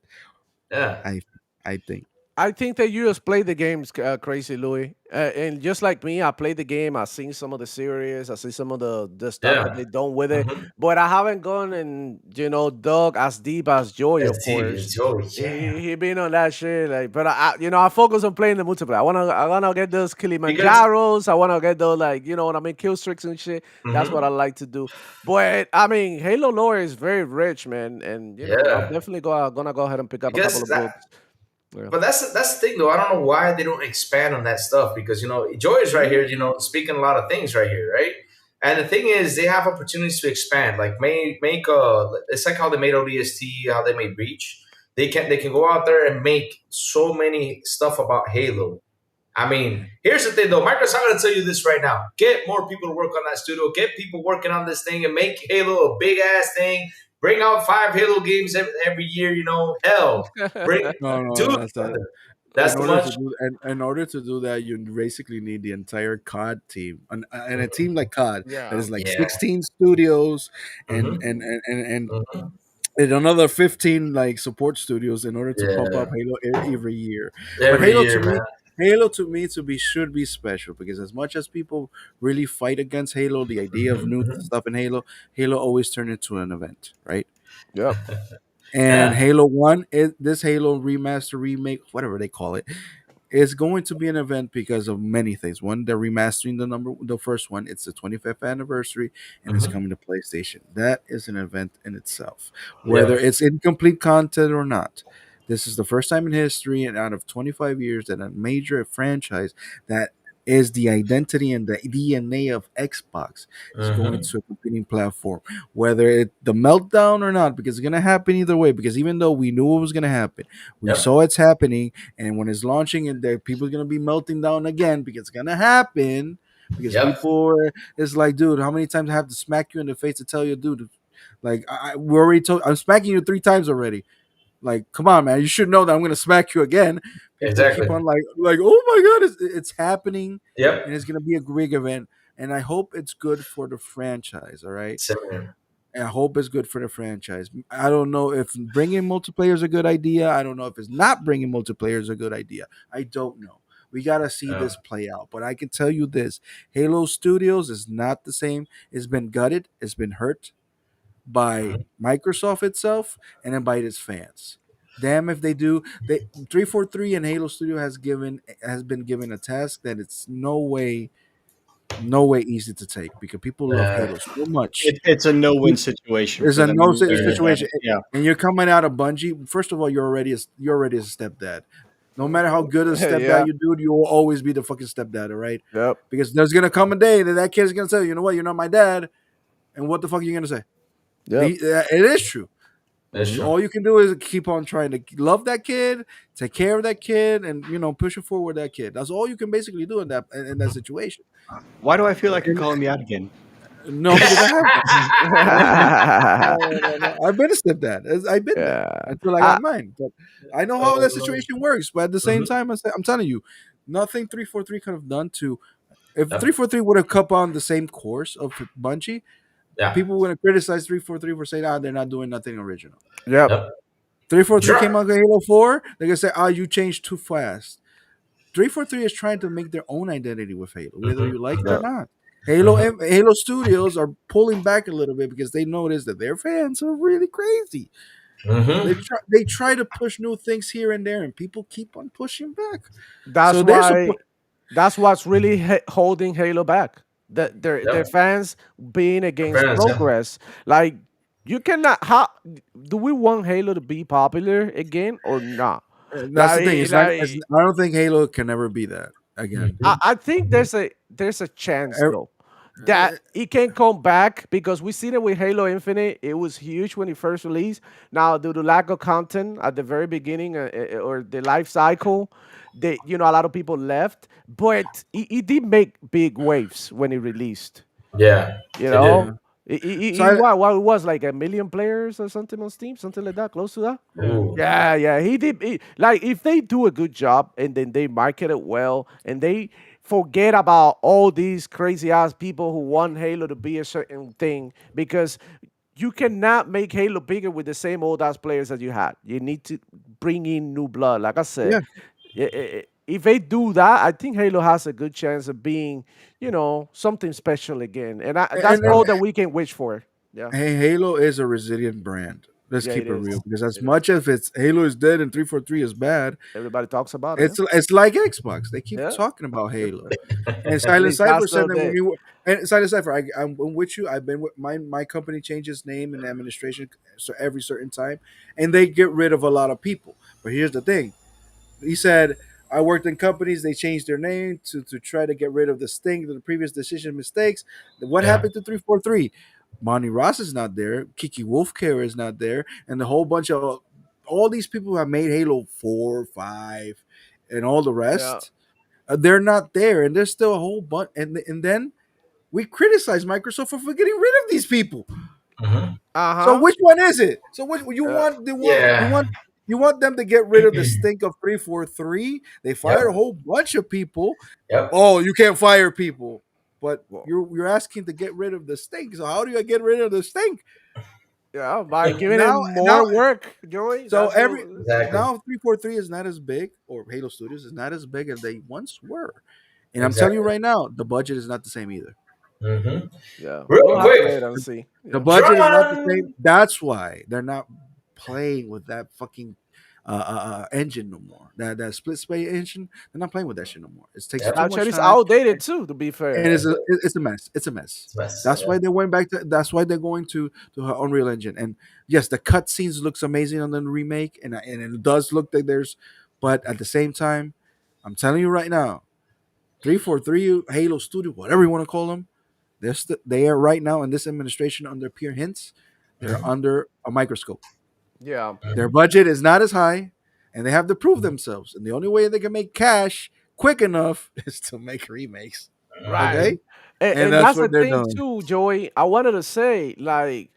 S1: Yeah.
S6: I I think.
S4: I think that you just play the games crazy, Louis. And just like me, I played the game. I've seen some of the series. I see some of the stuff that
S1: Yeah.
S4: they done with it.
S1: Mm-hmm.
S4: But I haven't gone and dug as deep as Joy, of course.
S1: It's oh yeah.
S4: He been on that shit. Like, but I focus on playing the multiplayer. I wanna get those
S1: Because
S4: Kilimanjaros. I wanna get those like what I mean, kill streaks and shit. That's what I
S1: mhm.
S4: like to do. But I mean, Halo lore is very rich, man. And I'm
S1: Yeah.
S4: definitely gonna go ahead and pick up a couple
S1: Because
S4: of books. Yeah.
S1: but that's the thing though. I don't know why they don't expand on that stuff because Joy is right here, speaking a lot of things right here, right? And the thing is, they have opportunities to expand. Like make it's like how they made ODST, how they made Reach. They can go out there and make so many stuff about Halo. I mean, here's the thing though, Microsoft. I'm gonna tell you this right now: get more people to work on that studio. Get people working on this thing and make Halo a big ass thing. Bring out 5 Halo games every year. Hell, bring
S6: No,
S1: dude.
S6: that's not.
S1: That's the much.
S6: In order to do that, you basically need the entire COD team, and a team like COD that
S4: Yeah.
S6: is like
S1: Yeah.
S6: 16 studios and
S1: Hmm.
S6: and and and, and
S1: Hmm.
S6: and another 15 like support studios in order to pump up
S1: Yeah.
S6: Halo every year. But
S1: Every year, man.
S6: Halo to me to be should be special because as much as people really fight against Halo, the idea of
S1: Hmm.
S6: new
S1: Hmm.
S6: stuff in Halo always turned into an event, right?
S4: Yep.
S6: And
S1: Yeah.
S6: Halo One, this Halo remaster, remake, whatever they call it, is going to be an event because of many things. One, they're remastering the first one. It's the 25th anniversary, and it's
S1: Hmm.
S6: coming to PlayStation. That is an event in itself, whether
S1: Yep.
S6: it's incomplete content or not. This is the first time in history, and out of 25 years, that a major franchise that is the identity and the DNA of Xbox is going
S1: Hmm.
S6: to a competing platform, whether it the meltdown or not, because it's gonna happen either way. Because even though we knew it was gonna happen, we
S1: Yep.
S6: saw it's happening, and when it's launching, and there people are gonna be melting down again because it's gonna happen. Because
S1: Yep.
S6: it's like, dude, how many times I have to smack you in the face to tell you, dude? Like we already told, I'm smacking you 3 times already. Like, come on, man, you should know that I'm gonna smack you again. People keep
S1: Exactly.
S6: on like, oh my god, it's happening,
S1: Yep.
S6: and it's gonna be a big event. And I hope it's good for the franchise. All right,
S1: Same here.
S6: I hope it's good for the franchise. I don't know if bringing multiplayer is a good idea. I don't know if it's not bringing multiplayer is a good idea. I don't know. We gotta see
S1: Uh,
S6: this play out. But I can tell you this: Halo Studios is not the same. It's been gutted. It's been hurt by
S1: mhm.
S6: Microsoft itself and then by its fans. Damn if they do. They 343 and Halo Studio has been given a task that it's no way easy to take because people love
S1: Uh,
S6: Halo so much.
S5: It's a no-win situation
S6: It's
S5: for
S6: a
S5: them.
S6: no
S1: uh,
S6: situation,
S5: Yeah.
S6: and you're coming out of Bungie. First of all, you're already a stepdad. No matter how good a
S4: Yeah.
S6: stepdad you do, you will always be the fucking stepdad, all right?
S4: Yep.
S6: Because there's gonna come a day that that kid's gonna say, you know what, you're not my dad, and what the fuck are you gonna say?
S4: Yep.
S6: It is true.
S1: that's true.
S6: All you can do is keep on trying to love that kid, take care of that kid, and push it forward that kid. That's all you can basically do in that situation.
S5: Why do I feel like you're calling me out again?
S6: No, because I have been.
S4: yeah.
S6: No. I've been a stepdad. I've been there until I got
S4: I,
S6: mine. But I know how that
S1: Um,
S6: situation works. But at the same
S1: mhm.
S6: time, I'm telling you, nothing 343 could have done to. If
S1: Yep.
S6: 343 would have kept on the same course of Bungie,
S1: Yeah.
S6: people would have criticized 343 for saying, they're not doing nothing original.
S4: yep.
S1: Yep.
S6: 343 came
S1: Sure.
S6: out with Halo 4, they're going to say, you changed too fast. 343 is trying to make their own identity with Halo, whether
S1: Hmm.
S6: you like it or
S4: Yep.
S6: not.
S1: Hmm.
S6: Halo Studios are pulling back a little bit because they notice that their fans are really crazy.
S1: Hmm.
S6: They try to push new things here and there, and people keep on pushing back.
S4: That's
S6: So there's a
S4: why. That's what's really holding Halo back. Their
S1: Yep.
S4: fans being
S1: Your
S4: against
S1: parents. Yeah.
S4: progress. Like you cannot. How do we want Halo to be popular again or not?
S6: that's the thing.
S4: Like
S6: I don't think Halo can ever be that again.
S1: Hmm.
S4: I think there's a chance
S6: Er-
S4: though that it can come back because we seen it with Halo Infinite. It was huge when it first released. Now, due to lack of content at the very beginning or the life cycle, a lot of people left. But it did make big waves when it released.
S1: Yeah.
S4: You
S1: It did.
S4: know,
S6: Yeah. So I,
S4: what it was like 1 million players or something on Steam, something like that, close to that.
S6: yeah.
S1: Ooh.
S4: Yeah, yeah, he did. Like if they do a good job and then they market it well and they forget about all these crazy ass people who want Halo to be a certain thing because you cannot make Halo bigger with the same old ass players that you had. You need to bring in new blood. Like I said,
S6: Yeah.
S4: if they do that, I think Halo has a good chance of being, something special again. And that's
S6: And
S4: all that we can wish for. Yeah,
S6: hey, Halo is a resilient brand. Let's
S4: yeah,
S6: keep
S4: it
S6: it real
S4: is.
S6: because as
S4: It is.
S6: much as it's Halo is dead and 343 is bad,
S4: Everybody talks about it.
S6: it's like Xbox. They keep
S4: Yeah.
S6: talking about Halo. And
S4: At
S6: Silent
S4: least
S6: Cypher
S4: that's
S6: said
S4: the
S6: that when
S4: day.
S6: you were and Silent Cypher, I'm with you. I've been with my company changes name and administration so every certain time, and they get rid of a lot of people. But here's the thing: he said, I worked in companies, they changed their name to try to get rid of the stink of the previous decision mistakes. What
S1: Yeah.
S6: happened to 343? Monty Ross is not there, Kiki Wolfcare is not there, and the whole bunch of all these people who have made Halo 4, 5, and all the
S4: Yeah.
S6: rest, they're not there, and there's still a whole bunch. And then we criticize Microsoft for getting rid of these people.
S1: Hmm.
S4: Uh
S6: So
S4: huh.
S6: which one is it? So which
S4: Yeah.
S1: Yeah.
S6: you want them to get rid of the stink of 343? They fired a
S1: Yep.
S6: whole bunch of people.
S1: Yep.
S6: Oh, you can't fire people. But
S4: Well,
S6: you're asking to get rid of the stink. So how do you get rid of the stink?
S4: yeah. By giving
S6: Now
S4: him
S6: now
S4: more work, Joey.
S6: so
S4: That's
S6: every
S4: the.
S1: Exactly.
S6: now 343 is not as big, or Halo Studios is not as big as they once were. And I'm telling you
S1: Exactly.
S6: right now, the budget is not the same either.
S1: Hmm.
S4: Yeah. We'll
S1: Real
S4: have to
S1: quick,
S4: wait and see.
S6: The
S4: Yeah.
S6: budget is not the same.
S1: Drummond.
S6: That's why they're not playing with that fucking engine no more. That split spray engine, they're not playing with that shit no more. It takes too
S1: Yep.
S6: much
S4: Actually, it's
S6: time,
S4: outdated too. To be
S6: and
S4: fair.
S1: Yeah.
S6: it's a mess. It's a mess.
S1: It's a mess.
S6: That's why they went back to. That's why they're going to her Unreal Engine. And yes, the cutscenes looks amazing on the remake, and it does look like there's. But at the same time, I'm telling you right now, 343 Halo Studio, whatever you want to call them, they are right now in this administration under Peer Hints. They're
S1: Mhm.
S6: under a microscope.
S4: Yeah.
S6: Their budget is not as high, and they have to prove themselves. And the only way they can make cash quick enough is to make remakes.
S4: Right.
S6: Okay,
S1: Mhm.
S6: and
S4: And
S6: that's
S4: that's the
S6: what they're
S4: thing
S6: doing.
S4: too, Joey. I wanted to say, like,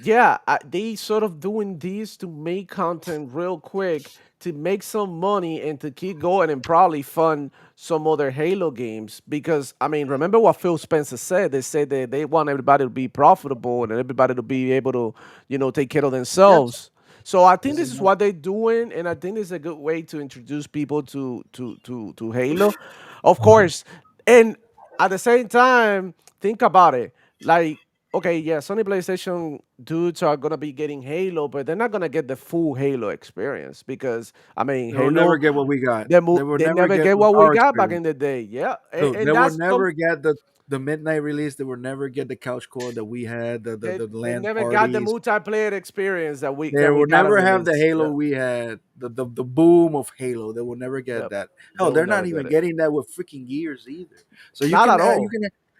S4: yeah, they sort of doing this to make content real quick to make some money and to keep going and probably fund some other Halo games. Because I mean, remember what Phil Spencer said? They said that they want everybody to be profitable and everybody to be able to, take care of
S6: Yes,
S4: themselves. So I think
S6: this
S4: this
S6: is
S4: is
S6: not.
S4: what they're doing, and I think it's a good way to introduce people to Halo, of
S1: Mhm.
S4: course. And at the same time, think about it, like. okay, yeah, Sony PlayStation dudes are gonna be getting Halo, but they're not gonna get the full Halo experience because I mean
S6: They will never
S4: Halo
S6: get what we got. They will
S4: they
S6: never
S4: never
S6: get
S4: get what we
S6: our
S4: got back
S6: experience.
S4: in the day. Yeah,
S6: Dude, they
S4: and
S6: will
S4: that's
S6: never get the midnight release. They will never get the couch core that we had, the
S4: they
S6: land
S4: never got the
S6: parties.
S4: multiplayer experience
S6: They
S4: that we
S6: will
S4: got on
S6: never have the
S4: release.
S6: Halo
S4: Yeah,
S6: we had, the boom of Halo. They will never get
S4: yeah,
S6: that.
S4: they
S6: Hell,
S4: will
S6: they're
S4: never
S6: not
S4: get
S6: even
S4: it.
S6: getting that with freaking Gears either. So
S4: Not at all.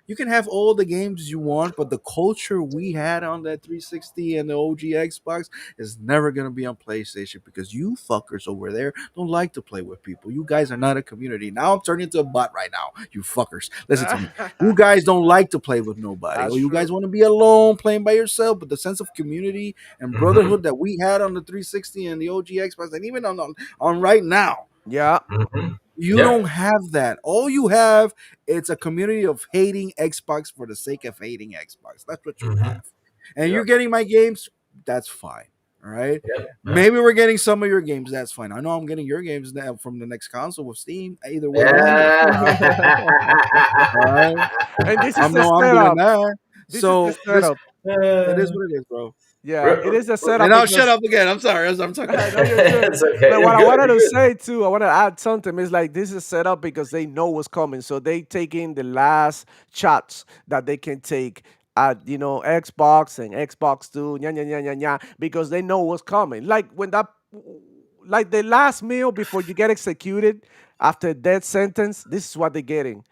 S6: you can have all the games you want, but the culture we had on that 360 and the OG Xbox is never gonna be on PlayStation because you fuckers over there don't like to play with people. You guys are not a community. Now I'm turning into a bot right now. You fuckers, listen to me. You guys don't like to play with nobody,
S4: That's
S6: or you
S4: true.
S6: guys want to be alone playing by yourself. But the sense of community and
S1: Hmm.
S6: brotherhood that we had on the 360 and the OG Xbox, and even on right now,
S4: Yeah,
S1: Hmm.
S6: you
S1: Yeah.
S6: don't have that. All you have it's a community of hating Xbox for the sake of hating Xbox. That's what you
S1: Hmm.
S6: have. And
S1: Yeah.
S6: you're getting my games, that's fine. All right.
S1: Yeah. Yeah.
S6: Maybe we're getting some of your games, that's fine. I know I'm getting your games now from the next console with Steam. Either way, I'm handling it.
S1: Yeah.
S6: All right.
S4: and this
S6: I
S4: is the
S6: know I'm doing
S4: setup.
S6: that.
S4: This is the
S6: So listen,
S4: setup.
S6: it is
S1: Uh,
S6: what it is, bro.
S4: Yeah, it
S1: re-
S4: is a
S6: And
S4: setup
S6: I'll shut
S4: because
S6: up again. I'm sorry. I'm talking
S4: I
S6: too
S4: know
S6: much.
S4: you're good.
S1: it's okay.
S4: But
S1: You're
S4: what I
S1: good.
S4: wanted
S1: You're
S4: to
S1: good.
S4: say too, I want to add something. It's like this is set up because they know what's coming, so they take in the last shots that they can take at Xbox and Xbox Two, because they know what's coming. Like when that, like the last meal before you get executed after a death sentence. This is what they're getting.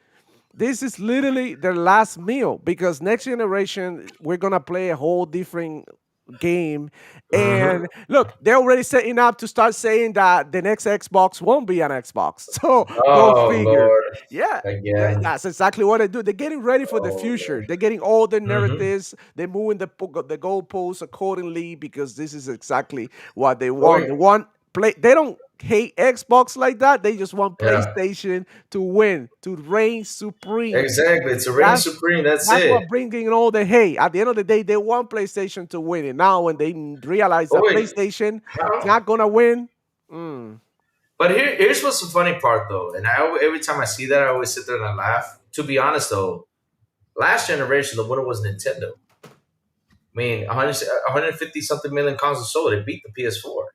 S4: This is literally their last meal because next generation we're gonna play a whole different game.
S1: Hmm.
S4: And look, they're already setting up to start saying that the next Xbox won't be an Xbox. So go
S1: Oh
S4: figure.
S1: Lord,
S4: Yeah,
S1: again.
S4: that's exactly what they do. They're getting ready for the
S1: Oh
S4: future.
S1: Lord.
S4: They're getting all the
S1: Hmm.
S4: narratives. They're moving the goalposts accordingly because this is exactly what they
S1: Oh,
S4: want. They want play. They don't hate Xbox like that. They just want
S1: yeah.
S4: PlayStation to win, to reign supreme.
S1: Exactly. It's a reign
S4: That's
S1: supreme. That's
S4: that's
S1: it.
S4: what bringing all the hate. At the end of the day, they want PlayStation to win. And now when they realize
S1: Oh
S4: that
S1: wait.
S4: PlayStation is
S1: How?
S4: not gonna win, mm,
S1: But here's what's the funny part though, and every time I see that, I always sit there and I laugh. To be honest though, last generation the winner was Nintendo. I mean, 150 something million consoles sold. It beat the PS4,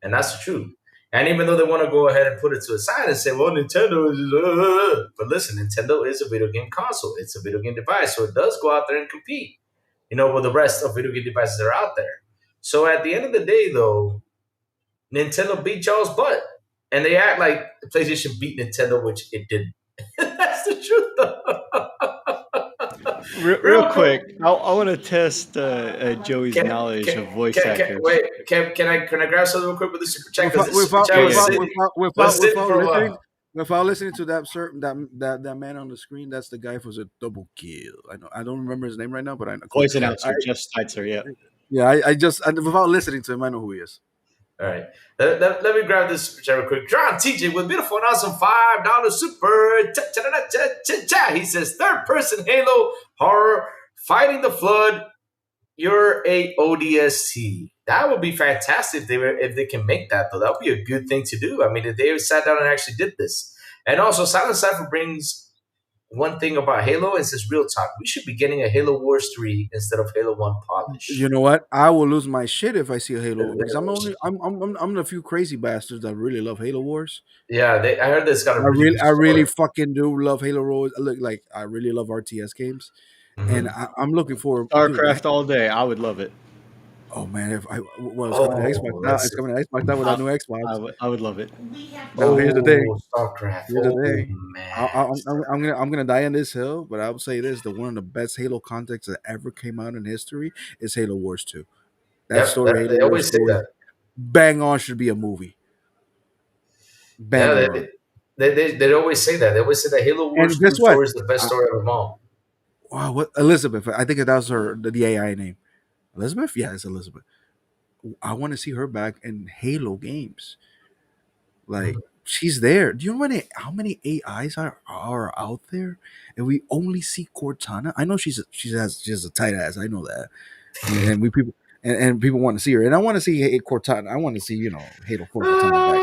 S1: and that's the truth. And even though they want to go ahead and put it to a side and say, "Well, Nintendo is," but listen, Nintendo is a video game console. It's a video game device, so it does go out there and compete. With the rest of video game devices that are out there. So at the end of the day, though, Nintendo beat y'all's butt, and they act like the PlayStation beat Nintendo, which it didn't. That's the truth, though.
S5: Real
S1: Real quick.
S5: quick, I want to test Joey's
S1: Can,
S5: knowledge
S1: can,
S5: of voice actors.
S1: wait? Can I grab something real quick with the super chat? Because
S6: without
S1: this super
S6: without
S1: chat
S5: Yeah,
S1: was
S5: yeah.
S6: without
S1: sitting
S6: without
S1: was
S6: without
S1: sitting
S6: without
S1: for a
S6: listening
S1: while.
S6: without listening to that certain that man on the screen. That's the guy who's a double kill. I know. I don't remember his name right now, but I know.
S5: Voice
S6: I
S5: announcer, Jeff Steitzer. Yeah.
S6: yeah. Without listening to him, I know who he is.
S1: All right. Let me grab this super chat real quick. John TJ with beautiful and awesome $5 super. Cha. He says, third person Halo horror fighting the flood. You're a ODST. That would be fantastic if they can make that though. That would be a good thing to do. I mean, if they sat down and actually did this. And also, Silent Cypher brings one thing about Halo. It says real talk. We should be getting a Halo Wars 3 instead of Halo 1
S6: You
S1: polish.
S6: know what? I will lose my shit if I see a Halo because I'm the few crazy bastards that really love Halo Wars.
S1: Yeah, I heard this got a really good
S6: I really
S1: story.
S6: fucking do love Halo Wars. Look, like I really love RTS games, and
S1: Hmm.
S6: I'm looking for dude.
S5: StarCraft all day. I would love it.
S6: Oh man, if I well, it's coming to Xbox
S1: Oh,
S6: now.
S1: let's
S6: It's
S1: see.
S6: coming to Xbox now with
S5: I,
S6: that new Xbox.
S5: I would love it.
S3: We have to
S6: Now
S3: start.
S6: here's the thing.
S1: Oh, StarCraft.
S6: Here's the
S1: Oh,
S6: thing.
S1: man.
S6: I'm gonna die on this hill, but I will say this: the one of the best Halo contents that ever came out in history is Halo Wars 2. That
S1: Yep,
S6: story, Halo
S1: they
S6: Wars
S1: always say
S6: story,
S1: that.
S6: bang on should be a movie.
S1: Yeah,
S6: Bang on.
S1: they always say that. They always say that Halo
S6: And
S1: Wars 2
S6: guess what?
S1: story is the best story of them all.
S6: Wow, what Elizabeth? I think that was the AI name. Elizabeth? Yeah, it's Elizabeth. I want to see her back in Halo games. Like she's there. Do you know how many AIs are out there? And we only see Cortana. I know she has a tight ass. I know that. And we people and people want to see her. And I want to see Cortana. I want to see Halo 4 Cortana back.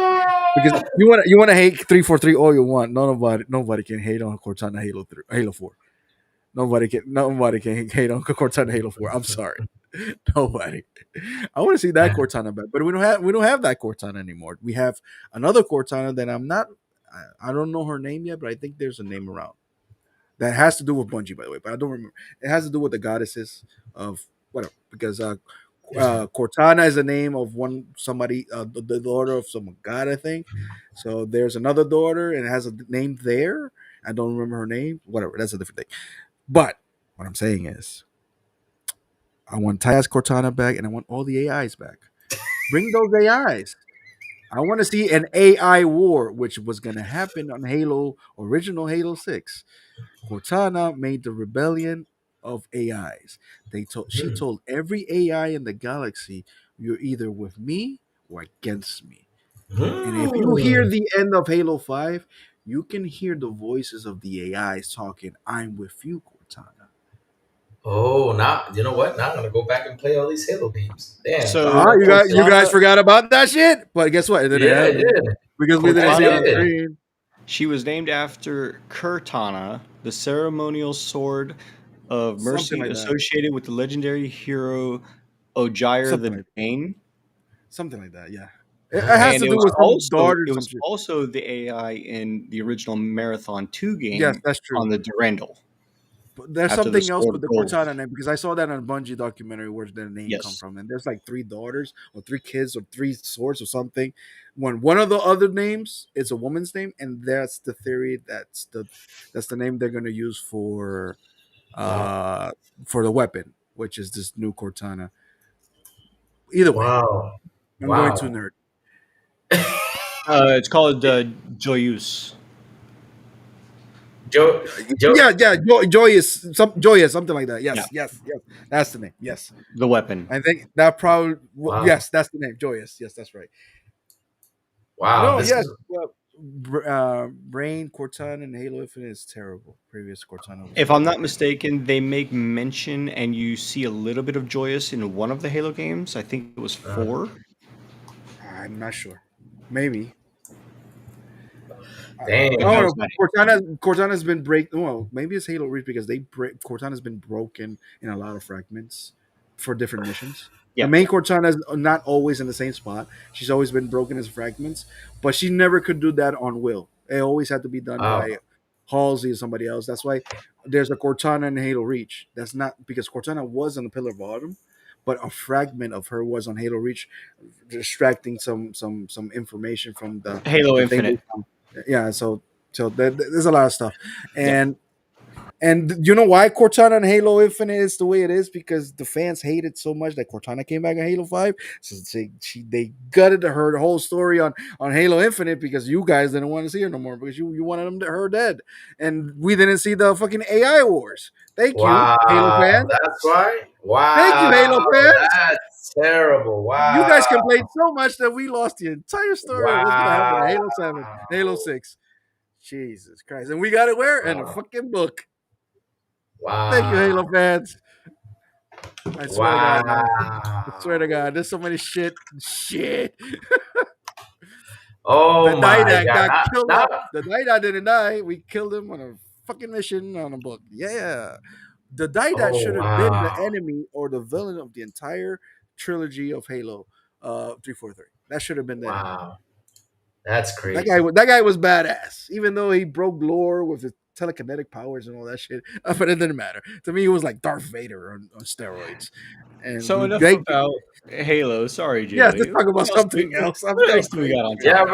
S6: Because you want to hate 343 all you want. Nobody can hate on Cortana Halo 4. Nobody can hate on Cortana Halo 4. I'm sorry. Nobody. I want to see that Cortana back, but we don't have that Cortana anymore. We have another Cortana that I don't know her name yet, but I think there's a name around that has to do with Bungie, by the way. But I don't remember. It has to do with the goddesses of whatever, because Cortana is the name of somebody, the daughter of some god, I think. So there's another daughter, and it has a name there. I don't remember her name. Whatever, that's a different thing. But what I'm saying is, I want Taz Cortana back, and I want all the AIs back. Bring those AIs. I want to see an AI war, which was going to happen on original Halo 6. Cortana made the rebellion of AIs. She told every AI in the galaxy, "You're either with me or against me." And if you hear the end of Halo 5, you can hear the voices of the AIs talking, "I'm with you, Cortana."
S1: Oh, now you know what? Now I'm gonna go back and play all these Halo games. Damn.
S5: So
S6: You guys forgot about that shit? But guess what? It didn't
S1: Yeah, I
S6: happen
S1: did.
S6: because we didn't
S1: I
S6: see it on
S1: did.
S6: screen.
S5: she was named after Cortana, the ceremonial sword of
S6: Something
S5: mercy
S6: like that.
S5: associated with the legendary hero Ojair the
S6: Something like
S5: Bane.
S6: Something like that. Yeah, it has
S5: And
S6: to
S5: it
S6: do
S5: was
S6: with some
S5: also
S6: daughter
S5: it
S6: or some
S5: was
S6: shit.
S5: also the AI in the original Marathon 2
S6: Yes,
S5: game
S6: that's true.
S5: on the Durandal
S6: But there's
S5: after the
S6: something else
S5: Sword
S6: with
S5: of
S6: the
S5: Gold.
S6: Cortana name because I saw that on a Bungie documentary where the name come
S5: Yes.
S6: from, and there's like three daughters or three kids or three swords or something. When one of the other names is a woman's name, and that's the theory that's the name they're gonna use
S1: Wow.
S6: for the weapon, which is this new Cortana. Either way,
S1: Wow.
S6: I'm going to
S1: Wow.
S6: nerd.
S5: It's called Joyous,
S1: Joe, Joe,
S6: Yeah. Joyous, something like that.
S5: Yeah.
S6: Yes. That's the name. Yes,
S5: the weapon.
S6: I think that probably.
S1: wow.
S6: Yes, that's the name. Joyous. Yes, that's right.
S1: Wow.
S6: No,
S1: This
S6: yes.
S1: is
S6: Brain Cortana and Halo Infinite is terrible. Previous Cortana was
S5: If I'm
S6: terrible.
S5: not mistaken, they make mention and you see a little bit of Joyous in one of the Halo games. I think it was 4.
S6: I'm not sure. Maybe.
S1: damn.
S5: But
S6: No,
S5: that
S6: no.
S5: was about it.
S6: Cortana's been Well, maybe it's Halo Reach because Cortana's been broken in a lot of fragments for different missions. The
S5: Yeah.
S6: main Cortana is not always in the same spot. She's always been broken as fragments, but she never could do that on will. It always had to be done
S1: Wow.
S6: by Halsey or somebody else. That's why there's a Cortana in Halo Reach. That's not because Cortana was on the Pillar of Autumn, but a fragment of her was on Halo Reach, distracting some information from
S5: Halo
S6: the thing they
S5: Infinite.
S6: found. Yeah, so there's a lot of stuff,
S5: Yeah.
S6: and you know why Cortana and Halo Infinite is the way it is because the fans hate it so much that Cortana came back in Halo 5. So they gutted her whole story on Halo Infinite because you guys didn't want to see her no more because you wanted her dead, and we didn't see the fucking AI wars. Thank you, Halo
S1: Wow.
S6: fans.
S1: That's why.
S6: Thank you,
S1: Wow.
S6: Halo fans.
S1: That's terrible.
S6: You
S1: Wow.
S6: guys complained so much that we lost the entire story of what's gonna happen in
S1: Wow.
S6: Halo 7, Halo 6. Jesus Christ. And we got it where? In a
S1: Wow.
S6: fucking book. Thank you,
S1: Wow.
S6: Halo fans. I swear to God, man. I swear to
S1: Wow.
S6: God. There's so many shit.
S1: Oh
S6: The
S1: my
S6: Didac
S1: god.
S6: got killed
S1: Now,
S6: off. The Didac didn't die. We killed him on a fucking mission on a book. Yeah. The Didac
S1: oh
S6: should have been the
S1: wow.
S6: enemy or the villain of the entire trilogy of Halo 343. That should have been the enemy.
S1: Wow. That's
S6: That
S1: crazy.
S6: guy was badass, even though he broke lore with his telekinetic powers and all that shit. But it didn't matter to me. He was like Darth Vader on steroids. And
S5: So enough about Halo. Sorry,
S6: yes,
S5: Joey.
S6: let's talk about something else.
S5: What else do we got on
S1: Yeah,
S5: top?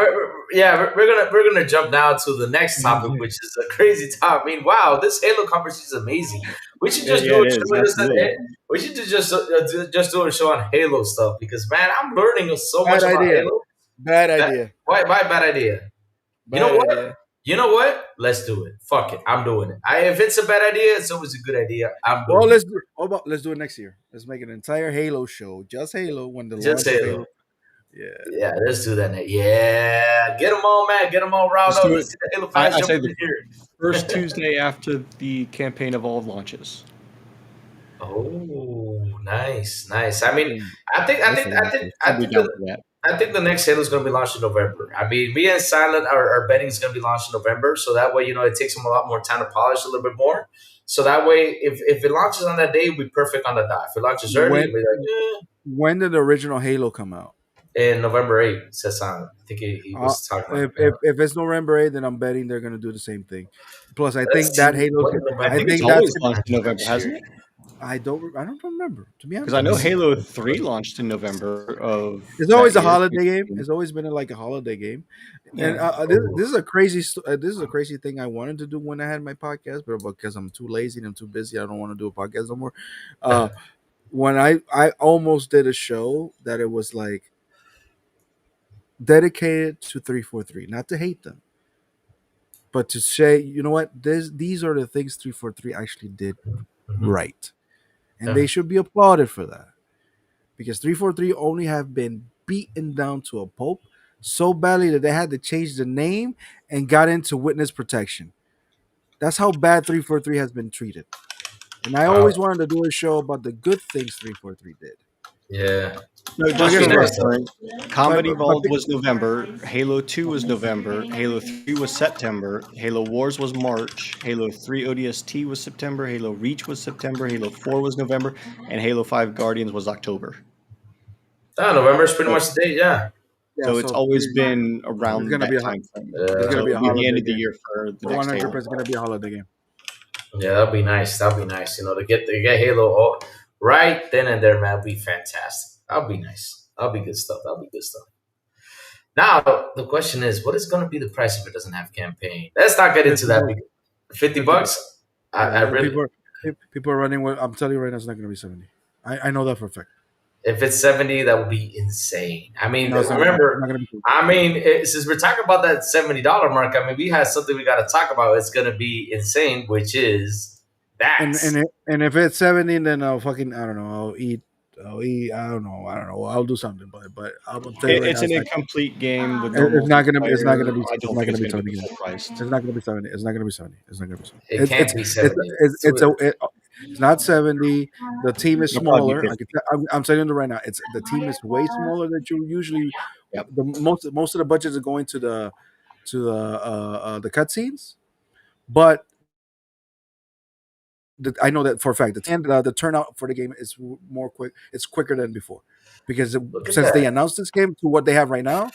S1: we're gonna jump now to the next topic, which is a crazy topic. I mean, wow, this Halo conversation is amazing. We should just
S5: Yeah,
S1: do a
S5: it
S1: show.
S5: is, absolutely.
S1: We should just do a show on Halo stuff because man, I'm learning so much
S6: Bad
S1: about
S6: idea.
S1: Halo.
S6: Bad idea.
S1: Why bad idea? You know
S6: Bad
S1: what?
S6: idea.
S1: You know what? Let's do it. Fuck it. I'm doing it. If it's a bad idea, it's always a good idea. I'm doing
S6: Well,
S1: it.
S6: let's do it next year. Let's make an entire Halo show, just Halo when the
S1: Just
S6: launch of
S1: Halo.
S6: Halo. Yeah.
S1: Yeah, let's do that. Yeah, get them all, man. Get them all riled
S5: Let's
S1: up.
S5: do
S1: Let's
S5: it.
S1: see the Halo
S5: I
S1: fans
S5: say
S1: jump
S5: the
S1: in here.
S5: first Tuesday after the campaign Evolve launches.
S1: Oh, nice. I mean, I think
S5: I'll be down for that.
S1: I think the next Halo is going to be launched in November. I mean, me and Silent are betting is going to be launched in November, so that way it takes them a lot more time to polish a little bit more. So that way, if it launches on that day, we'll be perfect on the dot. If it launches early,
S6: When
S1: we'll be like,
S6: when did the original Halo come out?
S1: in November 8th, says Silent. I think he
S6: Uh,
S1: was talking about
S6: if,
S1: it.
S6: if if it's November 8th, then I'm betting they're gonna do the same thing. Plus, I
S1: Let's
S6: think
S1: see
S6: that Halo.
S1: what
S5: I
S6: I
S1: November
S5: think it's
S6: think
S1: is.
S6: that's.
S5: always launched in
S1: I'm not
S5: November,
S1: sure.
S5: hasn't it?
S6: I don't remember, to be
S5: Because
S6: honest
S5: I
S6: with
S1: Let me
S5: know
S6: you.
S1: see.
S5: Halo 3 launched in November of
S6: It's
S5: that
S6: always a
S5: year,
S6: holiday game.
S5: 2016.
S6: It's always been like a holiday game, and
S5: Yeah.
S6: this is a this is a crazy thing I wanted to do when I had my podcast, but because I'm too lazy and I'm too busy, I don't want to do a podcast no more. Uh, when I almost did a show that it was like dedicated to 343, not to hate them, but to say, you know what, these are the things 343 actually did
S1: Mhm.
S6: right, and they
S1: Yeah.
S6: should be applauded for that, because 343 only have been beaten down to a pulp so badly that they had to change the name and got into witness protection. That's how bad 343 has been treated. And I
S1: Wow.
S6: always wanted to do a show about the good things 343 did.
S1: Yeah.
S5: No,
S6: But
S5: just
S1: That'd
S5: for
S1: be
S6: guess what?
S1: nice though.
S5: reference, Combat
S6: But
S5: Evolved was November, Halo 2 was November, Halo 3 was September, Halo Wars was March, Halo 3 ODST was September, Halo Reach was September, Halo 4 was November, and Halo 5 Guardians was October.
S1: November is pretty
S5: So,
S1: much the date. Yeah.
S6: yeah,
S5: so it's
S6: so
S5: always been
S6: it's
S5: around
S6: gonna
S5: that
S6: be
S5: time frame.
S6: it's gonna
S1: Uh,
S5: So
S6: be a
S5: it'll be the
S6: holiday
S5: end of the
S6: game.
S5: year for the next Halo.
S6: 100% gonna be a holiday game.
S1: yeah, that'd be nice. That'd be nice. To get Halo right then and there, man. Would be fantastic. That'll be nice. That'll be good stuff. That'll be good stuff. Now the question is, what is going to be the price if it doesn't have campaign? Let's not get into
S6: 50
S1: that.
S6: bucks.
S1: 50
S6: 50 bucks.
S1: bucks. I
S6: Yeah,
S1: really.
S6: people are running with. I'm telling you right now, it's not gonna be 70. I know that for a fact.
S1: If it's 70, that would be insane. I mean,
S6: No, it's not gonna be. It's
S1: remember,
S6: not gonna be 70.
S1: I mean, since we're talking about that $70 mark, I mean, we have something we got to talk about. It's going to be insane, which is
S6: And
S1: that.
S6: and if it's 70, then I'll fucking, I don't know. I'll eat. I'll eat. I don't know. I don't know. I'll do something. But I'll tell you right now,
S5: It's an incomplete game with no
S6: it's not gonna be. It's not gonna
S5: multiplayer.
S6: be.
S5: I
S6: It's
S5: don't
S6: not
S5: think
S6: gonna
S5: it's
S6: be
S5: going to
S6: 70
S5: be
S6: games.
S5: full priced.
S6: It's not gonna be 70. It's not gonna be 70. It's not gonna be 70.
S1: It can't be 70.
S6: It's not 70. The team is
S5: It'll probably be
S6: smaller.
S5: 50.
S6: I'm telling you right now. It's the team is way smaller than you usually.
S5: Yep.
S6: The most of the budgets are going to the cutscenes, but I know that for a fact. The turnout for the game is more quick. It's quicker than before, because
S1: Look at
S6: since they
S1: that.
S6: announced this game to what they have right now,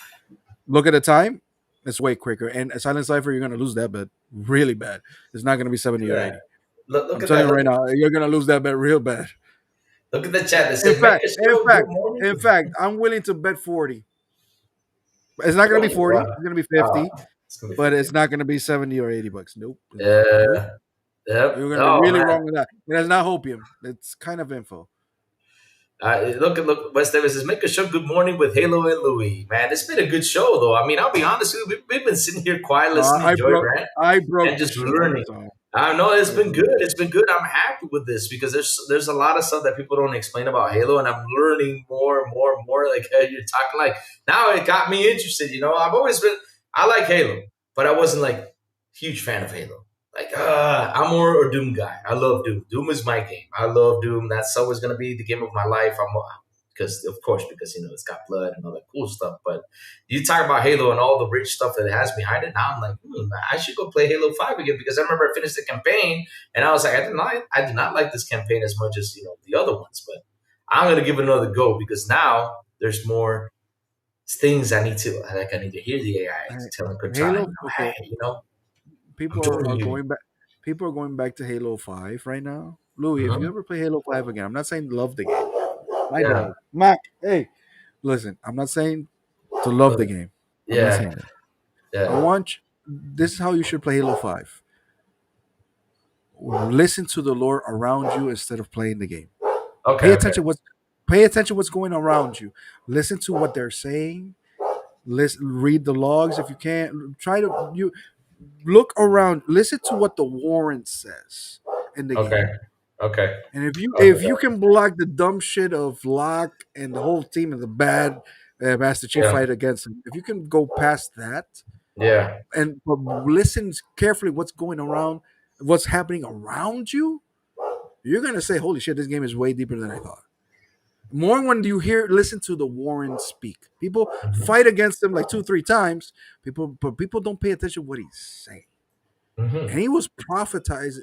S6: look at the time. It's way quicker. And Silent Cipher, you're gonna lose that bet really bad. It's not gonna be 70
S1: Look
S6: or
S1: at
S6: 80.
S1: that. Look
S6: I'm
S1: at
S6: telling
S1: that.
S6: you right now, you're gonna lose that bet real bad.
S1: Look at the chat. They
S6: In
S1: say, make
S6: fact,
S1: a
S6: in
S1: show. Good
S6: fact,
S1: morning.
S6: in fact, I'm willing to bet 40. It's not gonna be 40.
S1: Wow.
S6: It's gonna be
S1: Wow.
S6: 50,
S1: It's gonna be
S6: but
S1: 50.
S6: it's not gonna be 70 or 80 bucks. Nope. Nope.
S1: Yeah. Yep.
S6: You're gonna be
S1: Oh
S6: really
S1: man.
S6: wrong with that. And it's not hopium. It's kind of info.
S1: Look. West Davis says, make a show. Good morning with Halo and Louis. Man, it's been a good show, though. I mean, I'll be honest with you. We've been sitting here quiet,
S6: Uh,
S1: listening,
S6: I
S1: enjoy
S6: broke
S1: rant,
S6: I broke
S1: and
S6: the
S1: just
S6: show.
S1: learning.
S6: So
S1: I know it's
S6: I
S1: been
S6: broke
S1: good.
S6: the
S1: It's been good. I'm happy with this because there's a lot of stuff that people don't explain about Halo, and I'm learning more and more and more. Like you're talking, like now it got me interested. I've always been I like Halo, but I wasn't like huge fan of Halo. Like I'm more a Doom guy. I love Doom. Doom is my game. I love Doom. That's always gonna be the game of my life. Because it's got blood and all that cool stuff. But you talk about Halo and all the rich stuff that it has behind it. Now I'm like, I should go play Halo 5 again because I remember I finished the campaign and I was like, I did not like this campaign as much as the other ones. But I'm gonna give it another go because now there's more things I need to hear the AI
S6: Hey,
S1: telling Cortana,
S6: Halo. Okay,
S1: hey, I'm
S6: people are
S1: joining you.
S6: going back. People are going back to Halo 5 right now. Louis, if you
S1: Mhm.
S6: ever play Halo 5 again, I'm not saying love the game. My
S1: Yeah,
S6: dog, Mac. Hey, listen, I'm not saying to love the game. I'm not
S1: yeah,
S6: saying that. I
S1: yeah.
S6: want. This is how you should play Halo 5. Listen to the lore around you instead of playing the game.
S1: Okay,
S6: Pay
S1: okay.
S6: attention what's going around you. Listen to what they're saying. Read the logs if you can. Try to you look around. Listen to what the warrant says in the game.
S1: Okay. Okay.
S6: And if
S1: Okay.
S6: you can block the dumb shit of Locke and the whole team and the bad Master Chief
S1: Yeah.
S6: fight against him, if you can go past that
S1: Yeah.
S6: and listen carefully what's happening around you, you're gonna say, "Holy shit, this game is way deeper than I thought." More when you listen to the Warren speak. People
S1: Mhm.
S6: fight against him like two, three times. But people don't pay attention to what he's saying. And
S1: Mhm.
S6: he was prophesize.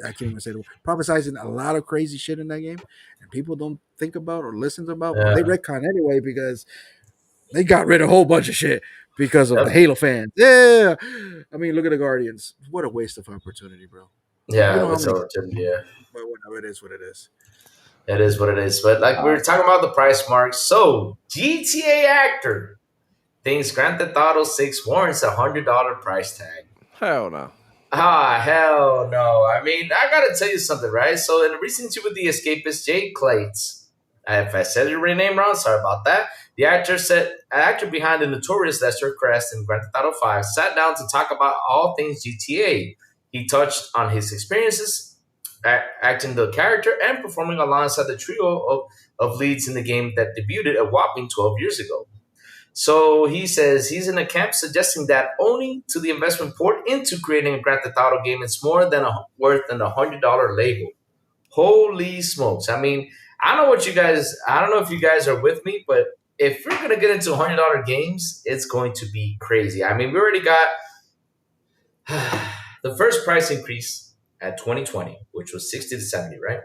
S6: I can't even say the word. Prophesizing a lot of crazy shit in that game, and people don't think about or listen about. But they
S1: Yeah.
S6: retcon anyway because they got rid of a whole bunch of shit because of the
S1: Yep.
S6: Halo fans. Yeah, I mean, look at the Guardians. What a waste of opportunity, bro. You
S1: Yeah,
S6: know how
S1: with
S6: many?
S1: opportunity. Yeah,
S6: But whatever, it is what it is.
S1: it is what it is. But like we
S4: Uh,
S1: were talking about the price mark, so GTA actor thinks Grand Theft Auto 6 warrants $100 price tag.
S4: hell no.
S1: Ah, hell no. I mean, I gotta tell you something, right? So, in a recent interview with the escapist Jay Clates, if I said your name wrong, sorry about that. The actor behind the notorious Lester Crest in Grand Theft Auto 5 sat down to talk about all things GTA. He touched on his experiences acting the character and performing alongside the trio of leads in the game that debuted a whopping 12 years ago. So he says he's in a camp suggesting that owning to the investment poured into creating a Grand Theft Auto game is more than worth than $100 label. Holy smokes! I mean, I don't know what you guys. I don't know if you guys are with me, but if we're gonna get into $100 games, it's going to be crazy. I mean, we already got the first price increase at 2020, which was 60 to 70, right?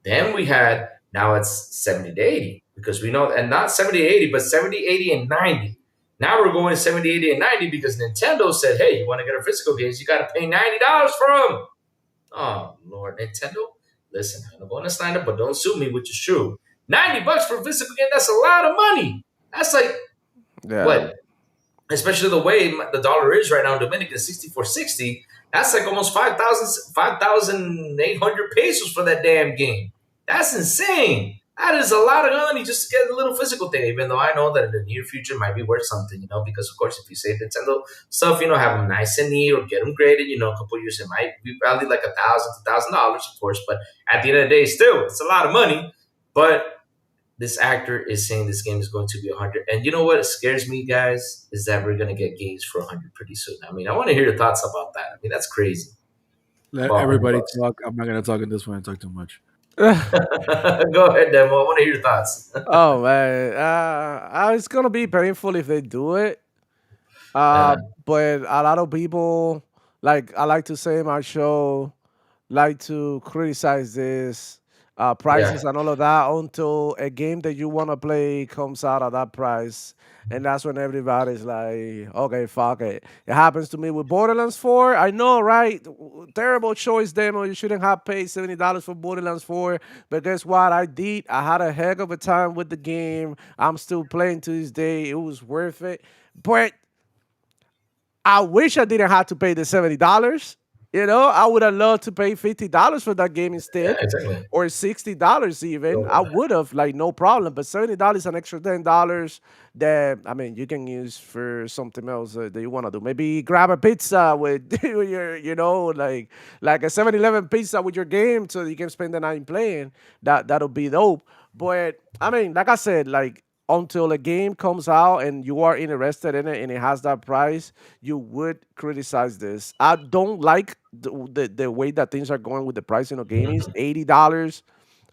S1: Then we had now it's 70 to 80 because we know, and not 70 to 80, but 70, 80, and 90. Now we're going 70, 80, and 90 because Nintendo said, hey, you want to get our physical games, you got to pay $90 for them. Oh, Lord, Nintendo, listen, I'm going to sign up, but don't sue me with your shoe. $90 for a physical game, that's a lot of money. That's like,
S4: Yeah.
S1: what? Especially the way the dollar is right now in Dominican, 64.60. That's like almost 5,800 pesos for that damn game. That's insane. That is a lot of money just to get a little physical thing, even though I know that in the near future might be worth something, because of course if you save Nintendo stuff, have them nice and neat or get them graded, a couple years it might be probably like $1,000 of course, but at the end of the day, still it's a lot of money. But this actor is saying this game is going to be 100. And you know what scares me, guys, is that we're going to get games for 100 pretty soon. I mean, I want to hear your thoughts about that. I mean, that's crazy.
S6: Let
S1: About 100
S6: everybody
S1: bucks.
S6: talk. I'm not gonna talk in this one. I talk too much.
S1: Go ahead, Demo. I want to hear your thoughts.
S4: Oh man, it's gonna be painful if they do it.
S1: Yeah,
S4: Uh, but a lot of people, like I like to say in my show, like to criticize this
S1: yeah.
S4: prices and all of that until a game that you want to play comes out at that price, and that's when everybody's like, okay, fuck it. It happens to me with Borderlands 4. I know, right? Terrible choice, demo. You shouldn't have paid $70 for Borderlands 4. But guess what? I did. I had a heck of a time with the game. I'm still playing to this day. It was worth it. But I wish I didn't have to pay the $70. I would have loved to pay $50 for that game
S1: Yeah,
S4: instead,
S1: exactly.
S4: or $60 even. I would have, like, no problem. But $70, an extra $10 that, I mean, you can use for something else that you want to do. Maybe grab a pizza with your, like a 7-Eleven pizza with your game so you can spend the night playing. That'll be dope. But I mean, like I said, like, until a game comes out and you are interested in it and it has that price, you would criticize this. I don't like the way that things are going with the pricing of games.
S1: Mhm.
S4: $80.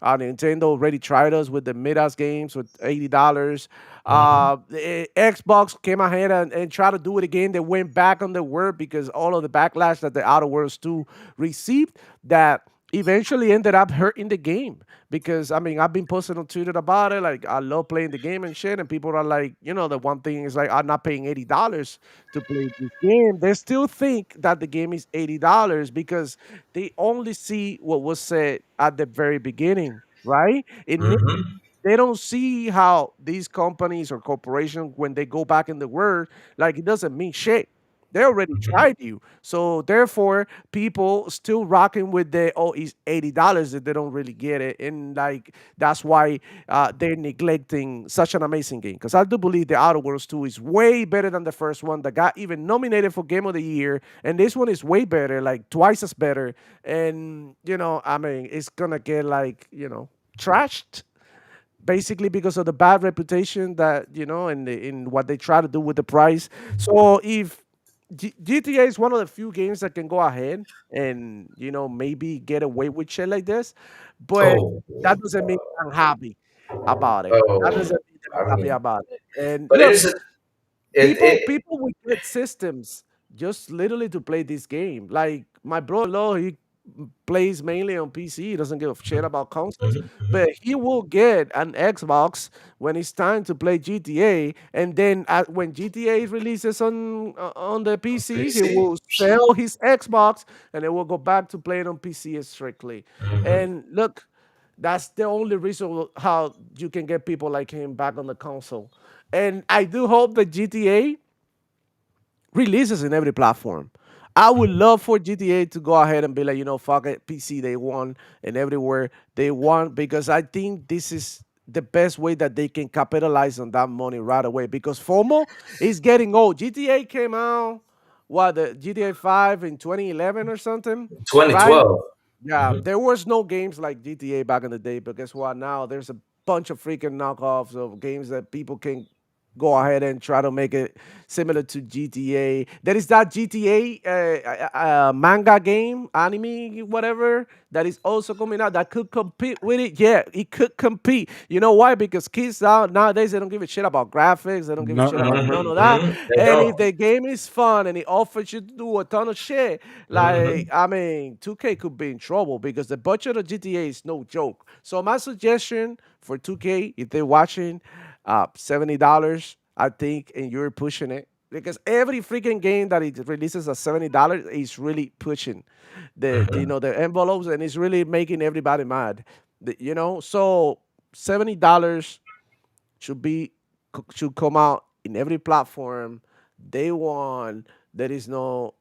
S4: Nintendo already tried us with the Midas games with $80.
S1: Mhm.
S4: Xbox came ahead and tried to do it again. They went back on the word because all of the backlash that the Outer Worlds 2 received, that eventually ended up hurting the game. Because I mean, I've been posting on Twitter about it. Like, I love playing the game and shit, and people are like, the one thing is like, I'm not paying $80 to play this game. They still think that the game is $80 because they only see what was said at the very beginning, right?
S1: Mhm.
S4: They don't see how these companies or corporations, when they go back in the word, like, it doesn't mean shit. They already
S1: Mhm.
S4: tried you. So therefore, people still rocking with the, oh, it's $80, that they don't really get it. And like, that's why they're neglecting such an amazing game. Because I do believe the Outer Worlds 2 is way better than the first one that got even nominated for Game of the Year. And this one is way better, like twice as better. And I mean, it's gonna get, like, trashed, basically because of the bad reputation that, in what they try to do with the price. So if GTA is one of the few games that can go ahead and, maybe get away with shit like this, but
S1: Oh,
S4: that doesn't mean I'm happy. about it. That
S1: Oh,
S4: doesn't mean they're
S1: I
S4: happy
S1: mean,
S4: about it. And
S1: but
S4: look,
S1: it
S4: people will get systems just literally to play this game. Like my brother-in-law, he plays mainly on PC. He doesn't give a shit about consoles,
S1: Mhm,
S4: but
S1: mhm.
S4: he will get an Xbox when it's time to play GTA. And then when GTA releases on the PC, he
S1: PC.
S4: will sell his Xbox and it will go back to play it on PC strictly.
S1: Mhm,
S4: And look, that's the only reason how you can get people like him back on the console. And I do hope that GTA releases in every platform. I would love for GTA to go ahead and be like, fuck it, PC they want and everywhere they want because I think this is the best way that they can capitalize on that money right away because FOMO is getting old. GTA came out, what, the GTA 5 in 2011 or something, right?
S1: 2012.
S4: Yeah,
S1: Mhm.
S4: there was no games like GTA back in the day, but guess what? Now there's a bunch of freaking knockoffs of games that people can go ahead and try to make it similar to GTA. There is that GTA manga game, anime, whatever, that is also coming out that could compete with it. Yeah, it could compete. You know why? Because kids nowadays they don't give a shit about graphics. They don't give a
S6: No,
S4: shit about
S6: no.
S1: Mhm,
S4: none of that.
S1: mhm. They
S4: And if
S1: don't.
S4: the game is fun and it offers you to do a ton of shit, like,
S1: Mhm,
S4: I mean, 2K could be in trouble because the budget of GTA is no joke. So my suggestion for 2K, if they're watching, $70, I think, and you're pushing it. Because every freaking game that it releases at $70 is really pushing
S1: mhm,
S4: the envelopes and it's really making everybody mad. So $70 should be should come out in every platform. Day one, there is no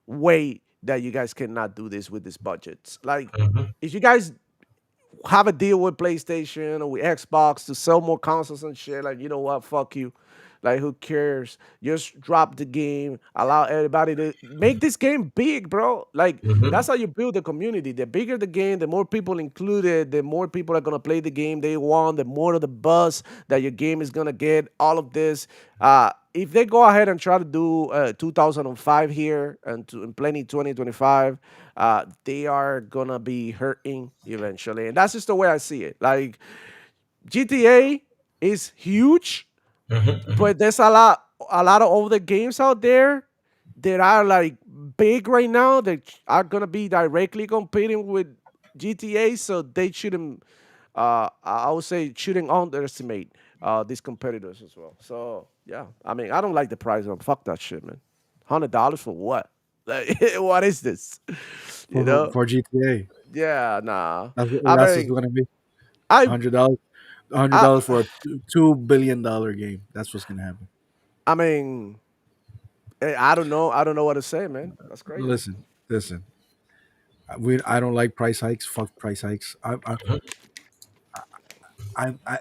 S4: way that you guys cannot do this with these budgets. Like,
S1: mhm.
S4: if you guys have a deal with PlayStation or with Xbox to sell more consoles and shit, like, you know what, fuck you. Like, who cares? Just drop the game. Allow everybody to make this game big, bro. Like,
S1: Mhm.
S4: that's how you build the community. The bigger the game, the more people included, the more people are gonna play the game they want, the more of the buzz that your game is gonna get. All of this. If they go ahead and try to do 2005 here and plenty 2025, they are gonna be hurting eventually, and that's just the way I see it. Like, GTA is huge,
S1: Mhm, mhm.
S4: but there's a lot of other games out there that are like big right now that are gonna be directly competing with GTA, so they shouldn't. I would say shouldn't underestimate these competitors as well. So yeah, I mean, I don't like the price of fuck that shit, man. $100 for what? Like, what is this? You
S6: for,
S4: know?
S6: for GTA.
S4: Yeah, nah. I
S6: That's what's
S4: mean,
S6: gonna be
S4: I,
S6: $100. hundred
S4: I,
S6: dollars for a $2 billion game. That's what's gonna happen.
S4: I mean, I don't know. I don't know what to say, man. That's crazy.
S6: Listen. I don't like price hikes. Fuck price hikes.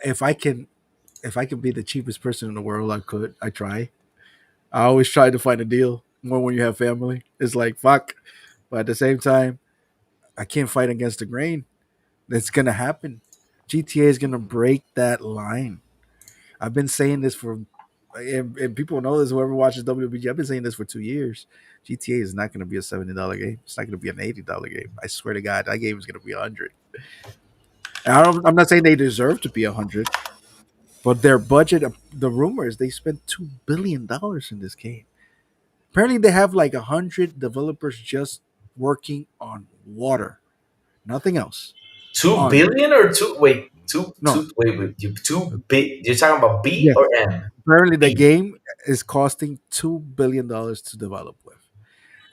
S6: If I can be the cheapest person in the world, I could. I try. I always try to find a deal. More when you have family. It's like fuck, but at the same time, I can't fight against the grain. It's gonna happen. GTA is gonna break that line. I've been saying this for, and people know this. Whoever watches WBG, I've been saying this for 2 years. GTA is not going to be a $70 game. It's not going to be an $80 game. I swear to God, that game is going to be 100. And I'm not saying they deserve to be 100, but their budget. The rumors they spent $2 billion in this game. Apparently, they have like 100 developers just working on water, nothing else.
S1: Two
S6: On
S1: billion or two? Wait,
S6: no,
S1: wait. You two big. You're talking about B
S6: yes.
S1: or M?
S6: Apparently, the
S1: B.
S6: game is costing $2 billion to develop with.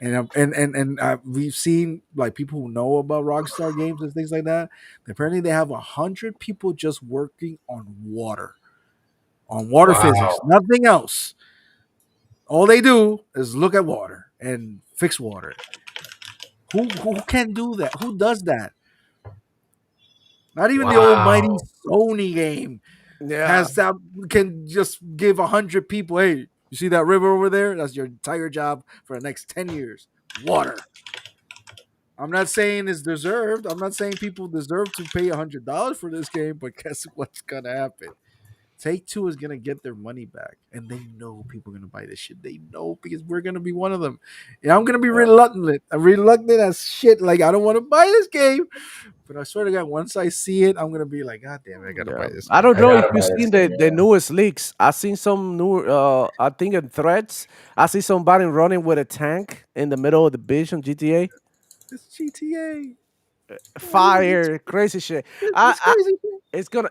S6: And we've seen like people who know about Rockstar games and things like that. Apparently, they have 100 people just working on water physics,
S1: Wow.
S6: nothing else. All they do is look at water and fix water. Who can do that? Who does that? Not even the almighty
S1: Wow.
S6: Sony game
S4: Yeah,
S6: has that can just give 100 people. Hey, you see that river over there? That's your entire job for the next 10 years. Water. I'm not saying it's deserved. I'm not saying people deserve to pay $100 for this game, but guess what's gonna happen? Take Two is gonna get their money back, and they know people are gonna buy this shit. They know because we're gonna be one of them. And I'm gonna be
S4: yeah.
S6: reluctant. I'm reluctant as shit. Like I don't want to buy this game, But I swear to God, once I see it, I'm gonna be like, God damn it, I gotta
S4: Yeah,
S6: buy this
S4: I
S6: game.
S4: don't
S1: I
S4: know if
S1: gotta
S4: you've
S1: buy
S4: seen
S1: this game.
S4: the
S1: Yeah.
S4: newest leaks. I seen some new. I think in threads, I see somebody running with a tank in the middle of the beach on GTA.
S6: It's GTA.
S4: Fire, crazy shit.
S6: It's
S4: I
S6: crazy.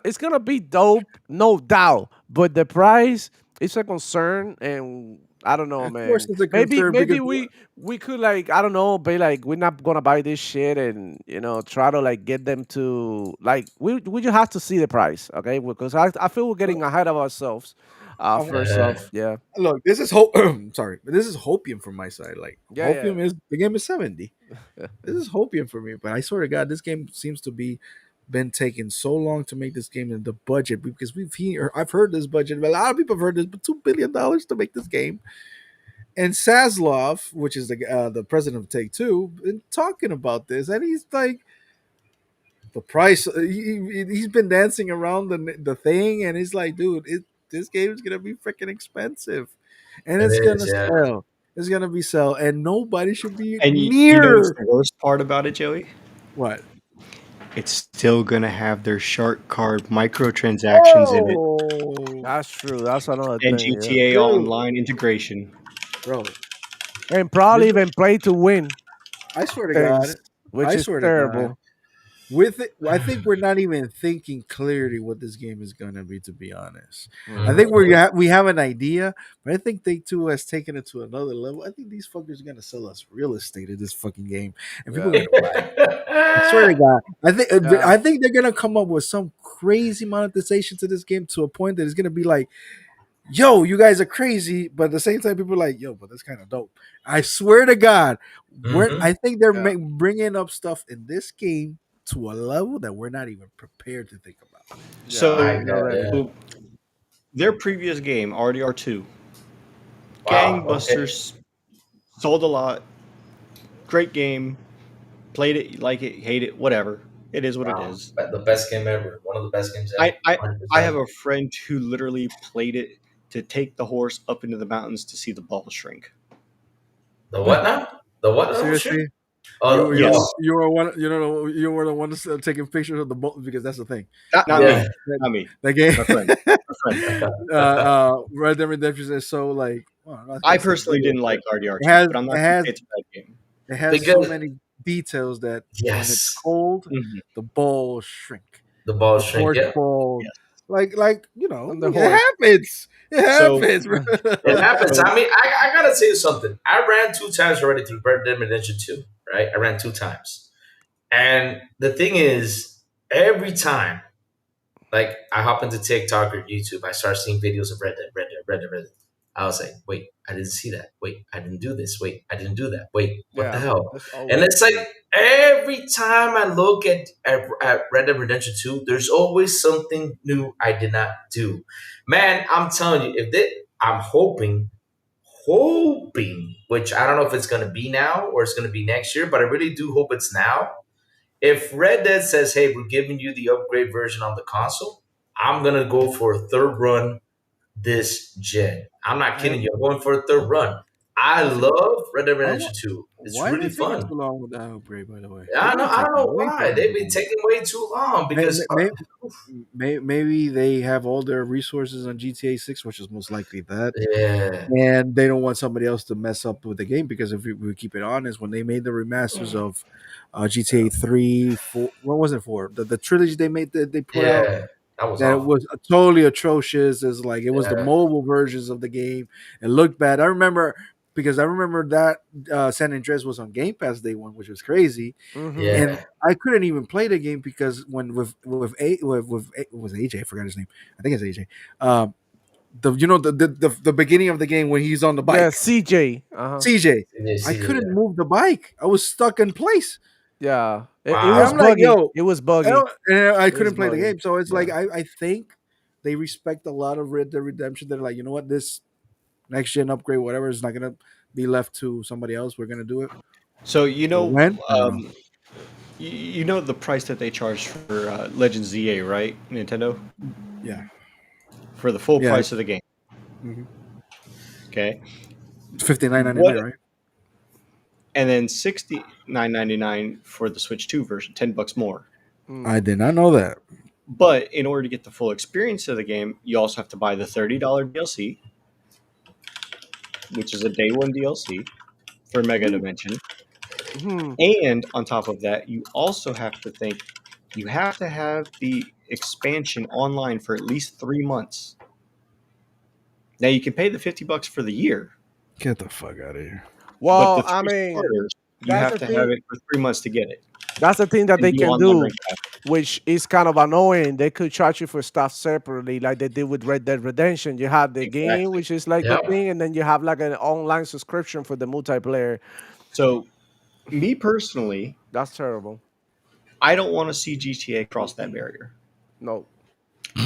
S4: it's gonna be dope, no doubt. But the price is a concern, and I don't know,
S6: Of course,
S4: man.
S6: it's a
S4: Maybe
S6: concern
S4: maybe
S6: because
S4: we could like I don't know, be like we're not gonna buy this shit, and try to like get them to like we just have to see the price, okay? Because I feel we're getting ahead of ourselves.
S6: I'm,
S4: First
S1: Yeah.
S4: off, yeah,
S6: look, this is hope. Sorry, but this is hopium from my side. Like
S4: yeah, yeah.
S6: hopium is the game is 70. This is hopium for me. But I swear to God, this game seems to be been taking so long to make this game in the budget because I've heard this budget. A lot of people have heard this, but $2 billion to make this game. And Saslov, which is the president of Take Two, been talking about this, and he's like, the price. He's been dancing around the thing, and he's like, dude, this game is gonna be freaking expensive, and
S1: It
S6: it's gonna
S1: is. Yeah.
S6: sell. It's gonna be sell, and nobody should be
S5: And you know what's
S6: near
S5: the worst part about it, Joey?
S6: what.
S5: It's still gonna have their shark card microtransactions in it
S6: Oh,
S4: That's true. That's another
S5: and
S4: thing. Yeah,
S5: GTA
S6: dude,
S5: Online integration.
S6: bro,
S4: and
S6: this,
S4: probably even play to win
S6: I swear to
S4: things,
S6: God,
S4: which
S6: I
S4: is
S6: swear to God,
S4: terrible.
S6: with it, I think we're not even thinking clearly what this game is gonna be. To be honest, I
S4: Hmm.
S6: think
S1: Mhm.
S6: we have an idea, but I think Take Two has taken it to another level. I think these fuckers are gonna sell us real estate in this fucking game, and people
S4: Yeah,
S6: are gonna buy it. I swear to God,
S4: yeah,
S6: I think they're gonna come up with some crazy monetization to this game to a point that it's gonna be like, yo, you guys are crazy, but at the same time, people are like, yo, but that's kind of dope. I swear to God, I
S1: Mhm.
S6: think they're
S4: yeah,
S6: bringing up stuff in this game to a level that we're not even prepared to think about.
S4: yeah.
S1: My
S5: So
S4: No,
S1: God.
S4: that is.
S1: Yeah.
S5: their previous game, RDR2,
S1: Wow. Okay.
S5: gangbusters, sold a lot, great game, played it, like it, hate it, whatever. It is what it
S1: Wow.
S5: is.
S1: The best game ever. One of the best games ever.
S5: I, I, I
S1: 100%.
S5: have a friend who literally played it to take the horse up into the mountains to see the ball shrink.
S1: The what now? The what now? Shit?
S6: Seriously,
S1: Oh,
S5: Yes,
S6: you were one, you were the one taking pictures of the boat because that's the thing.
S5: not
S1: yeah.
S5: me, not me,
S6: The game,
S5: my friend, my friend.
S6: Red Dead Redemption is so like, well, I
S5: I
S6: can't say
S5: personally
S6: good,
S5: didn't
S6: but
S5: like RDR2,
S6: it
S5: but I'm not
S6: it
S5: going to
S6: has
S5: say it's a bad game.
S6: it has so
S1: Because
S6: many details that when it's
S1: yes,
S6: cold,
S5: Mhm.
S6: the balls shrink.
S1: the ball
S6: The
S1: shrink.
S6: torch
S1: Yeah,
S6: ball,
S5: Yes.
S6: like
S4: On the
S6: it
S4: horse.
S6: happens. It
S5: So,
S6: happens, bro.
S1: it happens.
S5: so
S1: I mean, I gotta tell you something. I ran 2 times already through Red Dead Redemption 2. Right, I ran 2 times, and the thing is, every time, like I hop into TikTok or YouTube, I start seeing videos of Red Dead, Red Dead, Red Dead, Red Dead. I was like, wait, I didn't see that. Wait, I didn't do this. Wait, I didn't do that. Wait, what the
S4: Yeah,
S1: hell?
S4: that's
S1: And
S4: always.
S1: it's like every time I look at Red Dead Redemption 2, there's always something new I did not do. Man, I'm telling you, I'm hoping, which I don't know if it's going to be now or it's going to be next year, but I really do hope it's now. If Red Dead says, hey, we're giving you the upgrade version on the console, I'm going to go for a third run this gen. I'm not
S6: I,
S1: kidding you. I'm going for a third run. I
S6: I think
S1: love Red Dead
S6: I don't,
S1: Redemption 2. It's
S6: why are they
S1: really
S6: taking
S1: fun.
S6: too long with that upgrade? By the way, they've
S1: I know.
S6: been
S1: I don't
S6: taking
S1: know
S6: way too
S1: why
S6: long
S1: they've
S6: with
S1: been
S6: that.
S1: taking way too long because
S6: Maybe they have all their resources on GTA 6, which is most likely that,
S1: yeah,
S6: and they don't want somebody else to mess up with the game because if we keep it honest, when they made the remasters of GTA 3, 4, what was it for? The trilogy they made that they put out,
S1: yeah, that was
S6: that it
S1: awful.
S6: was totally atrocious. Is like it was the
S1: Yeah,
S6: mobile versions of the game. It looked bad. I remember because I remember that San Andreas was on Game Pass day one, which was crazy,
S4: Mm-hmm.
S6: and
S1: yeah,
S6: I couldn't even play the game because when was AJ, I forgot his name. I think it's AJ. Um, the beginning of the game when he's on the
S4: Yeah,
S6: bike,
S4: CJ. Uh huh.
S6: CJ. I couldn't
S1: yeah.
S6: move the bike. I was stuck in place.
S4: Yeah, it
S6: And
S4: was
S6: I'm
S1: Wow.
S6: like,
S4: buggy.
S6: yo,
S4: It was buggy.
S6: and I
S4: It was
S6: couldn't play the
S4: buggy.
S6: game. So it's like
S4: Yeah.
S6: I think they respect a lot of Red Dead Redemption. They're like, you know what, this next gen upgrade, whatever, is not gonna be left to somebody else. We're gonna do it.
S5: so
S6: When? I don't know.
S5: you know the price that they charge for Legends ZA, right? Nintendo
S6: Yeah,
S5: for the full
S6: yeah.
S5: price of the game.
S6: Mm-hmm.
S5: Okay,
S6: $59.99,
S5: what?
S6: right?
S5: And then $69.99 for the Switch 2 version, $10 more.
S6: I
S4: Mm.
S6: did not know that.
S5: But in order to get the full experience of the game, you also have to buy the $30 DLC, which is a day one DLC for Mega Dimension.
S4: Mhm.
S5: And on top of that, you also have to think you have to have the expansion online for at least 3 months. Now you can pay the $50 for the year,
S6: Get the fuck out of here.
S5: but the
S4: Well, I
S5: three
S4: mean,
S5: starters, you
S4: that's
S5: have
S4: the
S5: to have
S4: thing.
S5: it for 3 months to get it
S4: That's the thing that
S5: and
S4: they
S5: do
S4: can
S5: online
S4: do,
S5: rank battle.
S4: which is kind of annoying. They could charge you for stuff separately, like they did with Red Dead Redemption. You have the game,
S5: Exactly.
S4: which is like the
S1: Yep.
S4: thing, and then you have like an online subscription for the multiplayer.
S5: So, me personally,
S4: That's terrible.
S5: I don't want to see GTA cross that barrier
S4: No.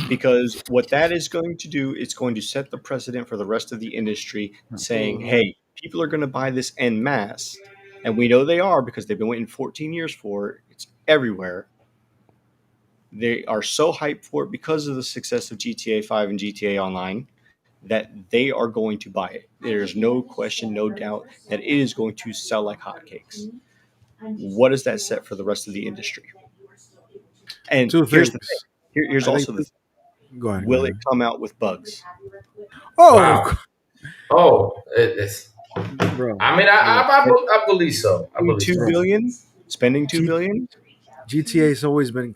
S5: because what that is going to do, it's going to set the precedent for the rest of the industry saying,
S4: Hmm.
S5: hey, people are going to buy this en masse. And we know they are because they've been waiting 14 years for it. It's everywhere. They are so hyped for it because of the success of GTA 5 and GTA Online that they are going to buy it. There's no question, no doubt that it is going to sell like hotcakes. What does that set for the rest of the industry? And
S6: Two
S5: here's the thing.
S6: things.
S5: Here's
S6: I think.
S5: also the thing.
S6: Go ahead. Go
S5: Will it
S6: ahead.
S5: come out with bugs?
S6: Oh,
S1: Wow. Oh, it's.
S6: bro,
S1: I mean,
S6: bro,
S1: I believe so. I believe
S5: Two
S1: so.
S6: bro.
S5: billion, spending two
S6: G-
S5: billion.
S6: GTA's always been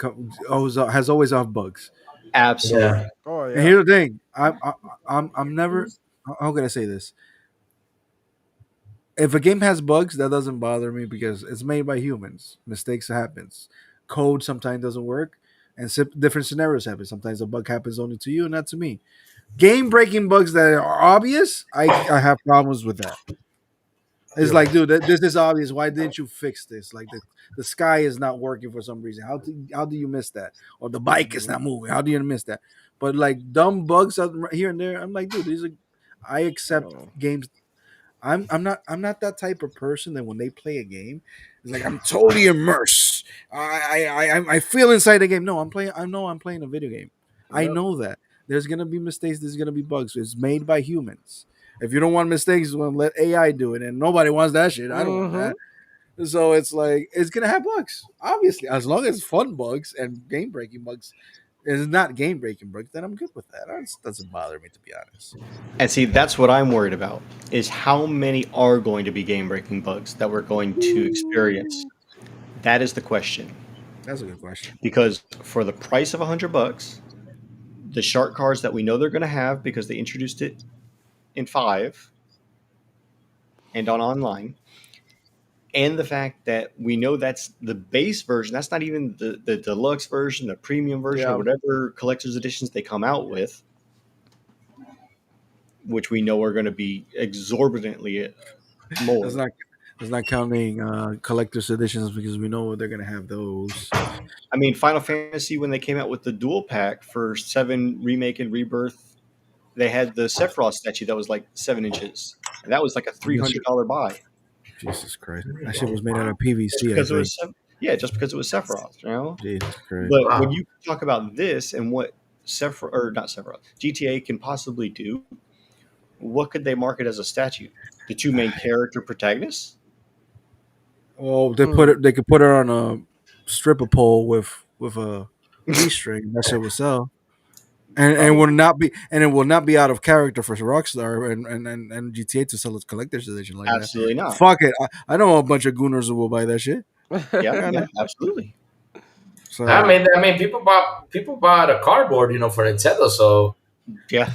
S6: has always off bugs.
S1: Yeah.
S5: Absolutely.
S4: Oh
S6: And
S4: yeah.
S6: here's the thing. I'm never. How can I say this? If a game has bugs, that doesn't bother me because it's made by humans. Mistakes happens. Code sometimes doesn't work, and different scenarios happen. Sometimes a bug happens only to you, and not to me. Game breaking bugs that are obvious, I have problems with that. It's
S1: Yeah.
S6: like, dude, this is obvious. Why didn't you fix this? Like the sky is not working for some reason. How do you miss that? Or the bike is not moving. How do you miss that? But like dumb bugs here and there, I'm like, dude, these are. I accept
S4: Oh.
S6: games. I'm not that type of person that when they play a game, it's like I'm totally immersed. I feel inside the game. No, I'm playing. I know I'm playing a video game. I
S4: Yep.
S6: know that there's gonna be mistakes. There's gonna be bugs. It's made by humans. If you don't want mistakes, well, let AI do it. And nobody wants that shit. I don't want
S4: Hmm.
S6: that. So it's like it's gonna have bugs. Obviously, as long as fun bugs and game breaking bugs is not game breaking bugs, then I'm good with that. That doesn't bother me, to be honest.
S5: And see, that's what I'm worried about is how many are going to be game breaking bugs that we're going to experience. That is the question.
S6: That's a good question.
S5: Because for the price of $100, the shark cards that we know they're going to have because they introduced it in 5 and on online, and the fact that we know that's the base version, that's not even the deluxe version, the premium version, or
S4: Yeah.
S5: whatever collector's editions they come out with, which we know are going to be exorbitantly
S6: That's
S5: more.
S6: not that's not counting collector's editions because we know they're gonna have those.
S5: I mean, Final Fantasy, when they came out with the dual pack for 7 Remake and Rebirth, they had the Sephiroth statue that was like 7 inches. And that was like a
S6: That shit-
S5: $300 buy.
S6: Jesus Christ, that shit was made out of
S5: Just
S6: PVC, I
S5: because it
S6: think.
S5: was, yeah, just because it was Sephiroth, you know?
S6: Jesus Christ.
S5: But when
S1: Wow.
S5: you talk about this and what Sephiroth, or not Sephiroth, GTA can possibly do, what could they market as a statue? The two main character protagonists?
S6: Well, they put
S4: Mm.
S6: it. They could put it on a stripper pole with a G string. That shit will sell. And will
S5: Probably.
S6: not be it will not be out of character for Rockstar and GTA to sell its collector's edition like that.
S5: Absolutely not.
S6: Fuck it. I know a bunch of gooners who will buy that shit.
S5: Yeah,
S6: Yeah, I
S5: yeah,
S6: know.
S5: absolutely.
S6: So
S1: I mean, people bought a cardboard, for Nintendo. So
S5: Yeah,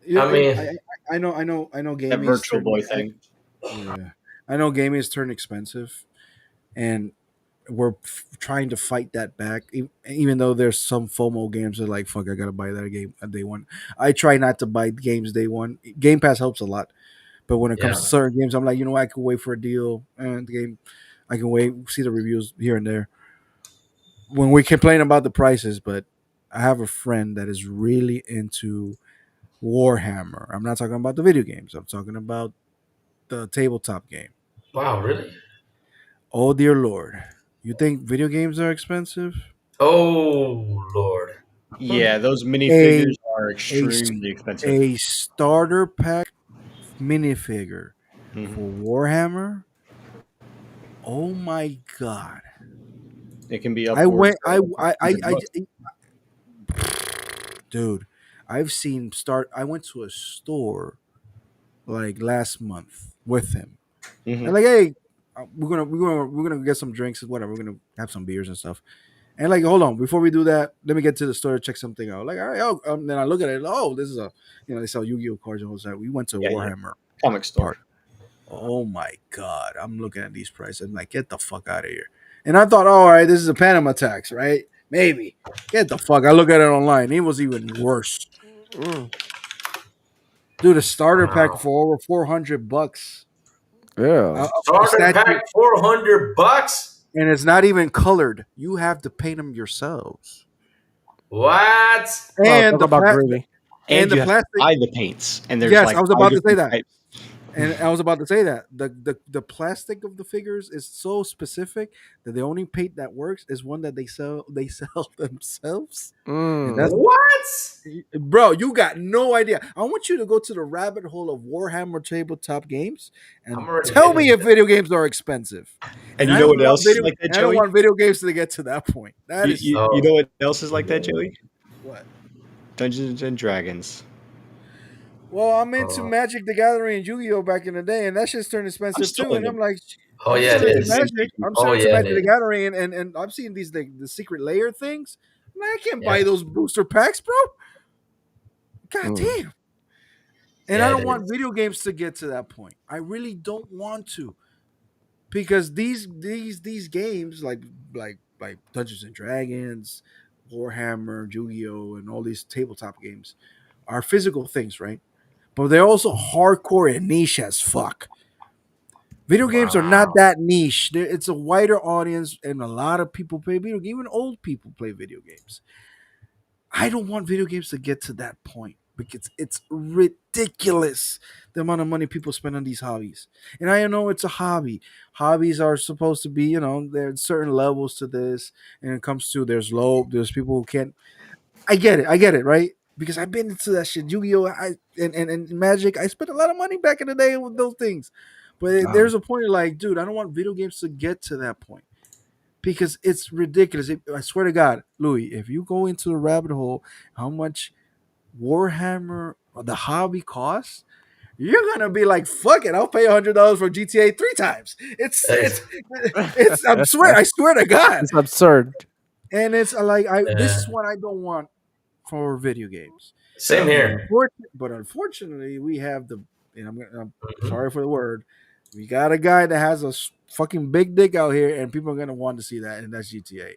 S6: yeah,
S1: I mean,
S6: I know
S5: that
S6: gaming is
S5: Virtual
S6: turning.
S5: Boy thing.
S6: Yeah, I know gaming is turning expensive, and we're trying to fight that back. Even though there's some FOMO games that are like, fuck, I gotta buy that game at day one. I try not to buy games day one. Game Pass helps a lot, but when it comes to
S1: yeah.
S6: certain games, I'm like, you know, I can wait for a deal and the game. I can wait, see the reviews here and there. When we complain about the prices, but I have a friend that is really into Warhammer. I'm not talking about the video games. I'm talking about the tabletop game.
S1: Wow, really?
S6: Oh dear lord. You think video games are expensive?
S1: Oh Lord.
S5: Yeah, those
S6: A
S5: minifigures are
S6: a
S5: extremely expensive.
S6: a starter pack minifigure
S5: Hmm.
S6: for Warhammer. Oh my god.
S5: It can be
S6: I went.
S5: upwards of $100.
S6: Dude, I've seen start. I went to a store like last month with him, and
S5: Mhm.
S6: like, hey, we're gonna get some drinks and whatever. We're gonna have some beers and stuff. And like, hold on, before we do that, let me get to the store check something out. Like, all right, then I look at it. Oh, this is a, they sell Yu-Gi-Oh cards and all that. We went to
S5: Yeah, yeah.
S6: Warhammer
S5: Comic store.
S6: part. Oh my god, I'm looking at these prices. I'm like, get the fuck out of here. And I thought, all right, this is a Panama tax, right? Maybe. Get the fuck. I look at it online. It was even worse.
S4: Mm.
S6: Dude, a starter pack
S1: Wow.
S6: for over $400.
S4: Yeah.
S6: A
S1: Starter
S6: statue,
S1: pack $400.
S6: and it's not even colored. You have to paint them yourselves.
S1: What?
S4: Well,
S6: And
S4: talk
S6: the
S4: about
S6: pla-
S4: greedy.
S6: and
S5: And
S6: the
S5: you have to
S6: plastic.
S5: buy the paints. And there's
S6: Yes,
S5: like
S6: I was
S5: 5
S6: about to say
S5: different
S6: that.
S5: types.
S6: And I was about to say that the plastic of the figures is so specific that the only paint that works is one that they sell themselves. And that's,
S4: Mm.
S1: What?
S6: bro, you got no idea. I want you to go to the rabbit hole of Warhammer tabletop games
S1: I'm
S6: and
S1: already
S6: tell me
S1: getting
S6: if video games are expensive.
S5: And
S6: And
S5: you
S6: I
S5: know
S6: don't
S5: what
S6: want
S5: else is
S6: video
S5: like that,
S6: I don't
S5: Joey?
S6: want video games to get to that point. That
S5: You,
S6: is
S5: you,
S1: Oh.
S5: you know what else is like that, Joey?
S6: what.
S5: Dungeons and Dragons.
S6: Well, I'm into
S1: Oh.
S6: Magic the Gathering and Yu-Gi-Oh back in the day, and that shit's turned
S5: I'm
S6: expensive
S5: still
S6: too. And
S5: into
S6: I'm like,
S1: Oh,
S6: I'm
S1: yeah,
S6: still
S1: it
S6: into
S1: is.
S6: Magic. I'm
S1: Oh,
S6: still into
S1: yeah,
S6: Magic
S1: it
S6: the
S1: is.
S6: Gathering, and I've seen these the secret layer things. I'm like, I can't buy
S1: Yeah.
S6: those booster packs, bro. God
S4: Mm.
S6: damn. And I
S1: Yeah,
S6: don't
S1: it
S6: want
S1: is.
S6: video games to get to that point. I really don't want to, because these games like Dungeons and Dragons, Warhammer, Yu-Gi-Oh, and all these tabletop games are physical things, right? But they're also hardcore and niche as fuck. Video games are not
S1: Wow.
S6: that niche. It's a wider audience, and a lot of people play video games. Even old people play video games. I don't want video games to get to that point because it's ridiculous the amount of money people spend on these hobbies. And I know it's a hobby. Hobbies are supposed to be, there's certain levels to this. And it comes to there's people who can't. I get it, right? Because I've been into that shit. Yu-Gi-Oh! And Magic. I spent a lot of money back in the day with those things. But
S1: Wow.
S6: there's a point like, dude, I don't want video games to get to that point because it's ridiculous. I swear to God, Louis, if you go into the rabbit hole, how much Warhammer or the hobby costs, you're gonna be like, "Fuck it, I'll pay $100 for GTA 3 times." It's
S1: Hey,
S6: it's it's. I swear to God,
S4: It's absurd.
S6: and it's like this is
S1: uh,
S6: what I don't want for video games.
S1: same here.
S6: But unfortunately, we have and I'm
S1: Mhm.
S6: sorry for the word, we got a guy that has a fucking big dick out here, and people are gonna want to see that, and that's GTA.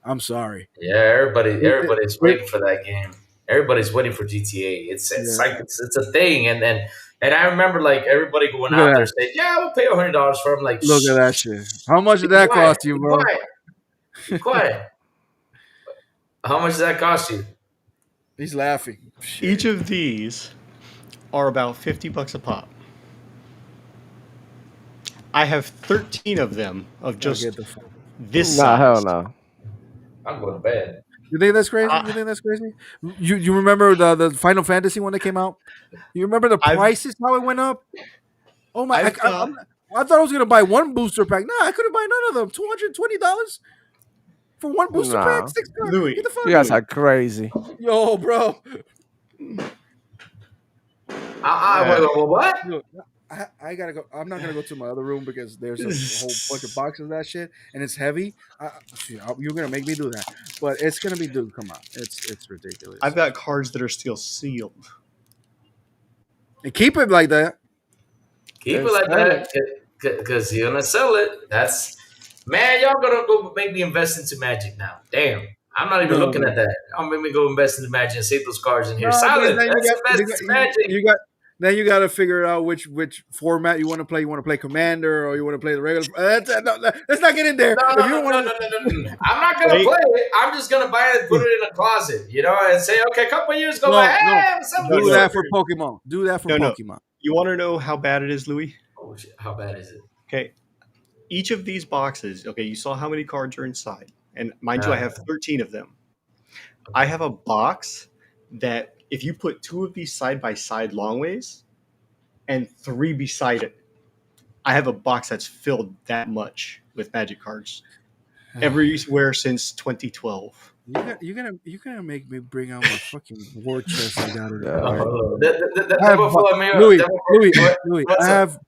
S6: I'm sorry.
S1: Yeah, everybody's waiting for that game. Everybody's waiting for GTA. It's like
S6: Yeah,
S1: it's a thing, and I remember like everybody going
S6: look at
S1: out there
S6: that.
S1: saying, "Yeah, we'll pay $100 for it." I'm like,
S6: Look at
S1: shh,
S6: that
S1: shh,
S6: shit.
S1: shh,
S6: How much
S1: be
S6: did that
S1: quiet,
S6: cost you,
S1: be
S6: bro?
S1: quiet, be quiet. How much does that cost you?
S6: He's laughing.
S5: Each
S6: Shit.
S5: of these are about $50 a pop. I have 13 of them of
S6: Now
S5: just
S6: get the fuck.
S5: this
S4: Nah, hell
S5: size.
S4: no.
S1: I'm going to bed.
S6: You think that's crazy?
S5: I,
S6: You think that's crazy? You remember the Final Fantasy one that came out? You remember the
S5: I've
S6: prices how it went up? Oh my!
S5: I've got
S6: I thought I was gonna buy one booster pack. No, I couldn't buy none of them. $220 for one booster pack.
S4: Nah.
S6: 6 cards. Get
S5: Louis.
S6: the fuck,
S4: You guys are crazy.
S6: yo, bro.
S1: Wait,
S5: Uh,
S1: what?
S6: Look, I gotta go. I'm not gonna go to my other room because there's a whole bunch of boxes of that shit, and it's heavy. You're gonna make me do that, but it's gonna be, dude. Come on, it's ridiculous.
S5: I've got cards that are still sealed.
S6: And keep it like that.
S1: Keep it
S4: It's
S1: like
S4: selling.
S1: that because you're gonna sell it. That's man, y'all gonna go make me invest into Magic now. Damn, I'm not even
S6: No,
S1: looking
S6: no.
S1: at that. I'm gonna go invest into Magic and save those cards in here.
S6: No, because
S1: Silent.
S6: then
S1: Let's invest into Magic.
S6: then you got to figure out which format you want to play. You want to play Commander or you want to play the regular. Let's not get in there.
S1: No,
S6: If
S1: no,
S6: you
S1: no,
S6: don't
S1: no,
S6: want
S1: no,
S6: to,
S1: no, no, no. I'm not gonna
S5: Wait,
S1: play it. I'm just gonna buy it and put it in a closet, and say, okay, a couple of years go by.
S6: no,
S1: Hey, some
S5: no,
S6: do
S5: no,
S6: that for Pokemon. Do that for
S5: no, no.
S6: Pokemon.
S5: You want to know how bad it is, Louis?
S1: Oh shit! How bad is it?
S5: Okay. Each of these boxes, okay, you saw how many cards are inside. And mind you, I have 13 of them. I have a box that if you put 2 of these side by side long ways and 3 beside it, I have a box that's filled that much with Magic cards. everywhere since 2012.
S6: You're gonna make me bring out my fucking war chest I got in the
S4: Yeah.
S6: car.
S1: Oh,
S6: I have Louis, Louis. I
S1: what's up?
S6: have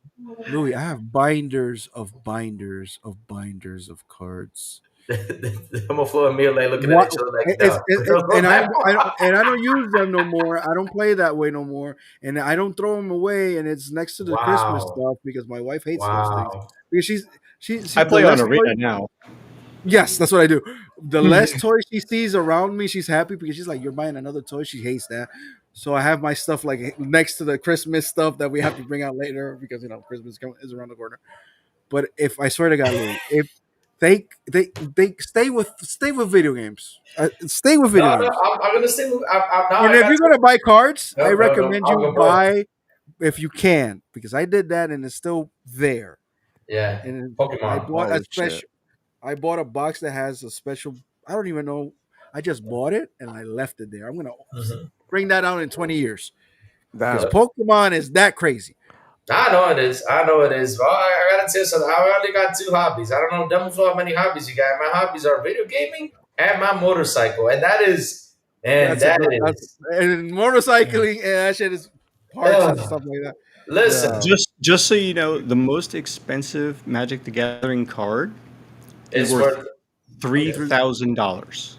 S6: Louis. I have binders of binders of binders of cards.
S1: The homophobe and me are like looking at
S6: What?
S1: each other like, no.
S6: And I don't use them no more. I don't play that way no more, and I don't throw them away. And it's next to the Christmas
S1: Wow.
S6: stuff because my wife hates those things.
S1: Wow.
S6: Because she
S5: I
S6: the
S5: play on
S6: less
S5: Arena
S6: toys,
S5: now.
S6: yes, that's what I do. The less toys she sees around me, she's happy because she's like, "You're buying another toy." She hates that. So I have my stuff like next to the Christmas stuff that we have to bring out later because Christmas is around the corner. But if I swear to God, Louis, if they stay with video games, stay with video
S1: No, no,
S6: games.
S1: I'm gonna stay. Now
S6: And
S1: I
S6: if
S1: got
S6: you're
S1: to.
S6: gonna buy cards,
S1: No,
S6: I
S1: no, no.
S6: recommend
S1: I'll
S6: you
S1: go broke.
S6: buy if you can because I did that and it's still there.
S1: Yeah.
S6: And I
S1: Pokemon.
S6: bought a
S4: Holy shit.
S6: special. I bought a box that has a special. I don't even know. I just bought it and I left it there. I'm gonna
S1: Mhm.
S6: bring that out in 20 years because
S4: Damn.
S6: Pokemon is that crazy.
S1: I know it is. I know it is. Well, I gotta tell you something. I only got two hobbies. I don't know, Devil Flow, how many hobbies you got. My hobbies are video gaming and my motorcycle, and that is, and
S6: That's it.
S1: that
S6: That's
S1: is.
S6: and motorcycling and that shit is parts and stuff like that.
S1: Listen,
S4: Yeah.
S5: Just so you know, the most expensive Magic the Gathering card is
S1: it's
S5: worth
S1: worth.
S5: $3,000.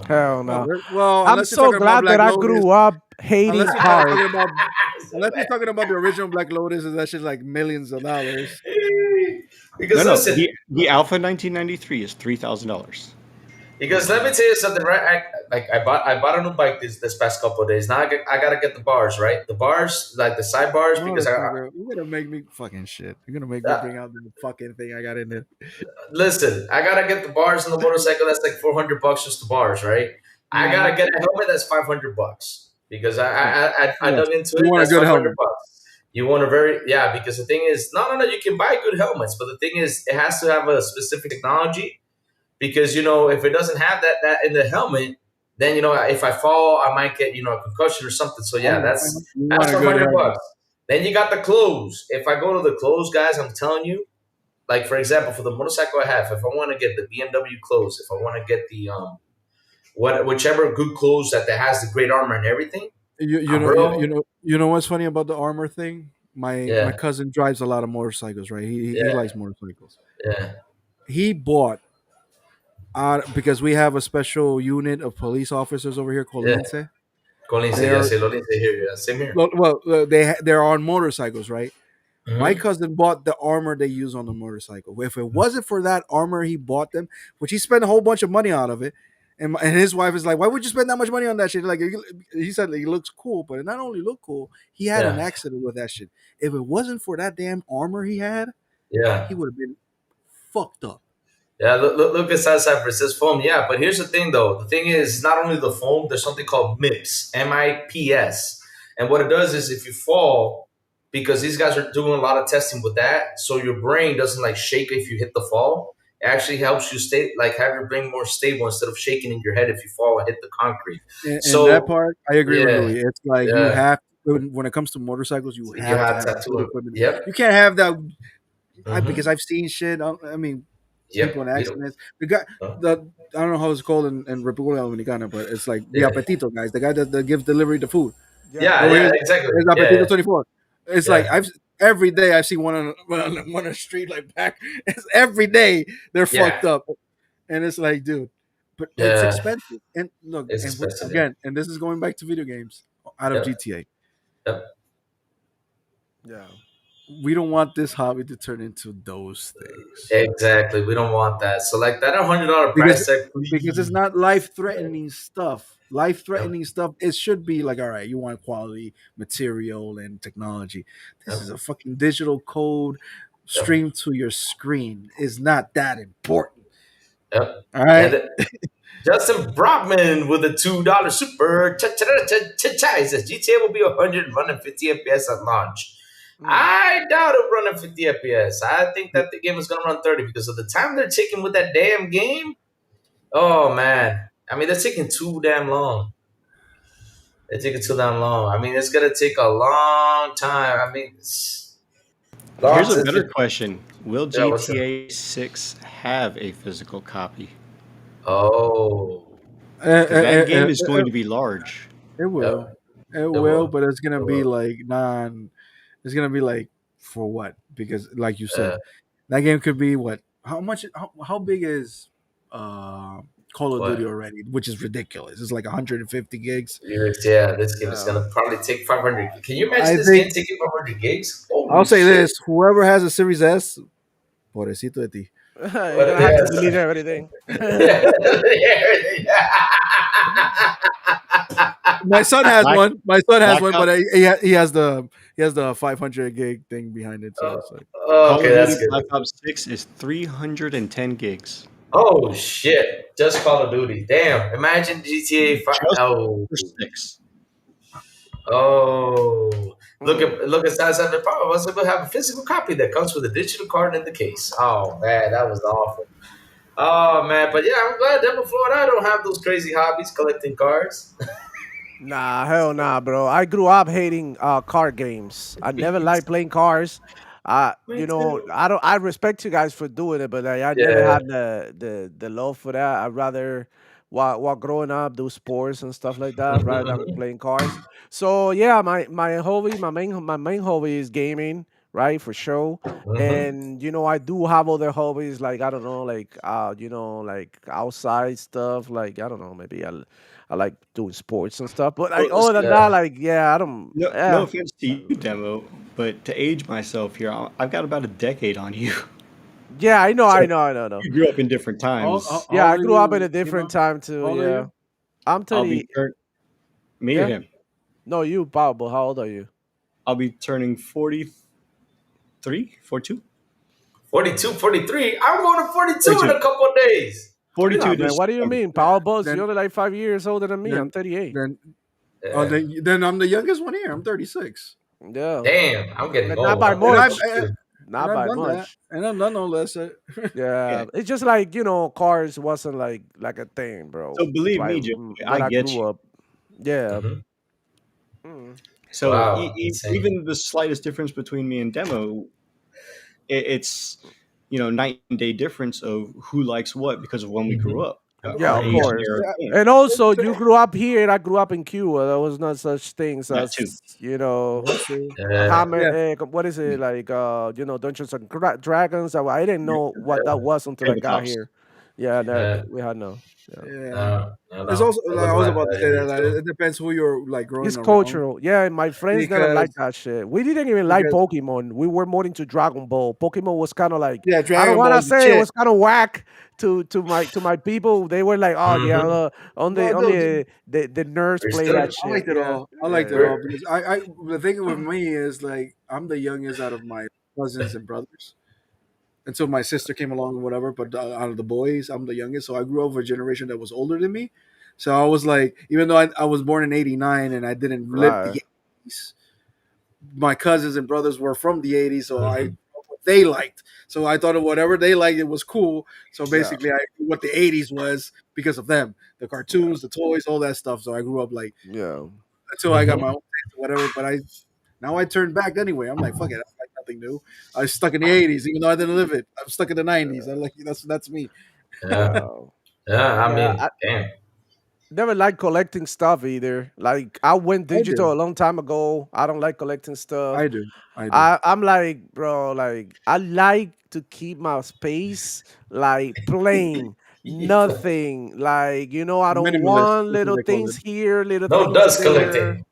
S4: Hell
S6: Oh,
S4: no.
S6: well,
S4: I'm
S6: unless you're
S4: so
S6: talking about
S4: glad that
S6: Black
S4: I
S6: Lotus,
S4: grew up hating
S6: unless you're
S4: cards.
S6: talking about unless you're talking about the original Black Lotus, is that shit's like millions of dollars.
S1: Because
S5: No,
S1: listen,
S5: the Alpha 1993 is $3,000.
S1: because let me tell you something, right? I bought a new bike this past couple of days. Now I gotta get the bars, right? The bars, like the side bars, because
S6: Motherfucker, you're gonna make me fucking shit. You're gonna make me
S1: uh,
S6: bring out the fucking thing I got in there.
S1: listen, I gotta get the bars on the motorcycle. That's like $400 just the bars, right? I
S6: Mhm.
S1: gotta get a helmet that's $500 because I
S6: Yes.
S1: dug into
S6: You
S1: it.
S6: want a
S1: That's
S6: good helmet.
S1: $500. You want a very, yeah, because the thing is, no, you can buy good helmets, but the thing is, it has to have a specific technology because if it doesn't have that in the helmet, then if I fall, I might get a concussion or something. So
S6: I
S1: yeah,
S6: know.
S1: that's
S6: You want
S1: that's
S6: a
S1: five
S6: good
S1: hundred
S6: helmet.
S1: bucks. Then you got the clothes. If I go to the clothes, guys, I'm telling you, like for example, for the motorcycle I have, if I want to get the BMW clothes, if I want to get the whichever good clothes that has the great armor and everything, bro,
S6: You know what's funny about the armor thing? My
S1: yeah,
S6: cousin drives a lot of motorcycles, right? He
S1: yeah,
S6: likes motorcycles.
S1: yeah,
S6: He bought because we have a special unit of police officers over here called
S1: yeah.
S6: Lince.
S1: Colin said, yeah,
S6: They're
S1: say Lolin said here, yeah, same here.
S6: they're on motorcycles, right? My
S1: Hmm.
S6: cousin bought the armor they use on the motorcycle. If it wasn't for that armor, he bought them, which he spent a whole bunch of money out of it. And his wife is like, "Why would you spend that much money on that shit?" Like he said, it looks cool, but it not only looked cool, he had an
S1: Yeah,
S6: accident with that shit. If it wasn't for that damn armor he had,
S1: yeah.
S6: he would have been fucked up.
S1: Yeah, look at South Cypher. It says foam. Yeah, but here's the thing, though. The thing is, not only the foam, there's something called MIPS, MIPS. And what it does is if you fall, because these guys are doing a lot of testing with that, so your brain doesn't like shake if you hit the fall. It actually helps you stay, like have your brain more stable instead of shaking in your head if you fall and hit the concrete.
S6: And that
S1: So,
S6: part, I agree with
S1: yeah,
S6: Louis. It's like you
S1: yeah.
S6: have when it comes to motorcycles, you
S1: You
S6: have to
S1: have
S6: have good
S1: tattoo.
S6: equipment.
S1: Yep.
S6: You can't have that because
S1: Hmm.
S6: I've seen shit. I mean, people in
S1: Yep. You
S6: accidents. The guy,
S1: know.
S6: the I don't know how it's called in República Dominicana, but it's like the
S1: Yeah.
S6: apetito guys, the guy that gives delivery to food.
S4: Yeah.
S1: Yeah.
S6: Oh,
S1: Yeah. Exactly.
S6: here's
S1: Yeah.
S6: apetito 24. It's like
S1: Yeah.
S6: every day I see one on the street like back. It's every day they're
S1: Yeah.
S6: fucked up, and it's like, dude, but it's
S1: Yeah.
S6: expensive. And look,
S1: It's
S6: and
S1: expensive. Yeah.
S6: again, and this is going back to video games out of
S1: Yep.
S6: GTA.
S1: Yep.
S4: Yeah.
S6: We don't want this hobby to turn into those things.
S1: Exactly. We don't want that. So like that $100
S6: because
S1: price tag,
S6: because it's
S1: please.
S6: not life threatening stuff. Life
S1: Yep.
S6: threatening stuff. It should be like, all right, you want quality material and technology. This is
S1: Yep.
S6: a fucking digital code
S1: Yep.
S6: streamed to your screen. Is not that important.
S1: Yep.
S6: All right.
S1: And Justin Brockman with a $2 super cha. He says GTA will be 100 running 50 FPS at launch.
S4: Mm.
S1: I doubt it running 50 FPS. I think that the game is gonna run 30 because of the time they're taking with that damn game. Oh man. I mean they're taking too damn long. They're taking too damn long. I mean it's gonna take a long time. I mean
S5: Here's
S1: lots
S5: a
S1: of
S5: better question. Will
S1: Yeah, what's up?
S5: GTA 6 have a physical copy?
S1: Oh,
S5: Because that
S6: Eh,
S5: game is going to be large.
S6: it
S1: yep,
S6: will. It
S1: it
S6: will,
S1: will.
S6: but it's gonna
S1: It
S6: be
S1: will.
S6: like non. It's gonna be like for what? Because like you
S1: Uh,
S6: said, that game could be what? How much? How big is uh Call of Duty
S1: what?
S6: already? Which is ridiculous. It's like 150 gigs.
S1: Yeah, this game is
S4: Yeah.
S1: gonna probably take 500. Can you imagine
S6: I
S1: this game
S6: think
S1: taking 500 gigs?
S6: I'll
S1: Holy
S6: say
S1: shit!
S6: this: whoever has a Series S, pobrecito de ti.
S4: You're
S1: But
S4: gonna have to
S1: yes,
S4: delete everything.
S1: yeah,
S6: My son has
S5: Black
S6: one. My son has
S5: Black
S6: one, but
S5: Ops,
S6: he has the 500 gig thing behind it. So it's like
S1: Oh,
S5: Call
S1: okay,
S5: of
S1: that's
S5: Duty
S1: good.
S5: Black Ops 6 is 310 gigs.
S1: Oh shit! Just Call of Duty. Damn! Imagine GTA 5.
S5: Just
S1: Oh,
S5: for 6.
S1: oh.
S4: Mm.
S1: Look at Size 7 Power. Was able to have a physical copy that comes with a digital card in the case. Oh man, that was awful. Oh man, but yeah, I'm glad Devil Florida. I don't have those crazy hobbies collecting cars.
S4: Nah, hell nah, bro. I grew up hating card games. I never
S1: Me
S4: liked playing cars.
S1: Me too.
S4: I don't. I respect you guys for doing it, but like, I never
S1: Yeah.
S4: had the love for that. I'd rather while growing up do sports and stuff like that rather than playing cars. So yeah, my main hobby is gaming, right, for sure.
S1: Mhm.
S4: And I do have other hobbies like I don't know, like like outside stuff. Like I don't know, maybe I like doing sports and stuff. But like other than that,
S1: Yeah.
S4: like yeah, I don't.
S5: No
S4: Yeah,
S5: offense to you, Demo, but to age myself here, I've got about a decade on you.
S4: yeah, I know,
S5: So
S4: I know.
S5: we grew up in different
S6: how
S5: times.
S4: Yeah,
S6: old
S4: I
S6: are
S4: grew up in
S6: you,
S4: a different
S6: Kima?
S4: time too.
S6: How old are
S4: Yeah,
S6: you?
S4: I'm
S5: I'll be
S4: 30.
S5: me or
S4: Yeah,
S5: him.
S4: no, you, Pablo. How old are you?
S5: I'll be turning 43, 42.
S1: 42, 43. I'm going to 42 in
S5: 42.
S1: a couple of days.
S5: 42
S4: Nah,
S5: this
S4: man. What do you
S5: spring.
S4: mean,
S6: Then
S4: Pablo? You're
S6: then
S4: only like 5 years older than me. I'm
S6: then
S4: 38.
S6: then oh
S1: Yeah.
S6: then I'm the youngest one here. I'm 36.
S4: Yeah,
S1: Damn, I'm getting
S4: but not
S1: old.
S4: by
S1: I'm going
S6: And
S1: to
S6: I've
S4: much.
S1: 42.
S6: and
S4: Not
S6: I've
S4: by
S6: done that.
S4: much.
S6: And I've done all that shit.
S5: Yeah.
S4: Yeah, it's just like cars wasn't like a thing, bro.
S5: So believe
S4: Right
S5: me, Joey, I
S4: when I
S5: get
S4: grew
S5: you.
S4: up. Yeah.
S1: Mhm.
S4: Mm.
S5: So
S1: Wow, insane.
S5: even the slightest difference between me and Demo, it's night and day difference of who likes what because of when we grew
S1: Mhm.
S5: up,
S4: Yeah,
S5: our
S4: of
S5: age and
S1: Mhm.
S4: course.
S5: era of
S6: Yeah,
S5: game.
S4: And also,
S6: it's,
S4: you grew up here, and I grew up in Cuba. There was not such things
S5: That too.
S4: as,
S6: that's true.
S1: Yeah.
S4: Hammer.
S6: Yeah,
S4: What is it like? Dungeons and Dragons. I didn't know what that was until I got
S5: Tabletops.
S4: here. Yeah,
S1: Yeah.
S4: we had no. Yeah,
S6: yeah.
S1: No, no,
S6: It's
S1: no.
S6: also
S1: It
S6: like
S1: was
S6: I was
S1: like
S6: about to
S1: that
S6: say
S1: here
S6: that
S1: too.
S6: it depends who you're like
S4: it's
S6: growing around
S4: cultural. Yeah, and my friends never liked
S6: because
S4: that shit. We didn't even like
S6: because
S4: Pokemon. We were more into Dragon Ball. Pokemon was kind of like
S6: yeah,
S4: I don't
S6: Dragon
S4: want
S6: Ball
S4: to
S6: is the
S4: say it
S6: shit.
S4: was kind of whack to my people. They were like, oh yeah,
S1: Mhm.
S4: only
S6: No, dude,
S4: the nerds play that
S1: Understood.
S6: I
S4: shit.
S6: liked it
S4: Yeah,
S6: all. I
S4: yeah,
S6: liked it
S4: yeah.
S6: all because I the thing with me is like I'm the youngest out of my cousins and brothers until my sister came along or whatever. But out of the boys, I'm the youngest, so I grew up with a generation that was older than me. So I was like, even though I was born in '89 and I didn't live the
S4: Right.
S6: '80s, my cousins and brothers were from the '80s, so I
S1: Mhm.
S6: what they liked. So I thought of whatever they liked, it was cool. So
S4: Yeah,
S6: basically, I knew what the '80s was because of them, the
S4: yeah,
S6: cartoons, the toys, all that stuff. So I grew up like
S4: yeah.
S6: until I got
S1: Mhm.
S6: my own taste or whatever. But I turned back anyway. I'm like, fuck it, I like nothing new. I was stuck in the '80s, even though I didn't live it. I'm stuck in the '90s. I like that's me.
S1: Yeah.
S4: Yeah.
S1: Yeah. I
S4: Yeah,
S1: mean, damn.
S4: never liked collecting stuff either. Like I went
S6: I do,
S4: digital a long time ago. I don't like collecting stuff.
S6: I do, I do.
S4: I'm like, bro, like I like to keep my space like plain, nothing. Like, I don't
S6: Minimalist,
S4: want
S6: that's what
S4: little
S6: they call
S4: things
S6: it.
S4: here, little
S1: No
S4: things
S1: dust
S4: there.
S1: collecting.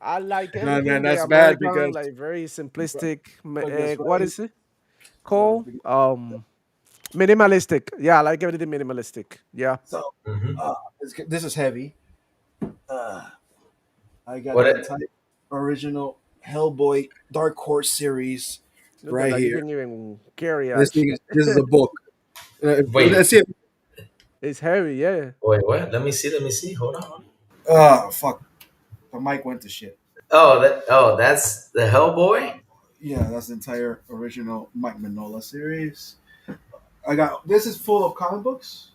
S4: I like
S6: No, man,
S4: everything the
S6: that's bad
S4: American,
S6: because
S4: like very simplistic.
S6: look this
S4: What
S6: way.
S4: is it called? Minimalistic. Yeah, I like everything minimalistic. Yeah.
S6: So
S1: Mhm.
S6: this is heavy. Uh, I got
S1: What?
S6: the entire original Hellboy Dark Horse series
S4: Look at
S6: right
S4: that. You
S6: here.
S4: can even carry
S6: This
S4: that
S6: thing
S4: shit.
S6: is this is a book.
S1: Wait.
S6: Let's see.
S4: It's heavy, yeah.
S1: Wait. What? Let me see. Let me see. Hold on.
S6: Oh fuck! The mic went to shit.
S1: Oh, that. Oh, that's the Hellboy.
S6: Yeah, that's the entire original Mike Minola series. I got this is full of comic books.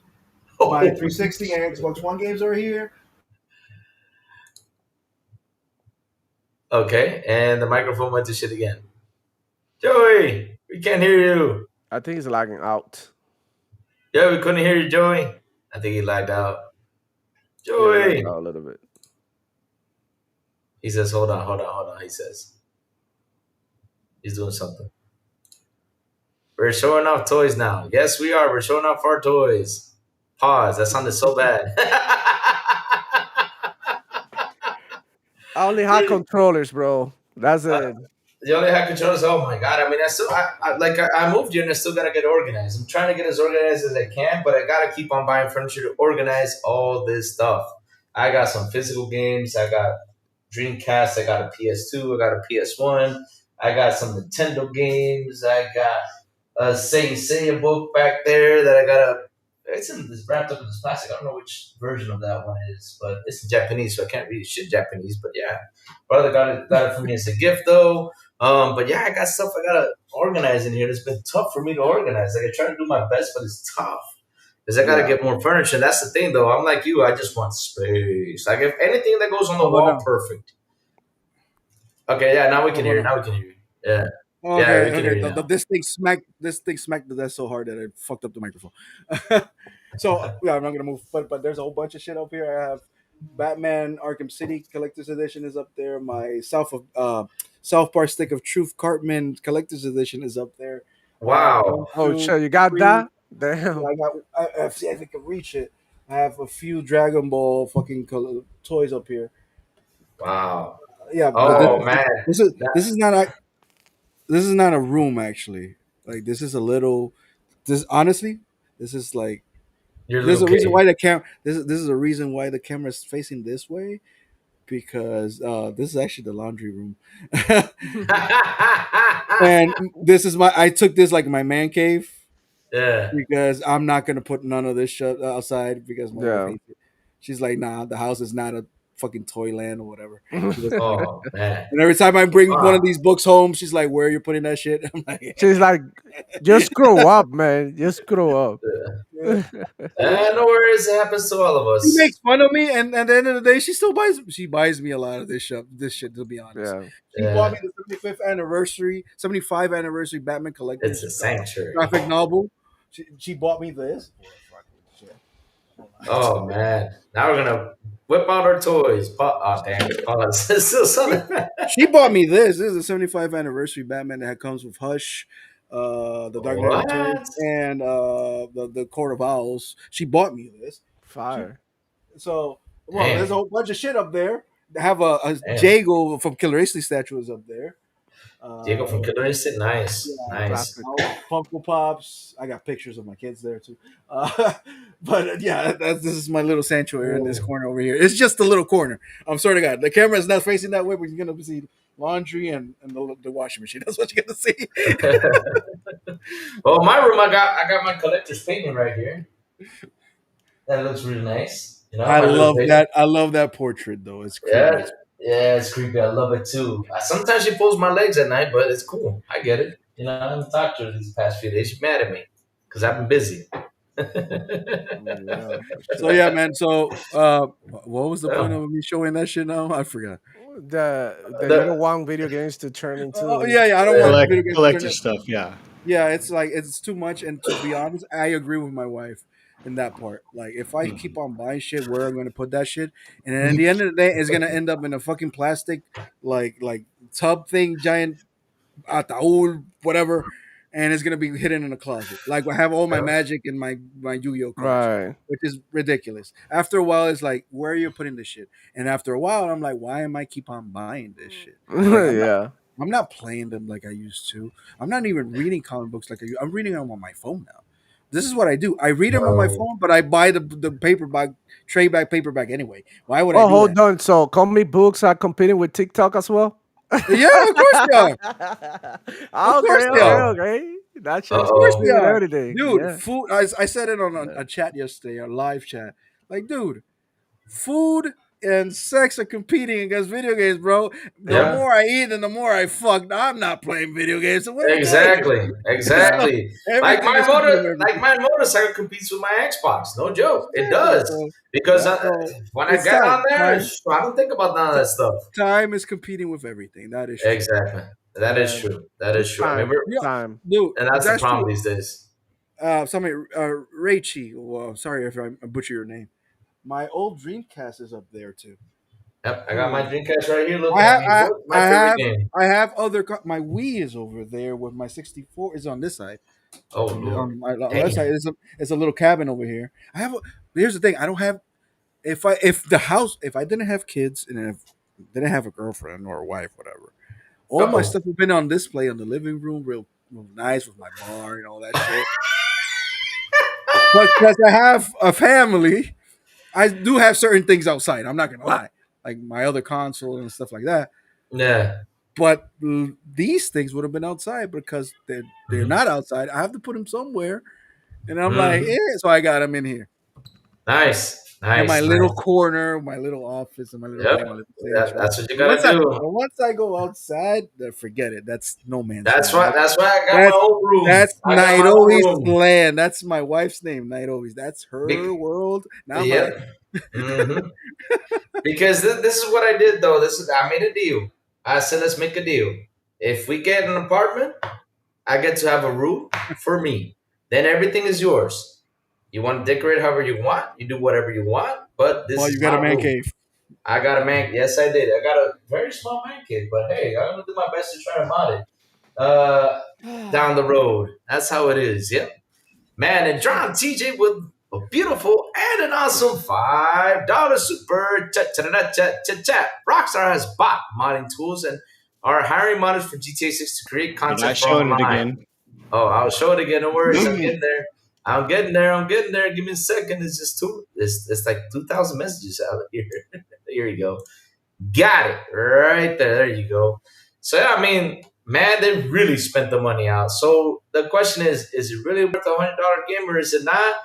S6: My
S1: Oh,
S6: 360 and Xbox One games are here.
S1: okay. And the microphone went to shit again. Joey, we can't hear you.
S4: I think he's lagging out.
S1: Yeah, we couldn't hear you, Joey. I think he lagged out.
S4: Yeah, he lagged
S1: Joey.
S4: out a little bit.
S1: He says, hold on, hold on, hold on. He says, he's doing something. We're showing off toys now. Yes, we are. We're showing off our toys. Pause. That sounded so bad.
S4: I only had controllers, bro. That's it.
S1: The only had controllers. Oh my god! I mean, I moved here and I still gotta get organized. I'm trying to get as organized as I can, but I gotta keep on buying furniture to organize all this stuff. I got some physical games. I got Dreamcast. I got a PS2. I got a PS1. I got some Nintendo games. I got a Saint Seiya book back there that I gotta. It's wrapped up in this plastic. I don't know which version of that one is, but it's in Japanese, so I can't read shit Japanese. But yeah, brother got it for me as a gift though. But yeah, I got stuff I gotta organize in here. It's been tough for me to organize. Like I try to do my best, but it's tough because I gotta
S6: Yeah.
S1: get more furniture. That's the thing, though. I'm like you. I just want space. Like if anything that goes on the
S6: Oh, but
S1: wall,
S6: no.
S1: perfect. Okay, yeah. Now we
S6: Oh,
S1: can
S6: but
S1: hear you.
S6: no.
S1: Now we can hear you. Yeah, yeah, we
S6: Okay,
S1: can hear
S6: okay.
S1: you now.
S6: This thing smacked the desk so hard that I fucked up the microphone. So yeah, I'm not gonna move. But there's a whole bunch of shit up here. I have Batman Arkham City Collector's Edition is up there. My South Park Stick of Truth Cartman Collector's Edition is up there. I have one,
S1: Wow,
S4: Oh,
S6: two,
S4: shit, you got
S6: three.
S4: that? Damn.
S6: I see if I can reach it. I have a few Dragon Ball fucking toys up here.
S1: wow.
S6: Yeah, but
S1: Oh man,
S6: this is
S1: that,
S6: this is not a this is not a room actually. Like this is a little. This honestly, this is like
S1: your
S6: there's
S1: little
S6: a reason
S1: cave.
S6: why the cam. This is a reason why the camera's facing this way because this is actually the laundry room, and this is my. I took this like my man cave
S1: Yeah.
S6: because I'm not gonna put none of this shit outside because my wife
S4: Yeah.
S6: hates it. She's like, nah, the house is not a fucking toyland or whatever. She doesn't like it.
S1: Oh man.
S6: And every time I bring one of
S1: Wow.
S6: these books home, she's like, "Where are you putting that shit?" I'm like,
S4: She's like, just grow up, man. Just grow up.
S6: yeah.
S1: No worries. It happens to all of
S6: She
S1: us.
S6: makes fun of me, and at the end of the day, she buys me a lot of this shit. This shit, to be honest,
S4: Yeah.
S6: she bought
S1: Yeah.
S6: me the 75th anniversary Batman
S1: It's
S6: collector's
S1: a sanctuary.
S6: graphic novel. She bought me this.
S1: Oh man. Now we're gonna whip out our toys. Oh damn it. Pause. It's still something.
S6: She bought me this. This is the 75th anniversary Batman that comes with Hush, the Dark Knight Returns,
S1: What?
S6: and the Court of Owls. She bought me this. She
S4: Fire.
S6: So, well, there's a
S1: Damn.
S6: whole bunch of shit up there. They have a
S1: Damn.
S6: Jago from Killer Instinct statue is up there.
S1: Diego from Killer Instinct.
S6: Yeah,
S1: Nice. Nice.
S4: Classic.
S6: Funko Pops. I got pictures of my kids there too. But yeah, this is my little sanctuary in this
S1: Ooh.
S6: corner over here. It's just a little corner. I'm sorry to God. The camera is not facing that way, but you're gonna see laundry and the washing machine. That's what you're gonna see.
S1: Well, my room, I got my collector's painting right here. That looks really nice. You know,
S6: I
S1: my little
S6: love
S1: painting.
S6: that. I love that portrait though. It's creepy.
S1: Yeah, yeah, it's creepy. I love it too. Sometimes she pulls my legs at night, but it's cool. I get it. You know, I haven't talked to her these past few days. She's mad at me because I've been busy.
S4: Yeah, for
S6: So
S4: sure.
S6: yeah, man. So what was the point
S1: Yeah.
S6: of me showing that shit now? I forgot.
S4: The you don't
S1: The-
S4: want video games to turn
S6: Oh
S4: into.
S6: yeah, I don't want
S1: Yeah.
S6: video games to turn
S5: Collector
S6: it.
S5: stuff, yeah.
S6: Yeah, it's like it's too much. And to be honest, I agree with my wife in that part. Like, if I keep on buying shit, where I'm going to put that shit, and then at the end of the day, it's going to end up in a fucking plastic like tub thing, giant ataúd, whatever, and it's going to be hidden in a closet. Like, I have all my
S1: Yeah.
S6: Magic and my Yu-Gi-Oh cards,
S4: Right.
S6: which is ridiculous. After a while, it's like, where are you putting this shit? And after a while, I'm like, why am I keep on buying this shit? Like,
S4: Yeah.
S6: I'm not playing them like I used to. I'm not even reading comic books like I used. I'm reading them on my phone now. This is what I do. I read them on my
S1: Bro.
S6: phone, but I buy the paperback, trade back paperback anyway. Why would I
S4: Oh,
S6: do
S4: hold
S6: that?
S4: on. So comic books are competing with TikTok as well?
S6: Yeah, of course they are. Of course
S4: Okay,
S6: they
S4: okay,
S6: are.
S4: okay. That
S6: Of
S4: changes
S6: course
S1: Uh-oh.
S6: they are.
S4: everything.
S6: Dude,
S4: Yeah.
S6: food. I said it on a chat yesterday, a live chat. Like, dude, food and sex are competing against video games, bro. The
S1: Yep.
S4: Yeah.
S6: more I eat and the more I fuck, I'm not playing video games. So what are you doing?
S1: Exactly. Exactly. Like
S6: Everything
S1: my
S6: is competing with
S1: like
S6: everything.
S1: my motorcycle competes with my Xbox. No joke. It
S6: Exactly.
S1: does.
S6: So
S1: Because
S6: yeah, so
S1: when I
S6: it's
S1: get on
S6: time.
S1: there, I don't think about none of that stuff.
S6: Time is competing with everything. That is true.
S1: Exactly. That is
S4: Yeah,
S1: true. That
S4: took
S1: is true. I mean,
S4: time,
S1: we're,
S4: took
S6: Yeah,
S4: time.
S6: dude,
S1: and that's the
S6: that's
S1: problem
S6: true.
S1: these days.
S6: Somebody, Raichi. Well, sorry if I butcher your name. My old Dreamcast is up there too.
S1: Yep, I got my
S6: Hmm.
S1: Dreamcast right here
S6: I
S1: looking at
S6: have,
S1: me. What's my
S6: I
S1: favorite
S6: have,
S1: game?
S6: I have other. My Wii is over there with my 64 is on this side.
S1: Oh
S6: On the
S1: Lord,
S6: on my left side
S1: damn.
S6: is a little cabin over here. I have. Here's the thing. I don't have. If I didn't have kids and if didn't have a girlfriend or a wife, whatever, all my
S1: Uh-oh.
S6: stuff would been on display in the living room, real nice with my bar and all that shit. But because I have a family, I do have certain things outside. I'm not gonna lie, like my other console and stuff like that.
S1: Yeah.
S6: But these things would have been outside because they're
S1: Hmm.
S6: not outside. I have to put them somewhere, and I'm like,
S1: Hmm.
S6: yeah. So I got them in here
S1: Nice,
S6: in my
S1: nice,
S6: little
S1: nice.
S6: corner, my little office, and my little
S1: Yep,
S6: thing, my little sanctuary.
S1: that's what you
S6: But
S1: gotta do.
S6: once I go outside, forget it. That's no man's
S1: That's
S6: land.
S1: why. That's why I got my
S6: That's
S1: own room.
S6: that's
S1: I got my own
S6: Nairobi's
S1: room.
S6: land. That's my wife's name, Nairobi's. That's her
S1: Be-
S6: world, not mine.
S1: yep. Hmm. Because this is what I did though. This is I made a deal. I said let's make a deal. If we get an apartment, I get to have a room for me. Then everything is yours. You want to decorate however you want. You do whatever you want. But this
S6: Well, you
S1: is
S6: got
S1: my
S6: a man
S1: room.
S6: cave.
S1: I got a man. Yes, I did. I got a very small man cave. But hey, I'm gonna do my best to try to mod it. Down the road. That's how it is. Yep. Man, and John TJ with a beautiful and an awesome $5 super chat chat chat chat chat chat. Rockstar has bought modding tools and are hiring modders for GTA 6 to create
S5: You're not
S1: content for
S5: showing it
S1: online.
S5: again.
S1: Oh, I'll show it again. No worries. I'm getting there. I'm getting there. I'm getting there. Give me a second. It's just two. It's like 2,000 messages out here. Here you go. Got it right there. There you go. So yeah, I mean, man, they really spent the money out. So the question is it really worth $100 game or is it not?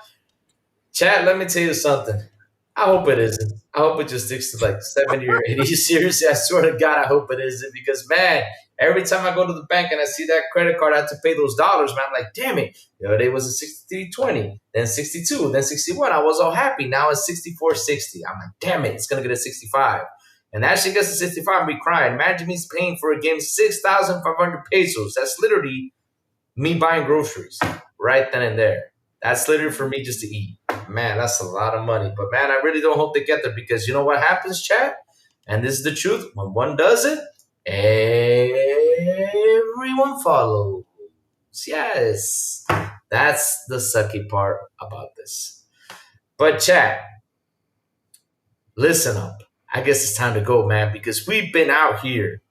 S1: Chat, let me tell you something. I hope it isn't. I hope it just sticks to like 70 or 80. Seriously, I swear to God, I hope it isn't because man, every time I go to the bank and I see that credit card, I have to pay those dollars, man. I'm like, damn it. The other day was a 63.20, then 62, then 61. I was all happy. Now it's 64.60. I'm like, damn it, it's gonna get a 65. And that shit gets to 65 and be crying. Imagine me paying for a game 6,500 pesos. That's literally me buying groceries right then and there. That's literally for me just to eat. Man, that's a lot of money. But man, I really don't hope they get there because you know what happens, chat? And this is the truth. When one does it, everyone follows. Yes. That's the sucky part about this. But chat, listen up. I guess it's time to go, man, because we've been out here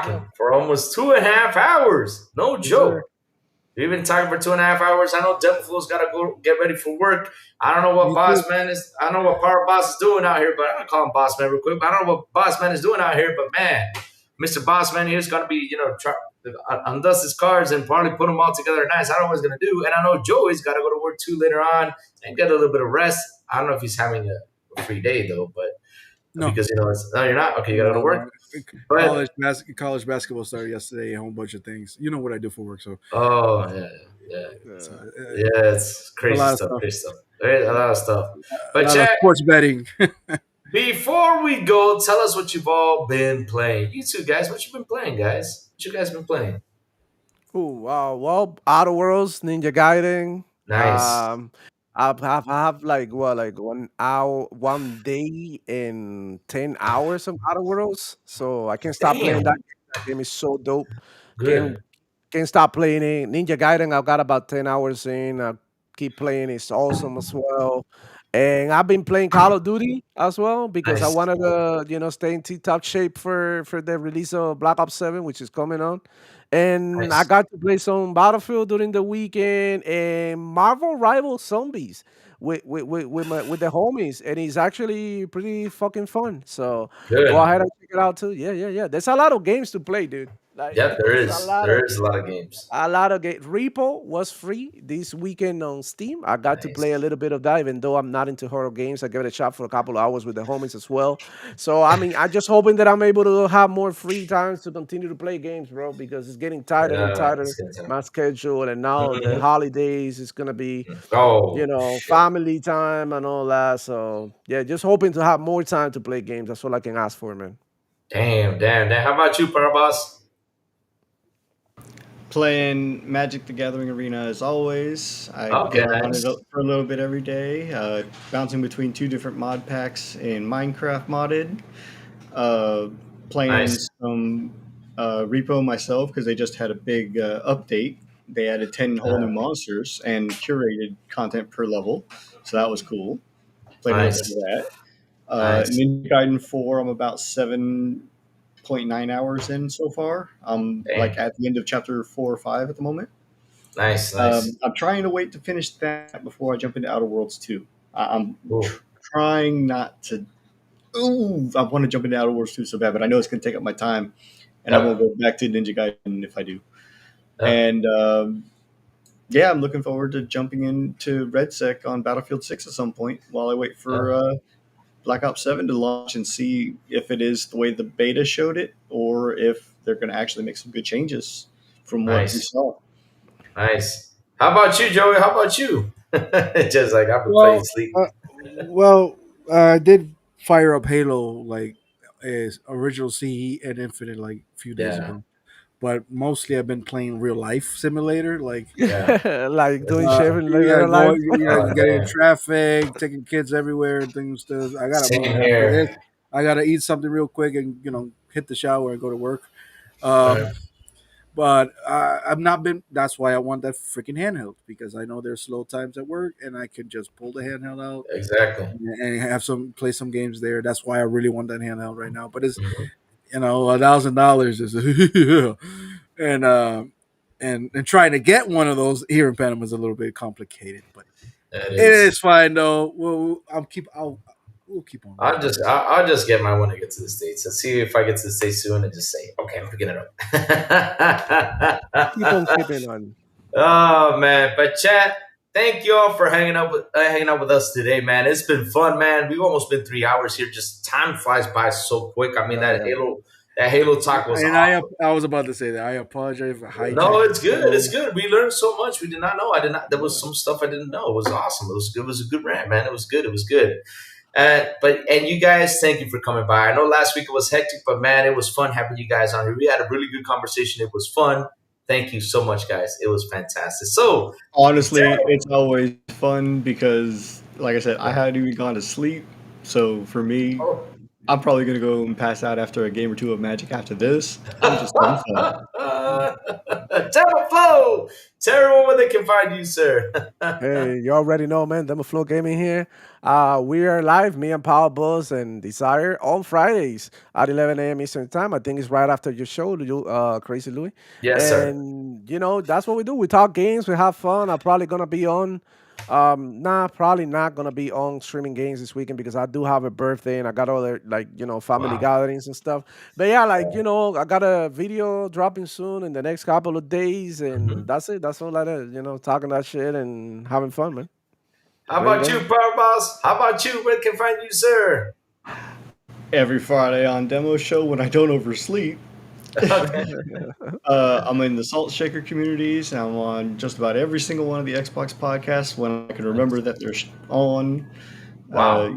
S4: Yeah,
S1: talking for almost 2.5 hours. No
S4: yes, sir.
S1: joke. We've been talking for 2.5 hours. I know Devil got to go get ready for work. I don't know what
S6: Me too.
S1: Boss Man is. I don't know what Power Boss is doing out here, but I'm gonna call him Boss Man real quick. But I don't know what Boss Man is doing out here. But man, Mr. Boss Man here is gonna be, try, undust his cards and probably put them all together nice. I don't know what he's gonna do. And I know Joey's got to go to work too later on and get a little bit of rest. I don't know if he's having a free day though, but
S6: No,
S1: because it's no, you're not. Okay, you got to go to
S6: no,
S1: work.
S6: no.
S1: But
S6: College basketball started yesterday. A whole bunch of things. You know what I do for work, so
S1: oh yeah, yeah,
S6: so,
S1: yeah, it's
S6: a
S1: crazy
S6: lot of
S1: stuff,
S6: stuff.
S1: crazy stuff. There's a lot of stuff.
S6: A
S1: But
S6: lot of
S1: chat,
S6: sports betting.
S1: before we go, tell us what you've all been playing. You two guys, what you been playing, guys? What you guys been playing?
S4: Ooh, well, Outer Worlds, Ninja Gaiden.
S1: Nice.
S4: Um, I have like what, like 1 hour, 1 day and 10 hours of Outer Worlds. So I can't stop playing that.
S1: Damn.
S4: That game is so dope. Can't
S1: Good.
S4: can't stop playing it. Ninja Gaiden, I've got about 10 hours in. I keep playing. It's awesome as well. And I've been playing Call of Duty as well because I
S1: Nice.
S4: wanted to, stay in tip-top shape for the release of Black Ops 7, which is coming on. And I
S1: Nice.
S4: got to play some Battlefield during the weekend and Marvel Rival Zombies with the homies, and it's actually pretty fucking fun. So go
S1: Good.
S4: ahead and check it out too. Yeah, yeah, yeah. There's a lot of games to play, dude. Like
S1: Yep, there
S4: there's
S1: is. There is a lot of games.
S4: a lot of game. Repo was free this weekend on Steam. I got to play a
S1: Nice.
S4: little bit of that, even though I'm not into horror games. I gave it a shot for a couple of hours with the homies as well. So I mean, I just hoping that I'm able to have more free times to continue to play games, bro, because it's getting tighter and
S1: Yeah,
S4: tighter
S1: it's good time.
S4: my schedule, and now the
S1: Mhm.
S4: holidays is gonna be,
S1: Oh shit!
S4: family time and all that. So yeah, just hoping to have more time to play games. That's all I can ask for, man.
S1: Damn, damn, damn. How about you, Power Boss?
S5: Playing Magic the Gathering Arena as always. I
S1: Okay,
S5: get on it
S1: nice,
S5: for a little bit every day, bouncing between two different mod packs in Minecraft modded, uh, playing
S1: nice,
S5: some repo myself because they just had a big update. They added 10 whole new
S1: uh,
S5: monsters and curated content per level, so that was cool. Played a little bit of
S1: nice,
S5: that.
S1: nice.
S5: Ninja Gaiden 4, I'm about 7.9 hours in so far. I'm like
S1: Dang,
S5: at the end of chapter 4 or 5 at the moment.
S1: nice, nice.
S5: I'm trying to wait to finish that before I jump into Outer Worlds 2. I'm
S1: Cool.
S5: trying not to. Ooh, I want to jump into Outer Worlds 2 so bad, but I know it's going to take up my time, and I won't
S1: Yep,
S5: go back to Ninja Gaiden if I do.
S1: yep,
S5: And yeah, I'm looking forward to jumping into Red Sec on Battlefield 6 at some point while I wait for
S1: yep.
S5: Black Ops 7 to launch and see if it is the way the beta showed it or if they're going to actually make some good changes from what we
S1: Nice,
S5: saw.
S1: nice. How about you, Joey? How about you? Just like I've been playing
S6: Well,
S1: sleep.
S6: I did fire up Halo like as original CE and Infinite like a few days
S1: Yeah,
S6: ago, but mostly I've been playing real life simulator. Like,
S1: yeah.
S4: Like doing
S1: That's,
S4: shit in
S6: yeah,
S4: real life.
S6: getting in
S1: damn.
S6: traffic, taking kids everywhere, and things. I gotta
S1: Same
S6: move after this.
S1: here.
S6: I gotta eat something real quick and hit the shower and go to work. Um,
S1: Right.
S6: but I've not been. That's why I want that freaking handheld because I know there's slow times at work and I can just pull the handheld out
S1: Exactly.
S6: and have some play some games there. That's why I really want that handheld right now. But it's
S1: Mhm.
S6: $1,000 is and and trying to get one of those here in Panama is a little bit complicated, but
S1: It
S6: it
S1: is.
S6: is fine though. We'll keep on
S1: I'll
S6: rolling.
S1: just I'll just get mine when I get to the States. Let's see if I get to the States soon and just say, okay, I'm picking it
S4: Keep on
S1: up.
S4: keeping on.
S1: Oh man, but chat, thank you all for hanging out with us today, man. It's been fun, man. We've almost been 3 hours here. Just time flies by so quick. I mean,
S6: Yeah, yeah.
S1: that Halo talk was
S6: And
S1: awesome.
S6: I was about to say that I apologize for
S1: No,
S6: hijacking
S1: it's
S6: the
S1: good. It's
S6: show.
S1: good. We learned so much. We did not know. I did not. There was
S6: Yeah.
S1: some stuff I didn't know. It was awesome. It was good. It was a good rant, man. It was good. It was good. And you guys, thank you for coming by. I know last week it was hectic, but man, it was fun having you guys on here. We had a really good conversation. It was fun. Thank you so much, guys. It was fantastic. So,
S5: Honestly, it's always fun because, like I said, I hadn't even gone to sleep. So for me,
S1: oh.
S5: I'm probably gonna go and pass out after a game or two of Magic after this. I'm just having fun.
S1: Tell Flow, tell everyone where they can find you, sir.
S4: Hey, you already know, man. Demo Flow Gaming here. We are live, me and Power Buzz and Desire, on Fridays at 11 a.m. Eastern Time. I think it's right after your show, you, Crazy Louis.
S1: Yes, sir.
S4: And, that's what we do. We talk games, we have fun. I'm probably going to be on. Nah, probably not gonna be on streaming games this weekend because I do have a birthday and I got other family
S1: Wow.
S4: gatherings and stuff. But yeah, I got a video dropping soon in the next couple of days, and
S1: Mhm.
S4: that's it. That's all that is. Talking that shit and having fun, man.
S1: How
S4: Playing
S1: about you,
S4: games.
S1: Power Boss? How about you? Where can find you, sir?
S5: Every Friday on Demo Show when I don't oversleep.
S1: Okay.
S5: I'm in the Salt Shaker communities. I'm on just about every single one of the Xbox podcasts when I can remember that they're on.
S1: Wow.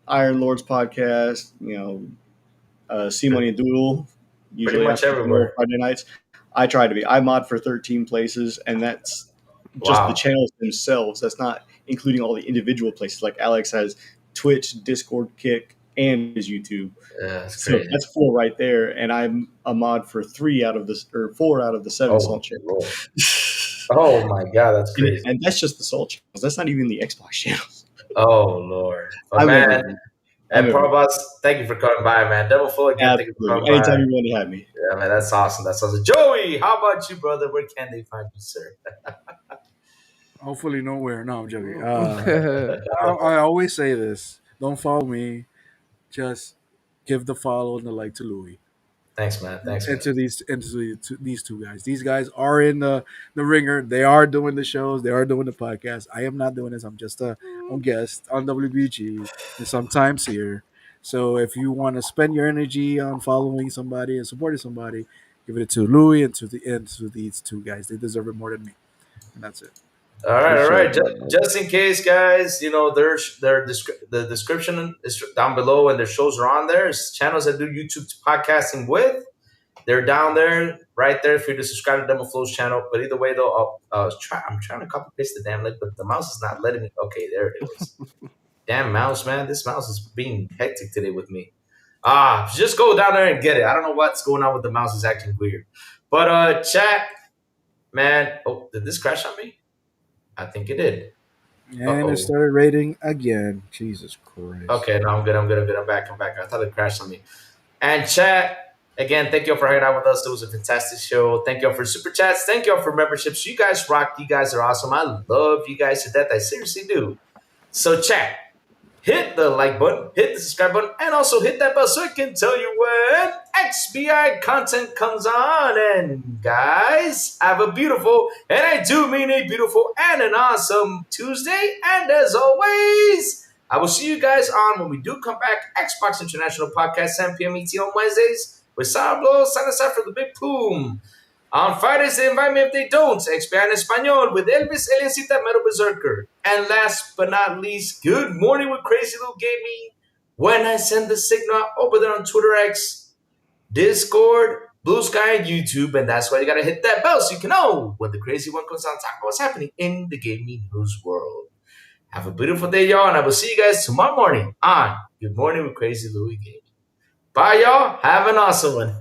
S5: Iron Lords podcast. C Money and Doodle.
S1: Pretty
S5: Usually
S1: much
S5: after
S1: everywhere.
S5: Friday nights. I try to be. I mod for 13 places, and that's just the
S1: Wow.
S5: channels themselves. That's not including all the individual places. Like Alex has Twitch, Discord, Kick, and his YouTube.
S1: Yeah, that's
S5: So
S1: crazy.
S5: that's four right there, and I'm a mod for 4 out of the 7
S1: Oh,
S5: salt
S1: Lord.
S5: channels.
S1: Oh my God, that's crazy.
S5: And that's just the salt channels. That's not even the Xbox channels.
S1: Oh Lord. But
S5: I'm
S1: man,
S5: everywhere. I'm
S1: and Power
S5: everywhere.
S1: Boss, thank you for coming by, man. Double full again, thank you for
S5: Absolutely.
S1: coming by.
S5: Anytime you want to have me.
S1: Yeah, man, that's awesome. That's awesome. Joey, how about you, brother? Where can they find you, sir?
S6: Hopefully nowhere. No, I'm joking. I always say this: don't follow me. Just give the follow and the like to Louis.
S1: Thanks, man. Thanks, man.
S6: These two guys. These guys are in the ringer. They are doing the shows. They are doing the podcast. I am not doing this. I'm just a guest on WBG and sometimes here. So if you want to spend your energy on following somebody and supporting somebody, give it to Louis and to these two guys. They deserve it more than me, and that's it.
S1: All right, all
S4: Appreciate
S1: right.
S4: that, man.
S1: Just in case, guys, the description is down below, and their shows are on there. It's channels that do YouTube podcasting with. They're down there, right there, for you to subscribe to Demo Flow's channel. But either way, though, I'm trying to copy paste the damn link, but the mouse is not letting me. Okay, there it was. Damn mouse, man. This mouse is being hectic today with me. Just go down there and get it. I don't know what's going on with the mouse. It's acting weird. But chat, man. Oh, did this crash on me? I think it did.
S6: And it started rating again. Jesus Christ.
S1: Okay, no, I'm good. I'm back. I thought it crashed on me. And chat, again, thank you all for hanging out with us. It was a fantastic show. Thank you all for super chats. Thank you all for memberships. You guys rock. You guys are awesome. I love you guys to death. I seriously do. So chat, hit the like button, hit the subscribe button, and also hit that bell so it can tell you when XBI content comes on. And guys, have a beautiful, and I do mean a beautiful and an awesome Tuesday. And as always, I will see you guys on when we do come back. Xbox International Podcast, 7 p.m. ET on Wednesdays with Sablo, sign aside for the Big Poom. On Fridays, they invite me if they don't. Expand Espanol with Elvis Eliancita Metal Berserker. And last but not least, good morning with Crazy Lou Gaming. When I send the signal over there on Twitter X, Discord, Blue Sky, and YouTube. And that's why you got to hit that bell so you can know when the crazy one comes on talk about what's happening in the gaming news world. Have a beautiful day, y'all. And I will see you guys tomorrow morning on Good Morning with Crazy Louie Gaming. Bye, y'all. Have an awesome one.